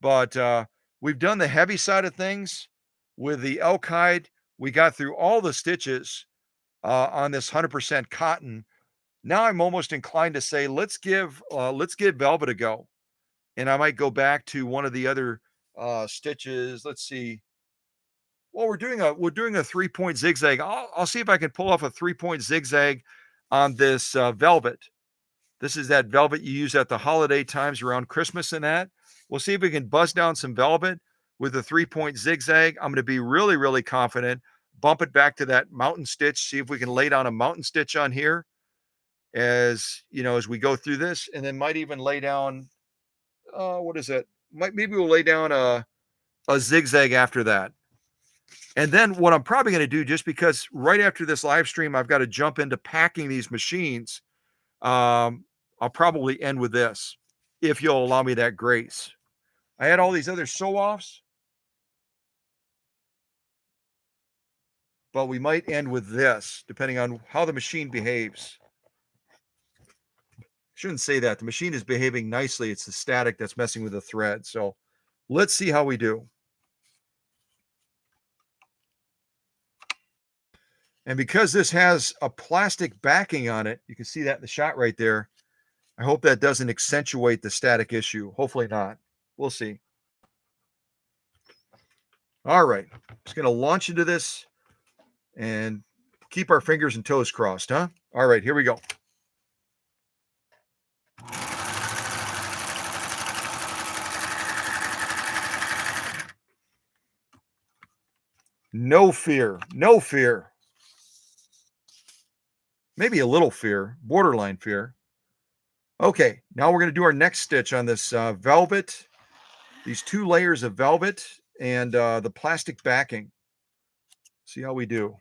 But we've done the heavy side of things with the elk hide. We got through all the stitches on this 100% cotton. Now I'm almost inclined to say let's give velvet a go, and I might go back to one of the other stitches. Let's see. Well, we're doing a 3-point zigzag. I'll see if I can pull off a 3-point zigzag on this velvet. This is that velvet you use at the holiday times around Christmas and that. We'll see if we can bust down some velvet with a 3-point zigzag. I'm going to be really, really confident. Bump it back to that mountain stitch. See if we can lay down a mountain stitch on here as you know, as we go through this, and then might even lay down what is it? Maybe we'll lay down a zigzag after that. And then what I'm probably going to do, just because right after this live stream, I've got to jump into packing these machines. I'll probably end with this, if you'll allow me that grace. I had all these other sew-offs, but we might end with this, depending on how the machine behaves. Shouldn't say that. The machine is behaving nicely. It's the static that's messing with the thread. So let's see how we do. And because this has a plastic backing on it, you can see that in the shot right there. I hope that doesn't accentuate the static issue. Hopefully not. We'll see. All right. Just going to launch into this and keep our fingers and toes crossed, huh? All right, here we go. No fear. No fear. Maybe a little fear, borderline fear. Okay, now we're going to do our next stitch on this velvet, these 2 layers of velvet and the plastic backing. See how we do.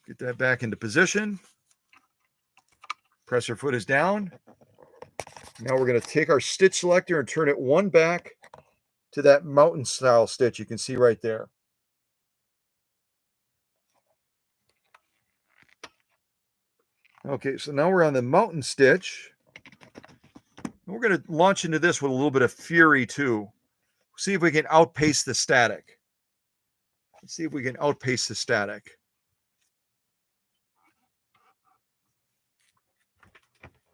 Get that back into position. Presser foot is down. Now we're going to take our stitch selector and turn it one back to that mountain style stitch you can see right there. Okay, so now we're on the mountain stitch. We're going to launch into this with a little bit of fury too. See if we can outpace the static. Let's see if we can outpace the static.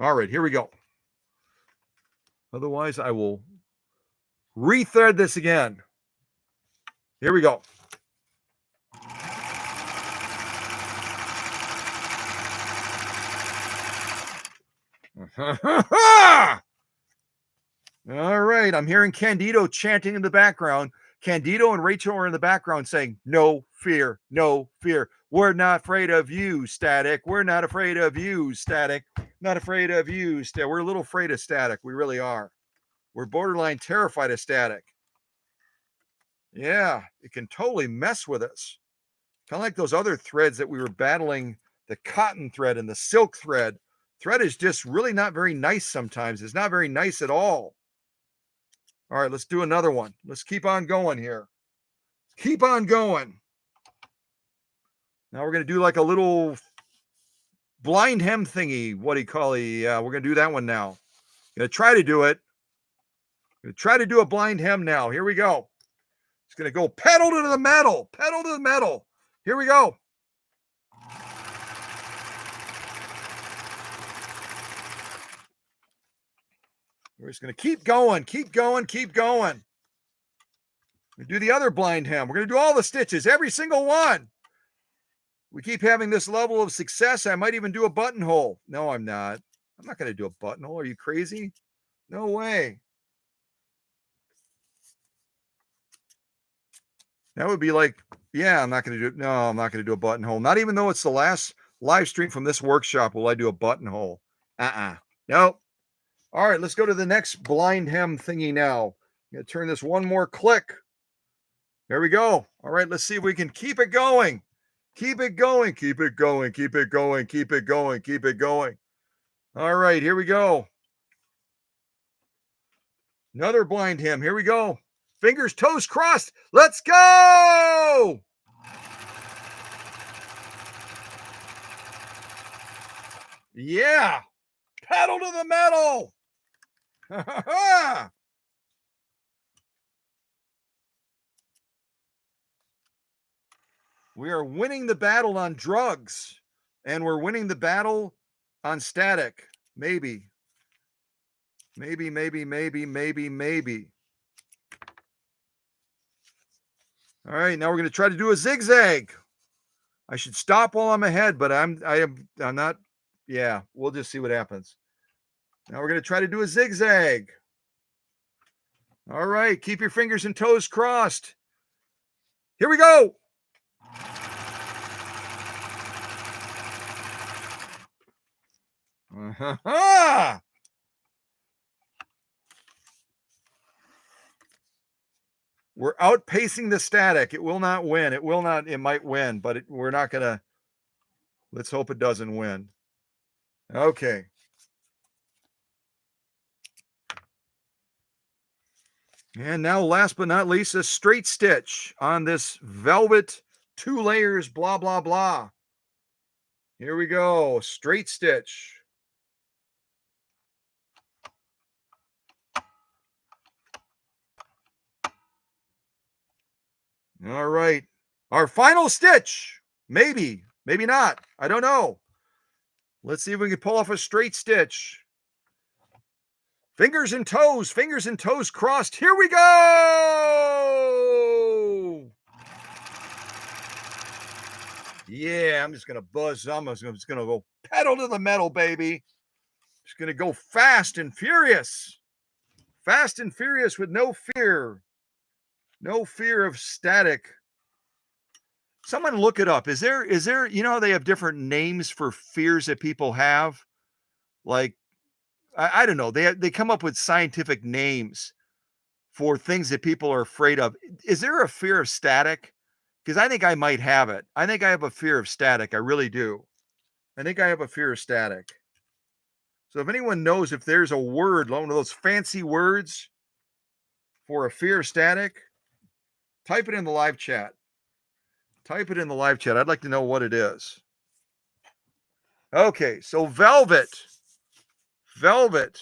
All right, here we go. Otherwise, I will rethread this again. Here we go. All right, I'm hearing Candido chanting in the background. Candido and Rachel are in the background saying, no fear, no fear. We're not afraid of you, static. We're not afraid of you, static. Not afraid of you, static. We're a little afraid of static. We really are. We're borderline terrified of static. Yeah, it can totally mess with us. Kind of like those other threads that we were battling, the cotton thread and the silk thread. Thread is just really not very nice sometimes. It's not very nice at all. All right, let's do another one. Let's keep on going here. Keep on going. Now we're going to do like a little blind hem thingy. What do you call it? Yeah, we're going to do that one now. Going to try to do it. Going to try to do a blind hem now. Here we go. It's going to go pedal to the metal. Pedal to the metal. Here we go. We're just going to keep going, keep going, keep going. We do the other blind hem. We're going to do all the stitches, every single one. We keep having this level of success. I might even do a buttonhole. No, I'm not. I'm not going to do a buttonhole. Are you crazy? No way. That would be like, yeah, I'm not going to do it. No, I'm not going to do a buttonhole. Not even though it's the last live stream from this workshop will I do a buttonhole. Nope. All right, let's go to the next blind hem thingy now. I'm going to turn this one more click. There we go. All right, let's see if we can keep it going. Keep it going, keep it going, keep it going, keep it going, keep it going. All right, here we go. Another blind hem. Here we go. Fingers, toes crossed. Let's go. Yeah. Pedal to the metal. We are winning the battle on drugs, and we're winning the battle on static. Maybe. Maybe, maybe, maybe, maybe, maybe. All right, now we're going to try to do a zigzag. I should stop while I'm ahead, but I'm not. Yeah, we'll just see what happens. Now we're going to try to do a zigzag. All right, keep your fingers and toes crossed. Here we go. We're outpacing the static. It will not win. It will not. It might win, but we're not going to. Let's hope it doesn't win. Okay. And now, last but not least, a straight stitch on this velvet, 2 layers, blah, blah, blah. Here we go. Straight stitch. All right. Our final stitch. Maybe, maybe not. I don't know. Let's see if we can pull off a straight stitch. Fingers and toes crossed. Here we go. Yeah, I'm just going to buzz. I'm just going to go pedal to the metal, baby. Just going to go fast and furious. Fast and furious with no fear. No fear of static. Someone look it up. Is there, how they have different names for fears that people have? Like, I don't know. They come up with scientific names for things that people are afraid of. Is there a fear of static? Because I think I might have it. I think I have a fear of static. I really do. I think I have a fear of static. So if anyone knows if there's a word, one of those fancy words for a fear of static, type it in the live chat. Type it in the live chat. I'd like to know what it is. Okay, so velvet. Velvet.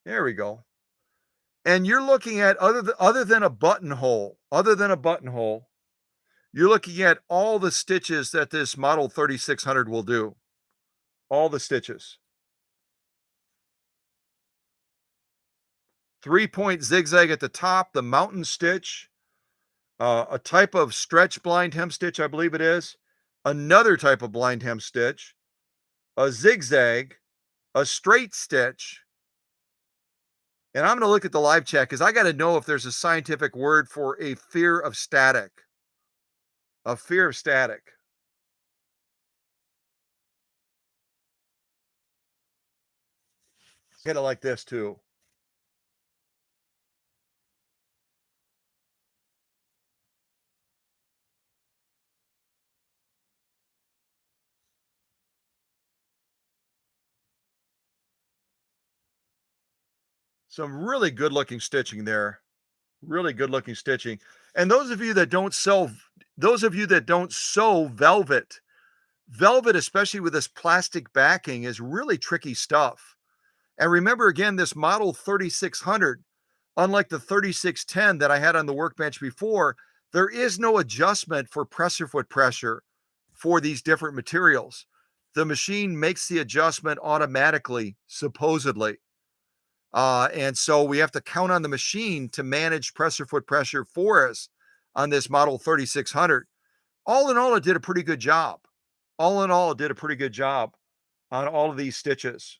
There we go. And you're looking at other than a buttonhole, you're looking at all the stitches that this model 3600 will do. All the stitches. 3-point zigzag at the top, the mountain stitch, a type of stretch blind hem stitch, I believe it is, another type of blind hem stitch, a zigzag, a straight stitch. And I'm going to look at the live chat because I got to know if there's a scientific word for a fear of static. A fear of static. Kind of like this too. Some really good looking stitching there. Really good looking stitching. And those of you that don't sew velvet, especially with this plastic backing, is really tricky stuff. And remember again, this model 3600, unlike the 3610 that I had on the workbench before, there is no adjustment for presser foot pressure for these different materials. The machine makes the adjustment automatically, supposedly. And so we have to count on the machine to manage presser foot pressure for us on this model 3600. All in all, it did a pretty good job. All in all, it did a pretty good job on all of these stitches.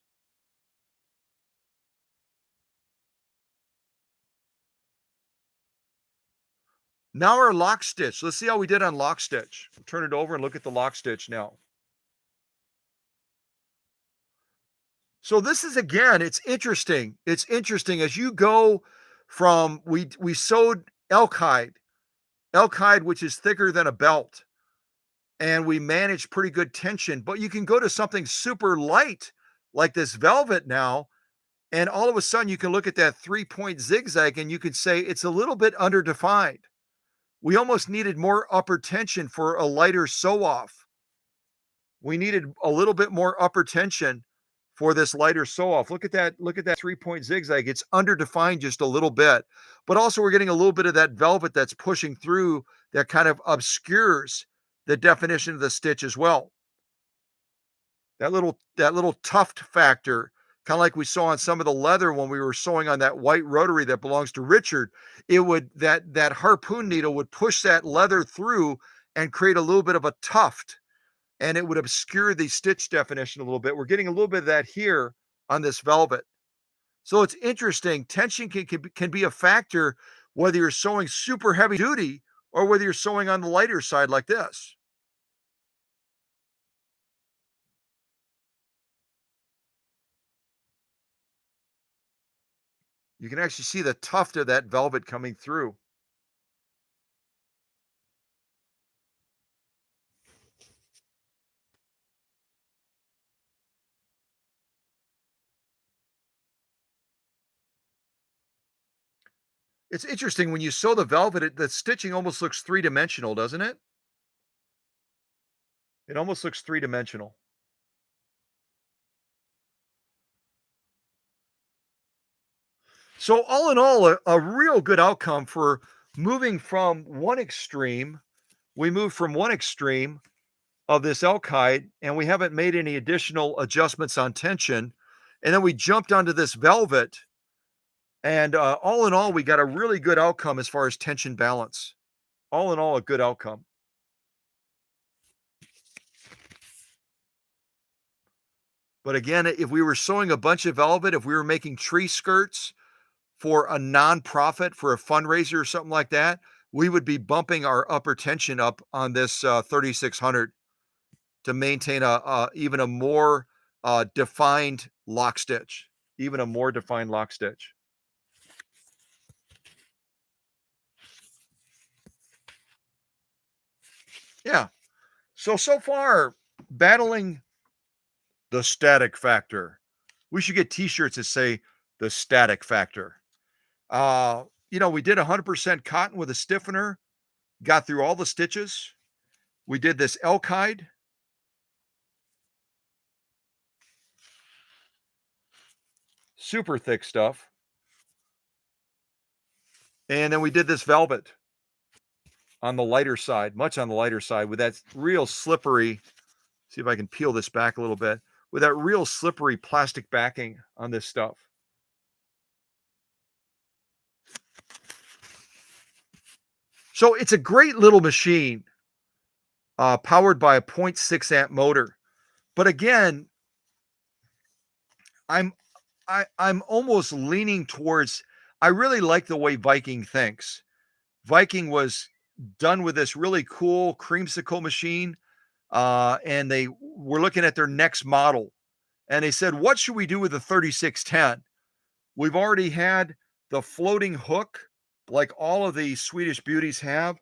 Now our lock stitch. Let's see how we did on lock stitch. Turn it over and look at the lock stitch now. So this is, again, it's interesting. It's interesting as you go from, we sewed elk hide, which is thicker than a belt, and we managed pretty good tension, but you can go to something super light like this velvet now, and all of a sudden you can look at that 3-point zigzag and you can say it's a little bit underdefined. We almost needed more upper tension for a lighter sew off. We needed a little bit more upper tension for this lighter sew off. Look at that 3-point zigzag. It's underdefined just a little bit, but also we're getting a little bit of that velvet that's pushing through that kind of obscures the definition of the stitch as well. That little tuft factor, kind of like we saw on some of the leather when we were sewing on that white rotary that belongs to Richard. It would, that harpoon needle would push that leather through and create a little bit of a tuft, and it would obscure the stitch definition a little bit. We're getting a little bit of that here on this velvet. So it's interesting. Tension can be a factor whether you're sewing super heavy duty or whether you're sewing on the lighter side like this. You can actually see the tuft of that velvet coming through. It's interesting when you sew the velvet, the stitching almost looks three-dimensional, doesn't it? It almost looks three-dimensional. So all in all, a real good outcome for moving from one extreme. We moved from one extreme of this elk hide, and we haven't made any additional adjustments on tension. And then we jumped onto this velvet, and all in all, we got a really good outcome as far as tension balance. All in all, a good outcome. But again, if we were sewing a bunch of velvet, if we were making tree skirts for a nonprofit, for a fundraiser or something like that, we would be bumping our upper tension up on this 3600 to maintain a even a more defined lock stitch, even a more defined lock stitch. Yeah. So far, battling the static factor. We should get T-shirts that say the static factor. We did 100% cotton with a stiffener, got through all the stitches. We did this elk hide, super thick stuff. And then we did this velvet on the lighter side, much on the lighter side with that real slippery. See if I can peel this back a little bit with that real slippery plastic backing on this stuff. So it's a great little machine, powered by a 0.6 amp motor. But again, I'm I'm almost leaning towards. I really like the way Viking thinks. Viking was done with this really cool creamsicle machine, and they were looking at their next model, and they said, "What should we do with the 3610?" We've already had the floating hook, like all of the Swedish beauties have,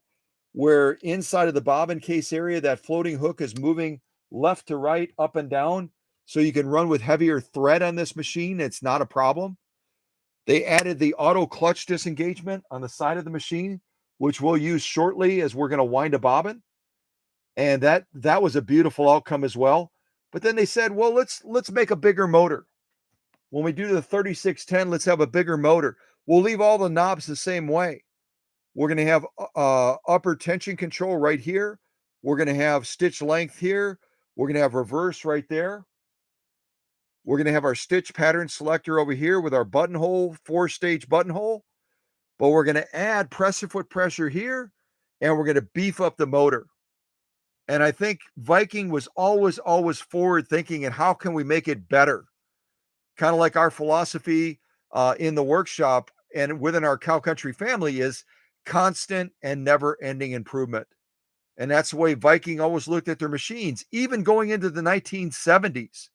where inside of the bobbin case area, that floating hook is moving left to right, up and down. So you can run with heavier thread on this machine. It's not a problem. They added the auto clutch disengagement on the side of the machine, which we'll use shortly as we're going to wind a bobbin. And that was a beautiful outcome as well. But then they said, well, let's make a bigger motor. When we do the 3610, let's have a bigger motor. We'll leave all the knobs the same way. We're going to have upper tension control right here. We're going to have stitch length here. We're going to have reverse right there. We're going to have our stitch pattern selector over here with our buttonhole, 4-stage buttonhole. But we're going to add pressure foot pressure here, and we're going to beef up the motor. And I think Viking was always forward thinking, and how can we make it better? Kind of like our philosophy in the workshop and within our cow country family is constant and never ending improvement. And that's the way Viking always looked at their machines. Even going into the 1970's,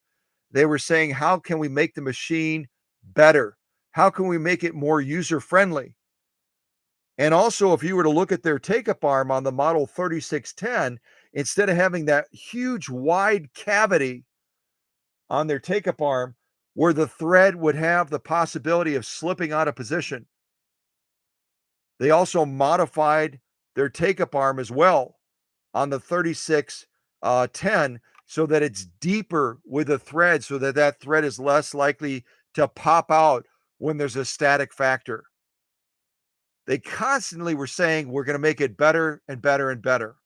they were saying, how can we make the machine better? How can we make it more user friendly? And also, if you were to look at their take up arm on the model 3610, instead of having that huge wide cavity on their take up arm where the thread would have the possibility of slipping out of position, they also modified their take up arm as well on the 3610 so that it's deeper with the thread, so that that thread is less likely to pop out when there's a static factor. They constantly were saying, we're going to make it better and better and better.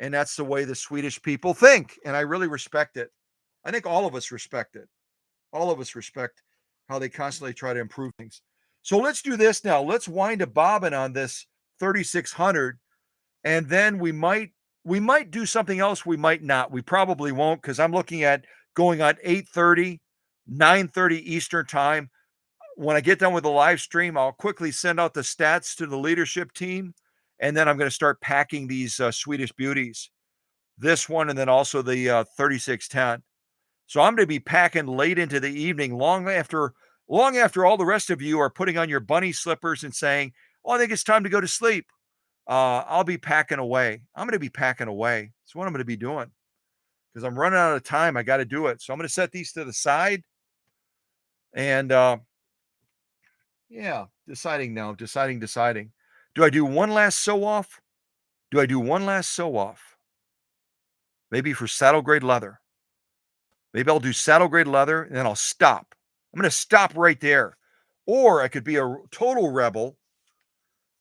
And that's the way the Swedish people think. And I really respect it. I think all of us respect it. All of us respect how they constantly try to improve things. So let's do this now. Let's wind a bobbin on this 3600, and then we might do something else. We might not. We probably won't, because I'm looking at going on 8:30, 9:30 Eastern time. when I get done with the live stream, I'll quickly send out the stats to the leadership team, and then I'm going to start packing these Swedish beauties. This one, and then also the 3610. So I'm going to be packing late into the evening, long after all the rest of you are putting on your bunny slippers and saying, "Oh, I think it's time to go to sleep." I'll be packing away. I'm going to be packing away. That's what I'm going to be doing because I'm running out of time. I got to do it. So I'm going to set these to the side and yeah, deciding now, deciding. Do I do one last sew off? Maybe for saddle grade leather. Maybe I'll do saddle grade leather and then I'll stop. I'm going to stop right there. Or I could be a total rebel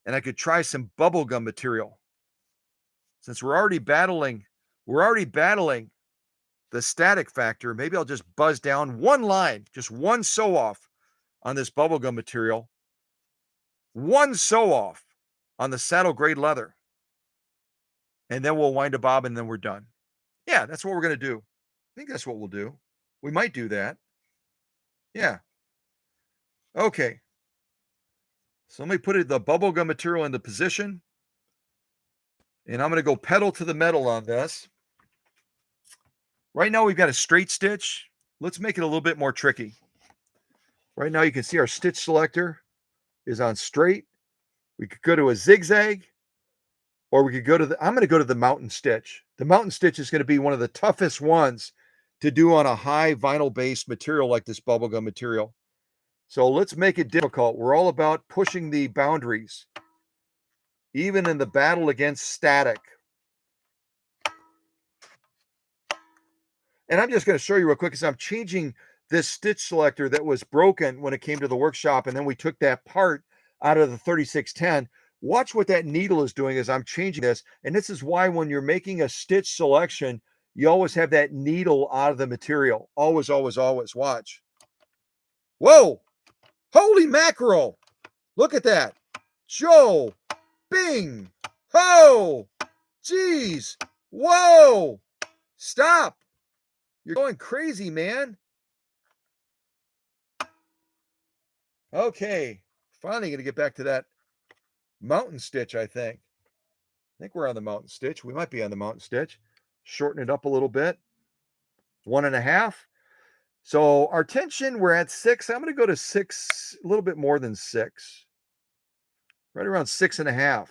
and I could try some bubblegum material. Since we're already battling the static factor, maybe I'll just buzz down one line, just one sew off on this bubblegum material, one sew off on the saddle grade leather, and then we'll wind a bob and then we're done. Yeah, that's what we're going to do. I think that's what we'll do. We might do that. Yeah. Okay. So let me put the bubblegum material into position. And I'm going to go pedal to the metal on this. Right now we've got a straight stitch. Let's make it a little bit more tricky. Right now you can see our stitch selector is on straight. We could go to a zigzag, or we could go to I'm going to go to the mountain stitch. The mountain stitch is going to be one of the toughest ones to do on a high vinyl based material like this bubblegum material. So let's make it difficult. We're all about pushing the boundaries, even in the battle against static. And I'm just going to show you real quick, because I'm changing this stitch selector that was broken when it came to the workshop, and then we took that part out of the 3610. Watch what that needle is doing as I'm changing this. And this is why when you're making a stitch selection, you always have that needle out of the material. Always, always, always. Watch. Whoa! Holy mackerel! Look at that. Joe! Bing! Ho! Jeez! Whoa! Stop! You're going crazy, man. Okay. Finally going to get back to that mountain stitch, I think. I think we're on the mountain stitch. We might be on the mountain stitch. Shorten it up a little bit. 1.5. So our tension, we're at 6. I'm going to go to 6, a little bit more than 6. Right around 6.5.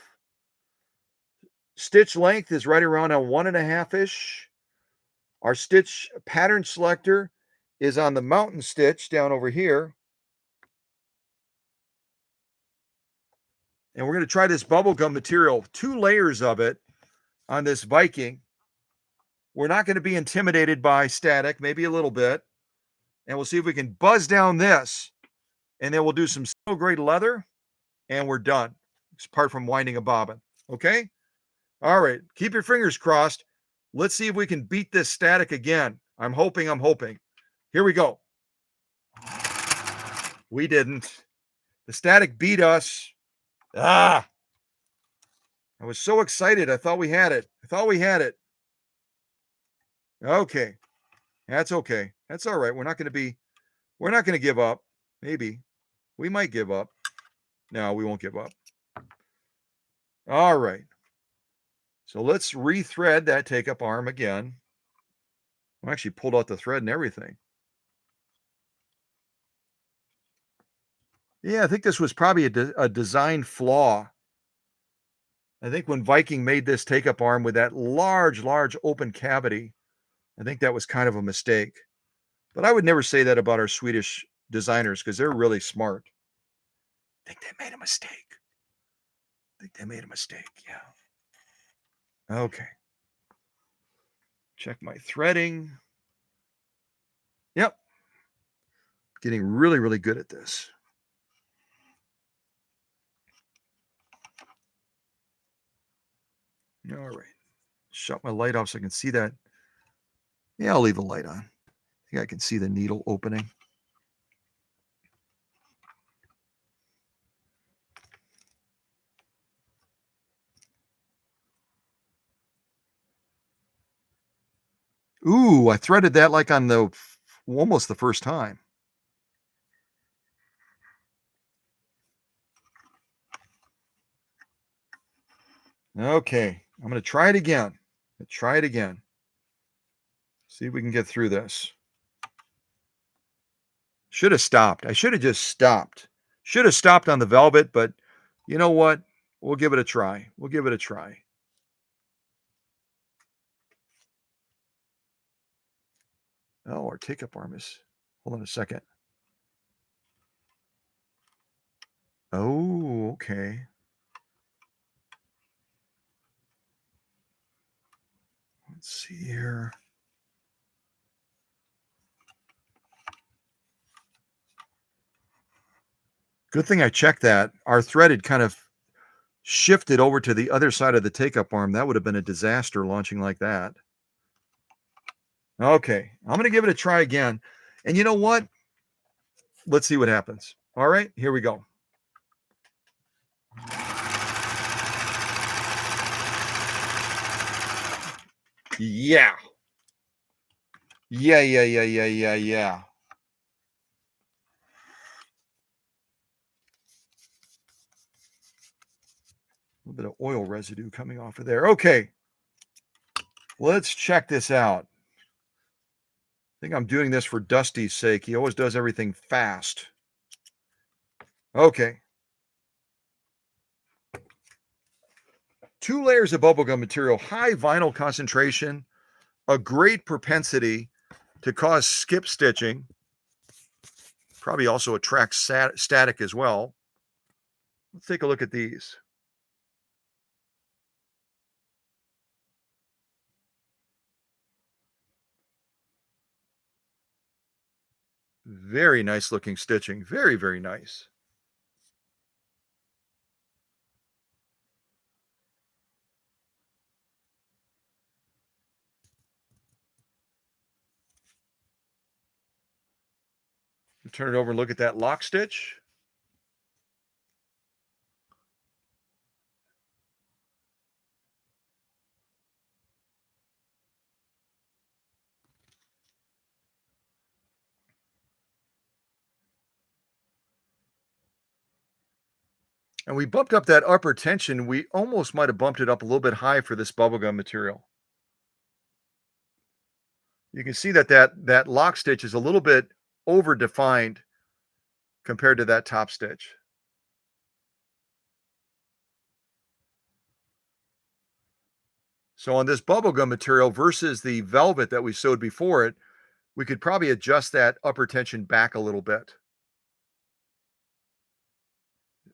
Stitch length is right around a 1.5-ish. Our stitch pattern selector is on the mountain stitch down over here. And we're going to try this bubblegum material, 2 layers of it on this Viking. We're not going to be intimidated by static, maybe a little bit. And we'll see if we can buzz down this. And then we'll do some saddle grade leather and we're done. Apart from winding a bobbin. Okay? All right. Keep your fingers crossed. Let's see if we can beat this static again. I'm hoping. Here we go. We didn't. The static beat us. I was so excited. I thought we had it. Okay. That's okay. That's all right. We're not going to give up. Maybe. We might give up. No, we won't give up. All right. So let's rethread that take up arm again. I actually pulled out the thread and everything. Yeah, I think this was probably a design flaw. I think when Viking made this take up arm with that large open cavity, I think that was kind of a mistake. But I would never say that about our Swedish designers because they're really smart. I think they made a mistake. Yeah. Okay. Check my threading. Yep. Getting really, really good at this. All right. Shut my light off so I can see that. Yeah, I'll leave the light on. I think I can see the needle opening. Ooh, I threaded that like on almost the first time. Okay, I'm going to try it again. Try it again. See if we can get through this. Should have stopped. I should have just stopped. Should have stopped on the velvet, but you know what? We'll give it a try. We'll give it a try. Oh, our take-up arm is. Hold on a second. Oh, okay. Let's see here. Good thing I checked that. Our thread had kind of shifted over to the other side of the take-up arm. That would have been a disaster launching like that. Okay, I'm going to give it a try again. And you know what? Let's see what happens. All right, here we go. Yeah. Yeah. A little bit of oil residue coming off of there. Okay. Let's check this out. I think I'm doing this for Dusty's sake. He always does everything fast. Okay. 2 layers of bubblegum material, high vinyl concentration, a great propensity to cause skip stitching. Probably also attracts static as well. Let's take a look at these. Very nice looking stitching. Very, very nice. Turn it over and look at that lock stitch. And we bumped up that upper tension. We almost might have bumped it up a little bit high for this bubblegum material. You can see that lock stitch is a little bit over defined compared to that top stitch. So on this bubblegum material versus the velvet that we sewed before it, we could probably adjust that upper tension back a little bit.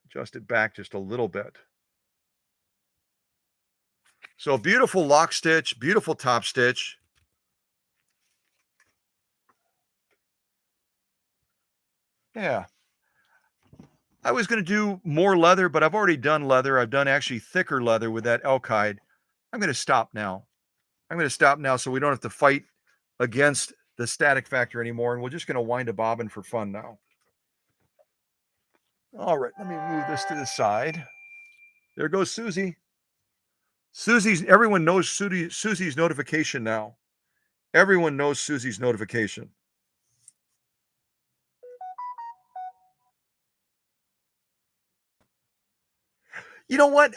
Adjust it back just a little bit. So beautiful lock stitch, beautiful top stitch. Yeah. I was going to do more leather, but I've already done leather. I've done actually thicker leather with that elk hide. I'm going to stop now. I'm going to stop now so we don't have to fight against the static factor anymore. And we're just going to wind a bobbin for fun now. All right, let me move this to the side. There goes Susie. Everyone knows Susie's notification now. Everyone knows Susie's notification. You know what?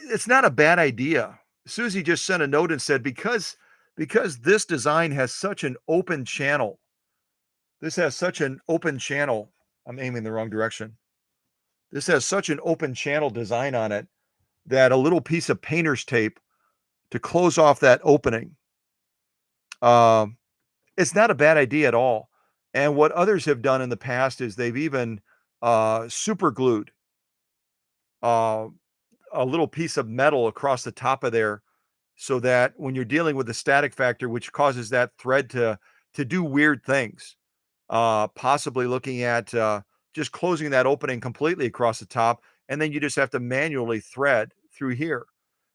It's not a bad idea. Susie just sent a note and said, because this design has such an open channel. This has such an open channel. I'm aiming the wrong direction. This has such an open channel design on it that a little piece of painter's tape to close off that opening. It's not a bad idea at all. And what others have done in the past is they've even super glued uh, a little piece of metal across the top of there so that when you're dealing with the static factor, which causes that thread to do weird things, possibly looking at just closing that opening completely across the top, and then you just have to manually thread through here,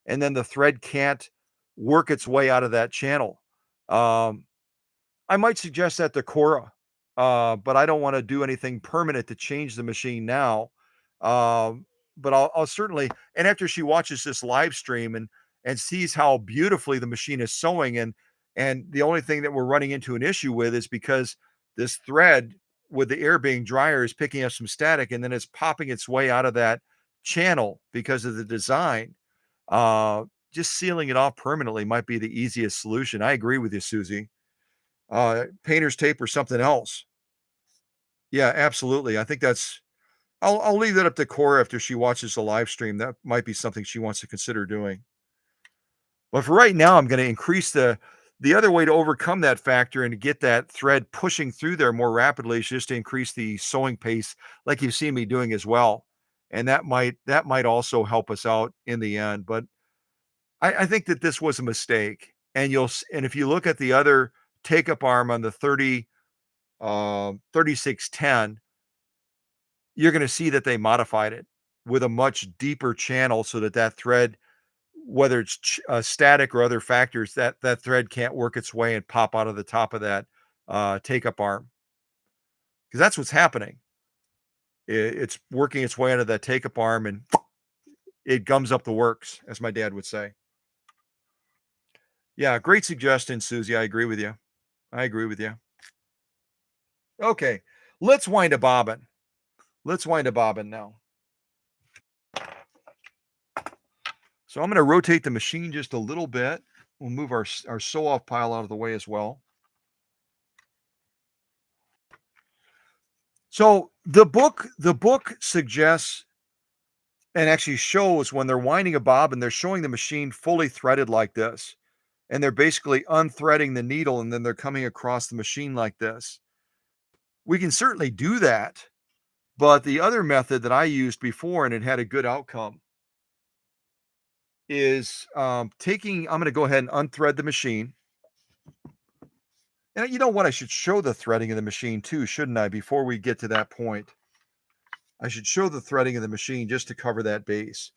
and then the thread can't work its way out of that channel. Um, I might suggest that to Cora, but I don't want to do anything permanent to change the machine now. Um, but I'll certainly, and after she watches this live stream and sees how beautifully the machine is sewing, and the only thing that we're running into an issue with is because this thread with the air being drier is picking up some static, and then it's popping its way out of that channel because of the design. Just sealing it off permanently might be the easiest solution. I agree with you, Susie. Painter's tape or something else. Yeah, absolutely. I think that's I'll leave that up to Cora after she watches the live stream. That might be something she wants to consider doing. But for right now, I'm going to increase the other way to overcome that factor and to get that thread pushing through there more rapidly is just to increase the sewing pace, like you've seen me doing as well. And that might also help us out in the end. But I think that this was a mistake. And if you look at the other take up arm on the 3610, you're going to see that they modified it with a much deeper channel so that that thread, whether it's static or other factors, that thread can't work its way and pop out of the top of that take up arm, because that's what's happening. It's working its way out of that take up arm and it gums up the works, as my dad would say. Yeah, great suggestion, Susie. I agree with you. I agree with you. Okay, let's wind a bobbin. Let's wind a bobbin now. So I'm going to rotate the machine just a little bit. We'll move our sew off pile out of the way as well. So the book suggests and actually shows when they're winding a bobbin, they're showing the machine fully threaded like this. And they're basically unthreading the needle and then they're coming across the machine like this. We can certainly do that, but the other method that I used before and it had a good outcome is I'm going to go ahead and unthread the machine. And you know what? I should show the threading of the machine too, shouldn't I? Before we get to that point, I should show the threading of the machine just to cover that base.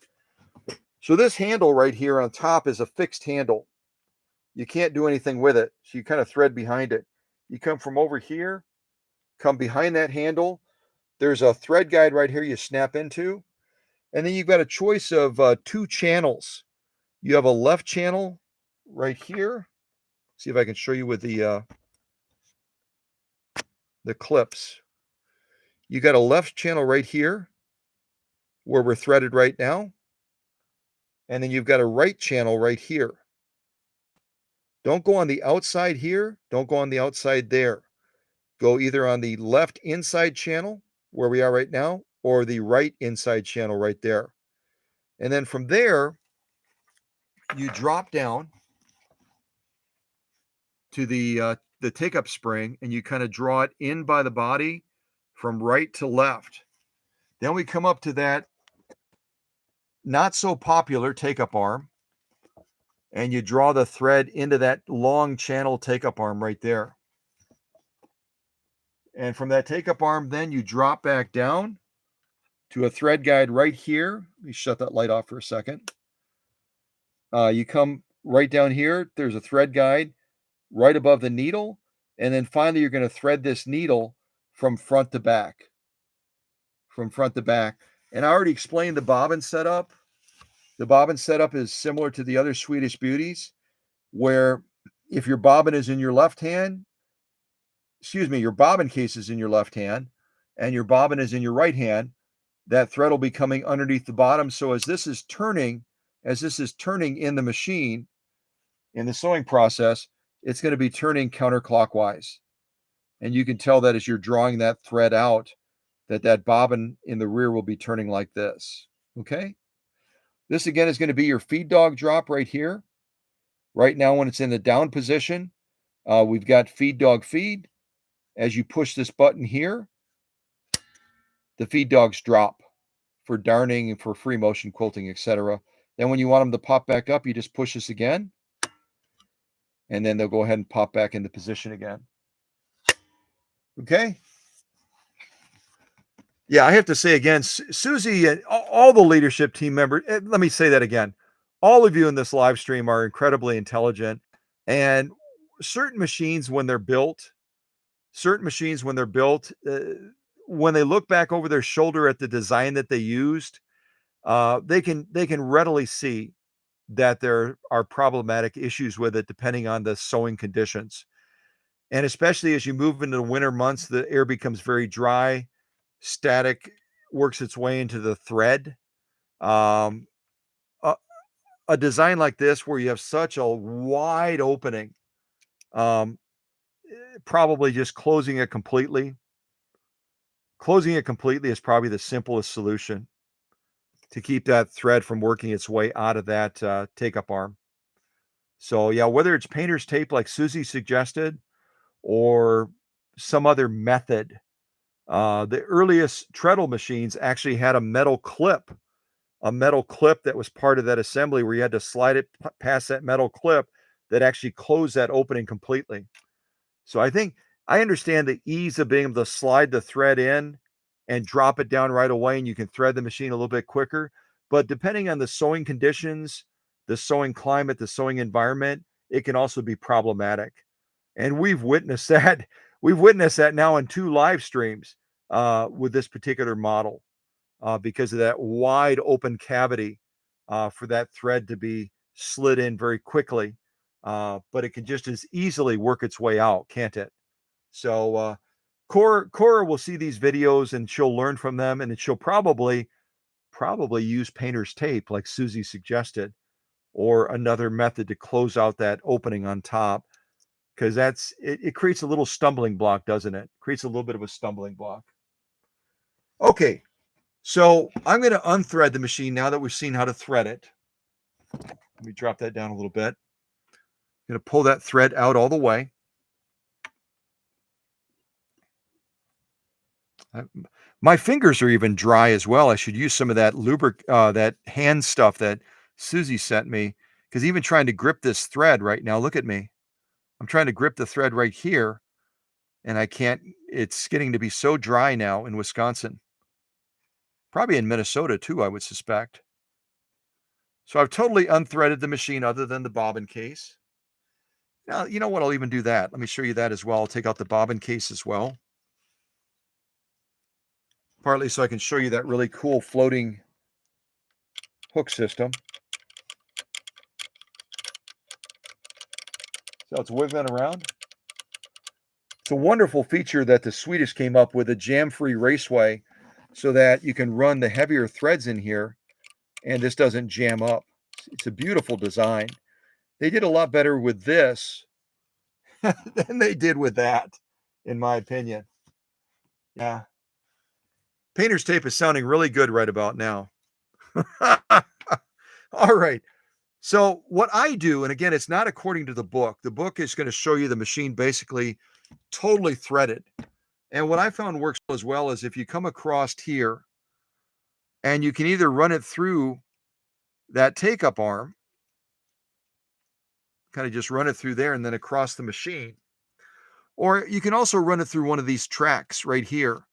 So this handle right here on top is a fixed handle. You can't do anything with it. So you kind of thread behind it. You come from over here, come behind that handle. There's a thread guide right here you snap into. And then you've got a choice of two channels. You have a left channel right here. See if I can show you with the clips. You got a left channel right here where we're threaded right now. And then you've got a right channel right here. Don't go on the outside here. Don't go on the outside there. Go either on the left inside channel where we are right now or the right inside channel right there. And then from there, you drop down to the take-up spring and you kind of draw it in by the body from right to left. Then we come up to that not so popular take-up arm and you draw the thread into that long channel take-up arm right there. And from that take-up arm, then you drop back down to a thread guide right here. Let me shut that light off for a second. You come right down here. There's a thread guide right above the needle. And then finally, you're going to thread this needle from front to back. From front to back. And I already explained the bobbin setup. The bobbin setup is similar to the other Swedish beauties, where if your bobbin is in your left hand, your bobbin case is in your left hand, and your bobbin is in your right hand, that thread will be coming underneath the bottom. So as this is turning in the machine, in the sewing process, it's going to be turning counterclockwise. And you can tell that as you're drawing that thread out, that bobbin in the rear will be turning like this. Okay? This again is going to be your feed dog drop right here. Right now, when it's in the down position, we've got feed dog feed. As you push this button here, the feed dogs drop for darning and for free motion quilting, etc. Then when you want them to pop back up, you just push this again, and then they'll go ahead and pop back into position again. Okay? Yeah, I have to say again, Susie and all the leadership team members, let me say that again. All of you in this live stream are incredibly intelligent, and certain machines, when they're built, when they look back over their shoulder at the design that they used, they can readily see that there are problematic issues with it depending on the sewing conditions. And especially as you move into the winter months, the air becomes very dry, static works its way into the thread. Um, uh, a design like this where you have such a wide opening, um, probably just closing it completely. Closing it completely is probably the simplest solution to keep that thread from working its way out of that take-up arm. So yeah, whether it's painter's tape like Susie suggested or some other method, the earliest treadle machines actually had a metal clip that was part of that assembly where you had to slide it past that metal clip that actually closed that opening completely. So I understand the ease of being able to slide the thread in and drop it down right away, and you can thread the machine a little bit quicker. But depending on the sewing conditions, the sewing climate, the sewing environment, it can also be problematic. And we've witnessed that. We've witnessed that now in 2 live streams with this particular model because of that wide open cavity for that thread to be slid in very quickly. But it can just as easily work its way out, can't it? So Cora will see these videos and she'll learn from them, and she'll probably use painter's tape like Susie suggested, or another method to close out that opening on top, because it creates a little stumbling block, doesn't it? Creates a little bit of a stumbling block. Okay, so I'm going to unthread the machine now that we've seen how to thread it. Let me drop that down a little bit. I'm going to pull that thread out all the way. My fingers are even dry as well. I should use some of that that hand stuff that Susie sent me, because even trying to grip this thread right now, look at me. I'm trying to grip the thread right here, and I can't. It's getting to be so dry now in Wisconsin. Probably in Minnesota too, I would suspect. So I've totally unthreaded the machine other than the bobbin case. Now, you know what? I'll even do that. Let me show you that as well. I'll take out the bobbin case as well. Partly so I can show you that really cool floating hook system. So it's wiggling around. It's a wonderful feature that the Swedish came up with, a jam-free raceway, so that you can run the heavier threads in here and this doesn't jam up. It's a beautiful design. They did a lot better with this than they did with that, in my opinion. Yeah. Painter's tape is sounding really good right about now. All right. So what I do, and again, it's not according to the book. The book is going to show you the machine basically totally threaded. And what I found works as well is if you come across here and you can either run it through that take-up arm, kind of just run it through there and then across the machine, or you can also run it through one of these tracks right here.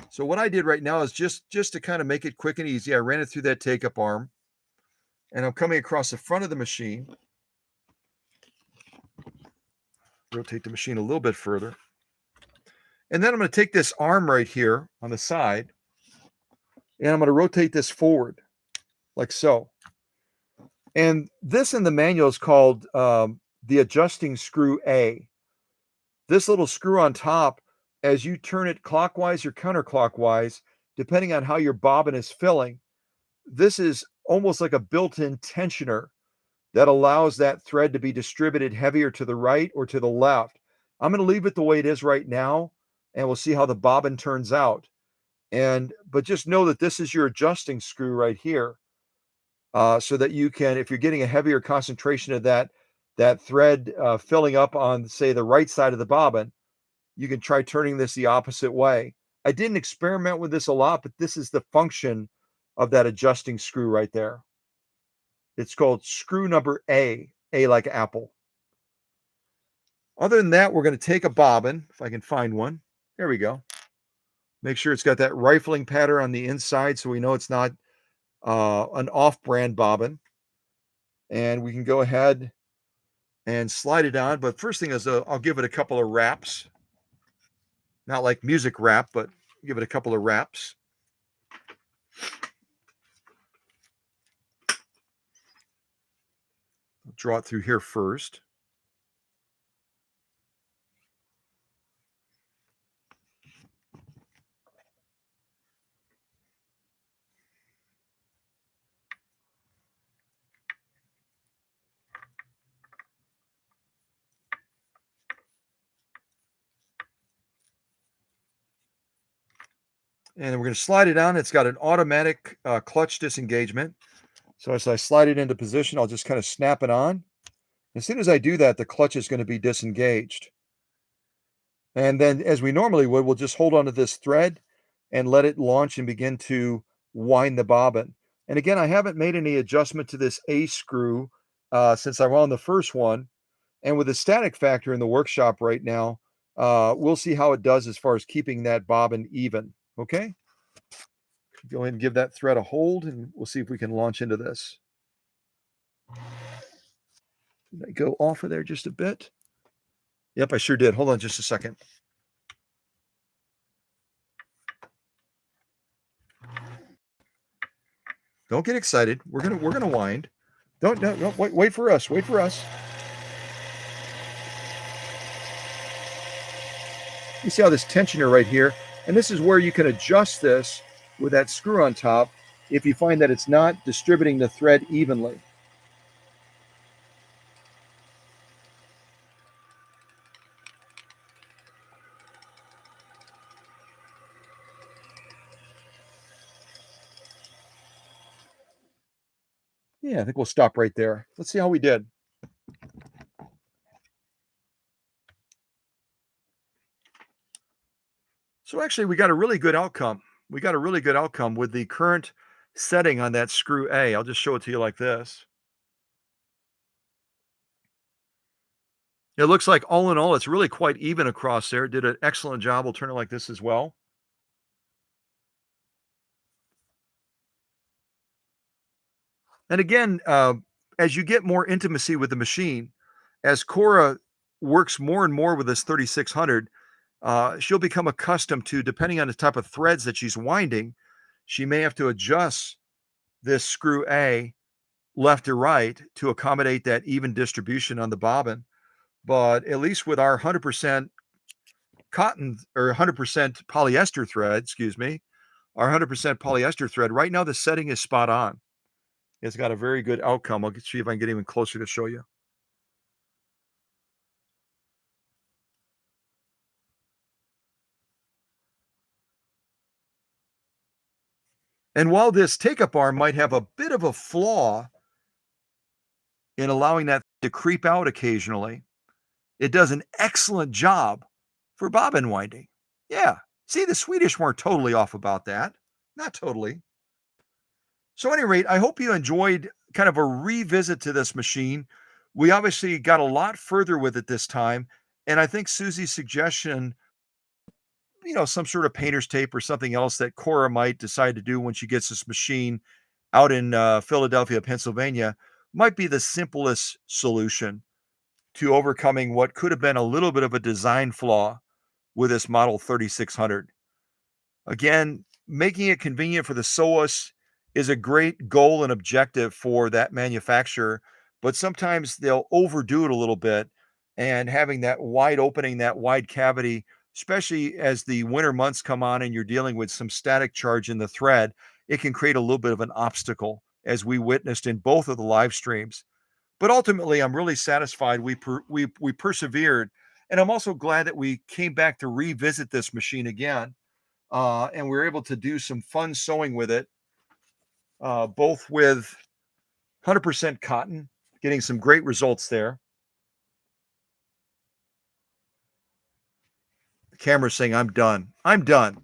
So what I did right now is just to kind of make it quick and easy, I ran it through that take-up arm, and I'm coming across the front of the machine. Rotate the machine a little bit further. And then I'm going to take this arm right here on the side, and I'm going to rotate this forward like so. And this in the manual is called the adjusting screw A. This little screw on top, as you turn it clockwise or counterclockwise, depending on how your bobbin is filling, this is almost like a built-in tensioner that allows that thread to be distributed heavier to the right or to the left. I'm going to leave it the way it is right now, and we'll see how the bobbin turns out. But just know that this is your adjusting screw right here, so that you can, if you're getting a heavier concentration of that thread filling up on, say, the right side of the bobbin, you can try turning this the opposite way. I didn't experiment with this a lot, but this is the function of that adjusting screw right there. It's called screw number A like apple. Other than that, we're going to take a bobbin, if I can find one. There we go. Make sure it's got that rifling pattern on the inside so we know it's not an off-brand bobbin. And we can go ahead and slide it on. But first thing is I'll give it a couple of wraps. Not like music wrap, but give it a couple of wraps. I'll draw it through here first. And we're going to slide it on. It's got an automatic clutch disengagement. So as I slide it into position, I'll just kind of snap it on. As soon as I do that, the clutch is going to be disengaged. And then, as we normally would, we'll just hold onto this thread and let it launch and begin to wind the bobbin. And again, I haven't made any adjustment to this A screw since I'm on the first one. And with the static factor in the workshop right now, we'll see how it does as far as keeping that bobbin even. Okay? Go ahead and give that thread a hold, and we'll see if we can launch into this. Did I go off of there just a bit? Yep, I sure did. Hold on just a second. Don't get excited. We're gonna wind. Don't wait for us. Wait for us. You see how this tensioner right here, and this is where you can adjust this with that screw on top if you find that it's not distributing the thread evenly. Yeah, I think we'll stop right there. Let's see how we did. So actually, we got a really good outcome. We got a really good outcome with the current setting on that screw A. I'll just show it to you like this. It looks like all in all, it's really quite even across there. It did an excellent job. We'll turn it like this as well. And again, as you get more intimacy with the machine, as Cora works more and more with this 3600, she'll become accustomed to, depending on the type of threads that she's winding, she may have to adjust this screw A left to right to accommodate that even distribution on the bobbin. But at least with our 100% cotton or 100% polyester thread, excuse me, our 100% polyester thread, right now the setting is spot on. It's got a very good outcome. I'll see if I can get even closer to show you. And while this take-up arm might have a bit of a flaw in allowing that to creep out occasionally, it does an excellent job for bobbin winding. Yeah. See, the Swedish weren't totally off about that. Not totally. So, at any rate, I hope you enjoyed kind of a revisit to this machine. We obviously got a lot further with it this time. And I think Susie's suggestion, some sort of painter's tape or something else that Cora might decide to do when she gets this machine out in Philadelphia, Pennsylvania, might be the simplest solution to overcoming what could have been a little bit of a design flaw with this Model 3600. Again, making it convenient for the sewist is a great goal and objective for that manufacturer, but sometimes they'll overdo it a little bit, and having that wide opening, that wide cavity, especially as the winter months come on and you're dealing with some static charge in the thread, it can create a little bit of an obstacle, as we witnessed in both of the live streams. But ultimately, I'm really satisfied we persevered, and I'm also glad that we came back to revisit this machine again, and we were able to do some fun sewing with it, both with 100% cotton, getting some great results there. The camera's saying, I'm done. I'm done.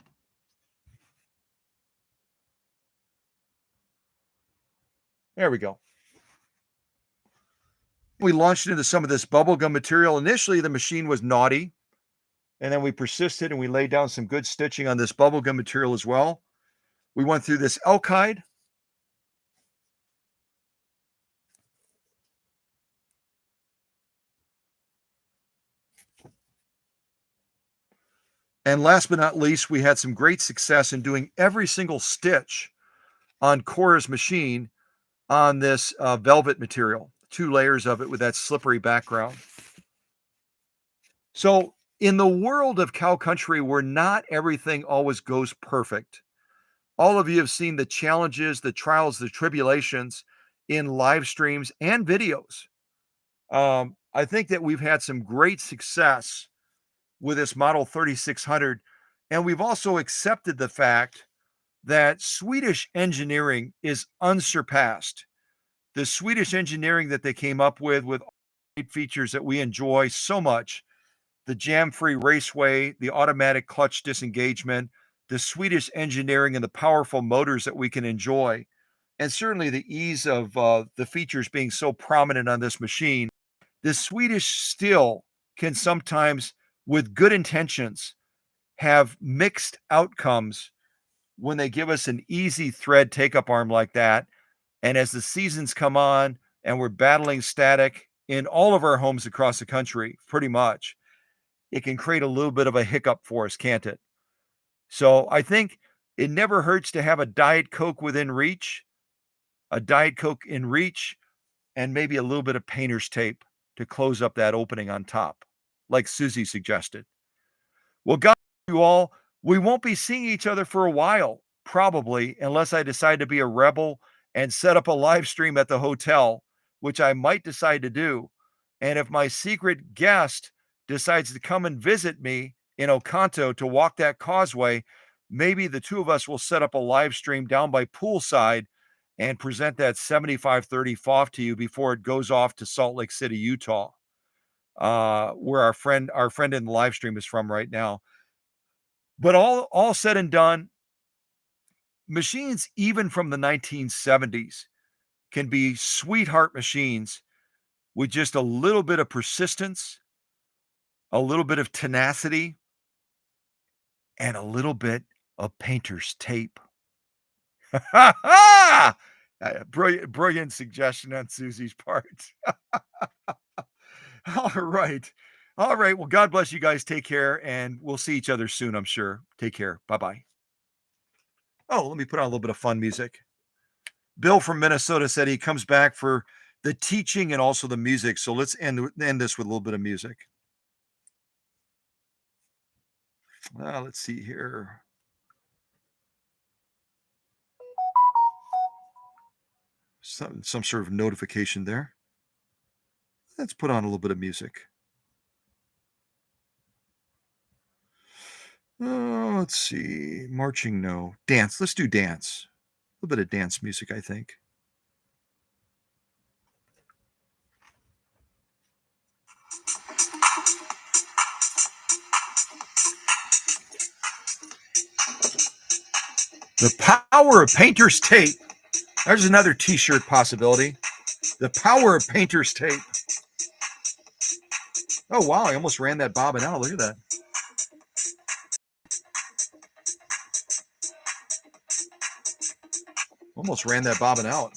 There we go. We launched into some of this bubblegum material. Initially, the machine was naughty, and then we persisted and we laid down some good stitching on this bubblegum material as well. We went through this elk hide. And last but not least, we had some great success in doing every single stitch on Cora's machine on this velvet material, 2 layers of it with that slippery background. So in the world of cow country, where not everything always goes perfect, all of you have seen the challenges, the trials, the tribulations in live streams and videos. I think that we've had some great success with this Model 3600, And we've also accepted the fact that Swedish engineering is unsurpassed. The Swedish engineering that they came up with features that we enjoy so much, the jam-free raceway, the automatic clutch disengagement, the Swedish engineering and the powerful motors that we can enjoy, and certainly the ease of the features being so prominent on this machine, the Swedish still can sometimes, with good intentions, have mixed outcomes when they give us an easy thread take-up arm like that. And as the seasons come on and we're battling static in all of our homes across the country, pretty much, it can create a little bit of a hiccup for us, can't it? So I think it never hurts to have a Diet Coke within reach, a Diet Coke in reach, and maybe a little bit of painter's tape to close up that opening on top, like Susie suggested. Well, God bless you all. We won't be seeing each other for a while, probably, unless I decide to be a rebel and set up a live stream at the hotel, which I might decide to do. And if my secret guest decides to come and visit me in Oconto to walk that causeway, maybe the two of us will set up a live stream down by poolside and present that 7530 FOF to you before it goes off to Salt Lake City, Utah, where our friend in the live stream is from right now. But all said and done, machines even from the 1970s can be sweetheart machines with just a little bit of persistence, a little bit of tenacity, and a little bit of painter's tape. Brilliant suggestion on Susie's part. All right. All right. Well, God bless you guys. Take care, and we'll see each other soon, I'm sure. Take care. Bye-bye. Oh, let me put on a little bit of fun music. Bill from Minnesota said he comes back for the teaching and also the music. So let's end this with a little bit of music. Let's see here. Some sort of notification there. Let's put on a little bit of music. Oh, let's see. Marching, no. Dance. Let's do dance. A little bit of dance music, I think. The power of painter's tape. There's another t-shirt possibility. The power of painter's tape. Oh, wow. I almost ran that bobbin out. Look at that. Almost ran that bobbin out.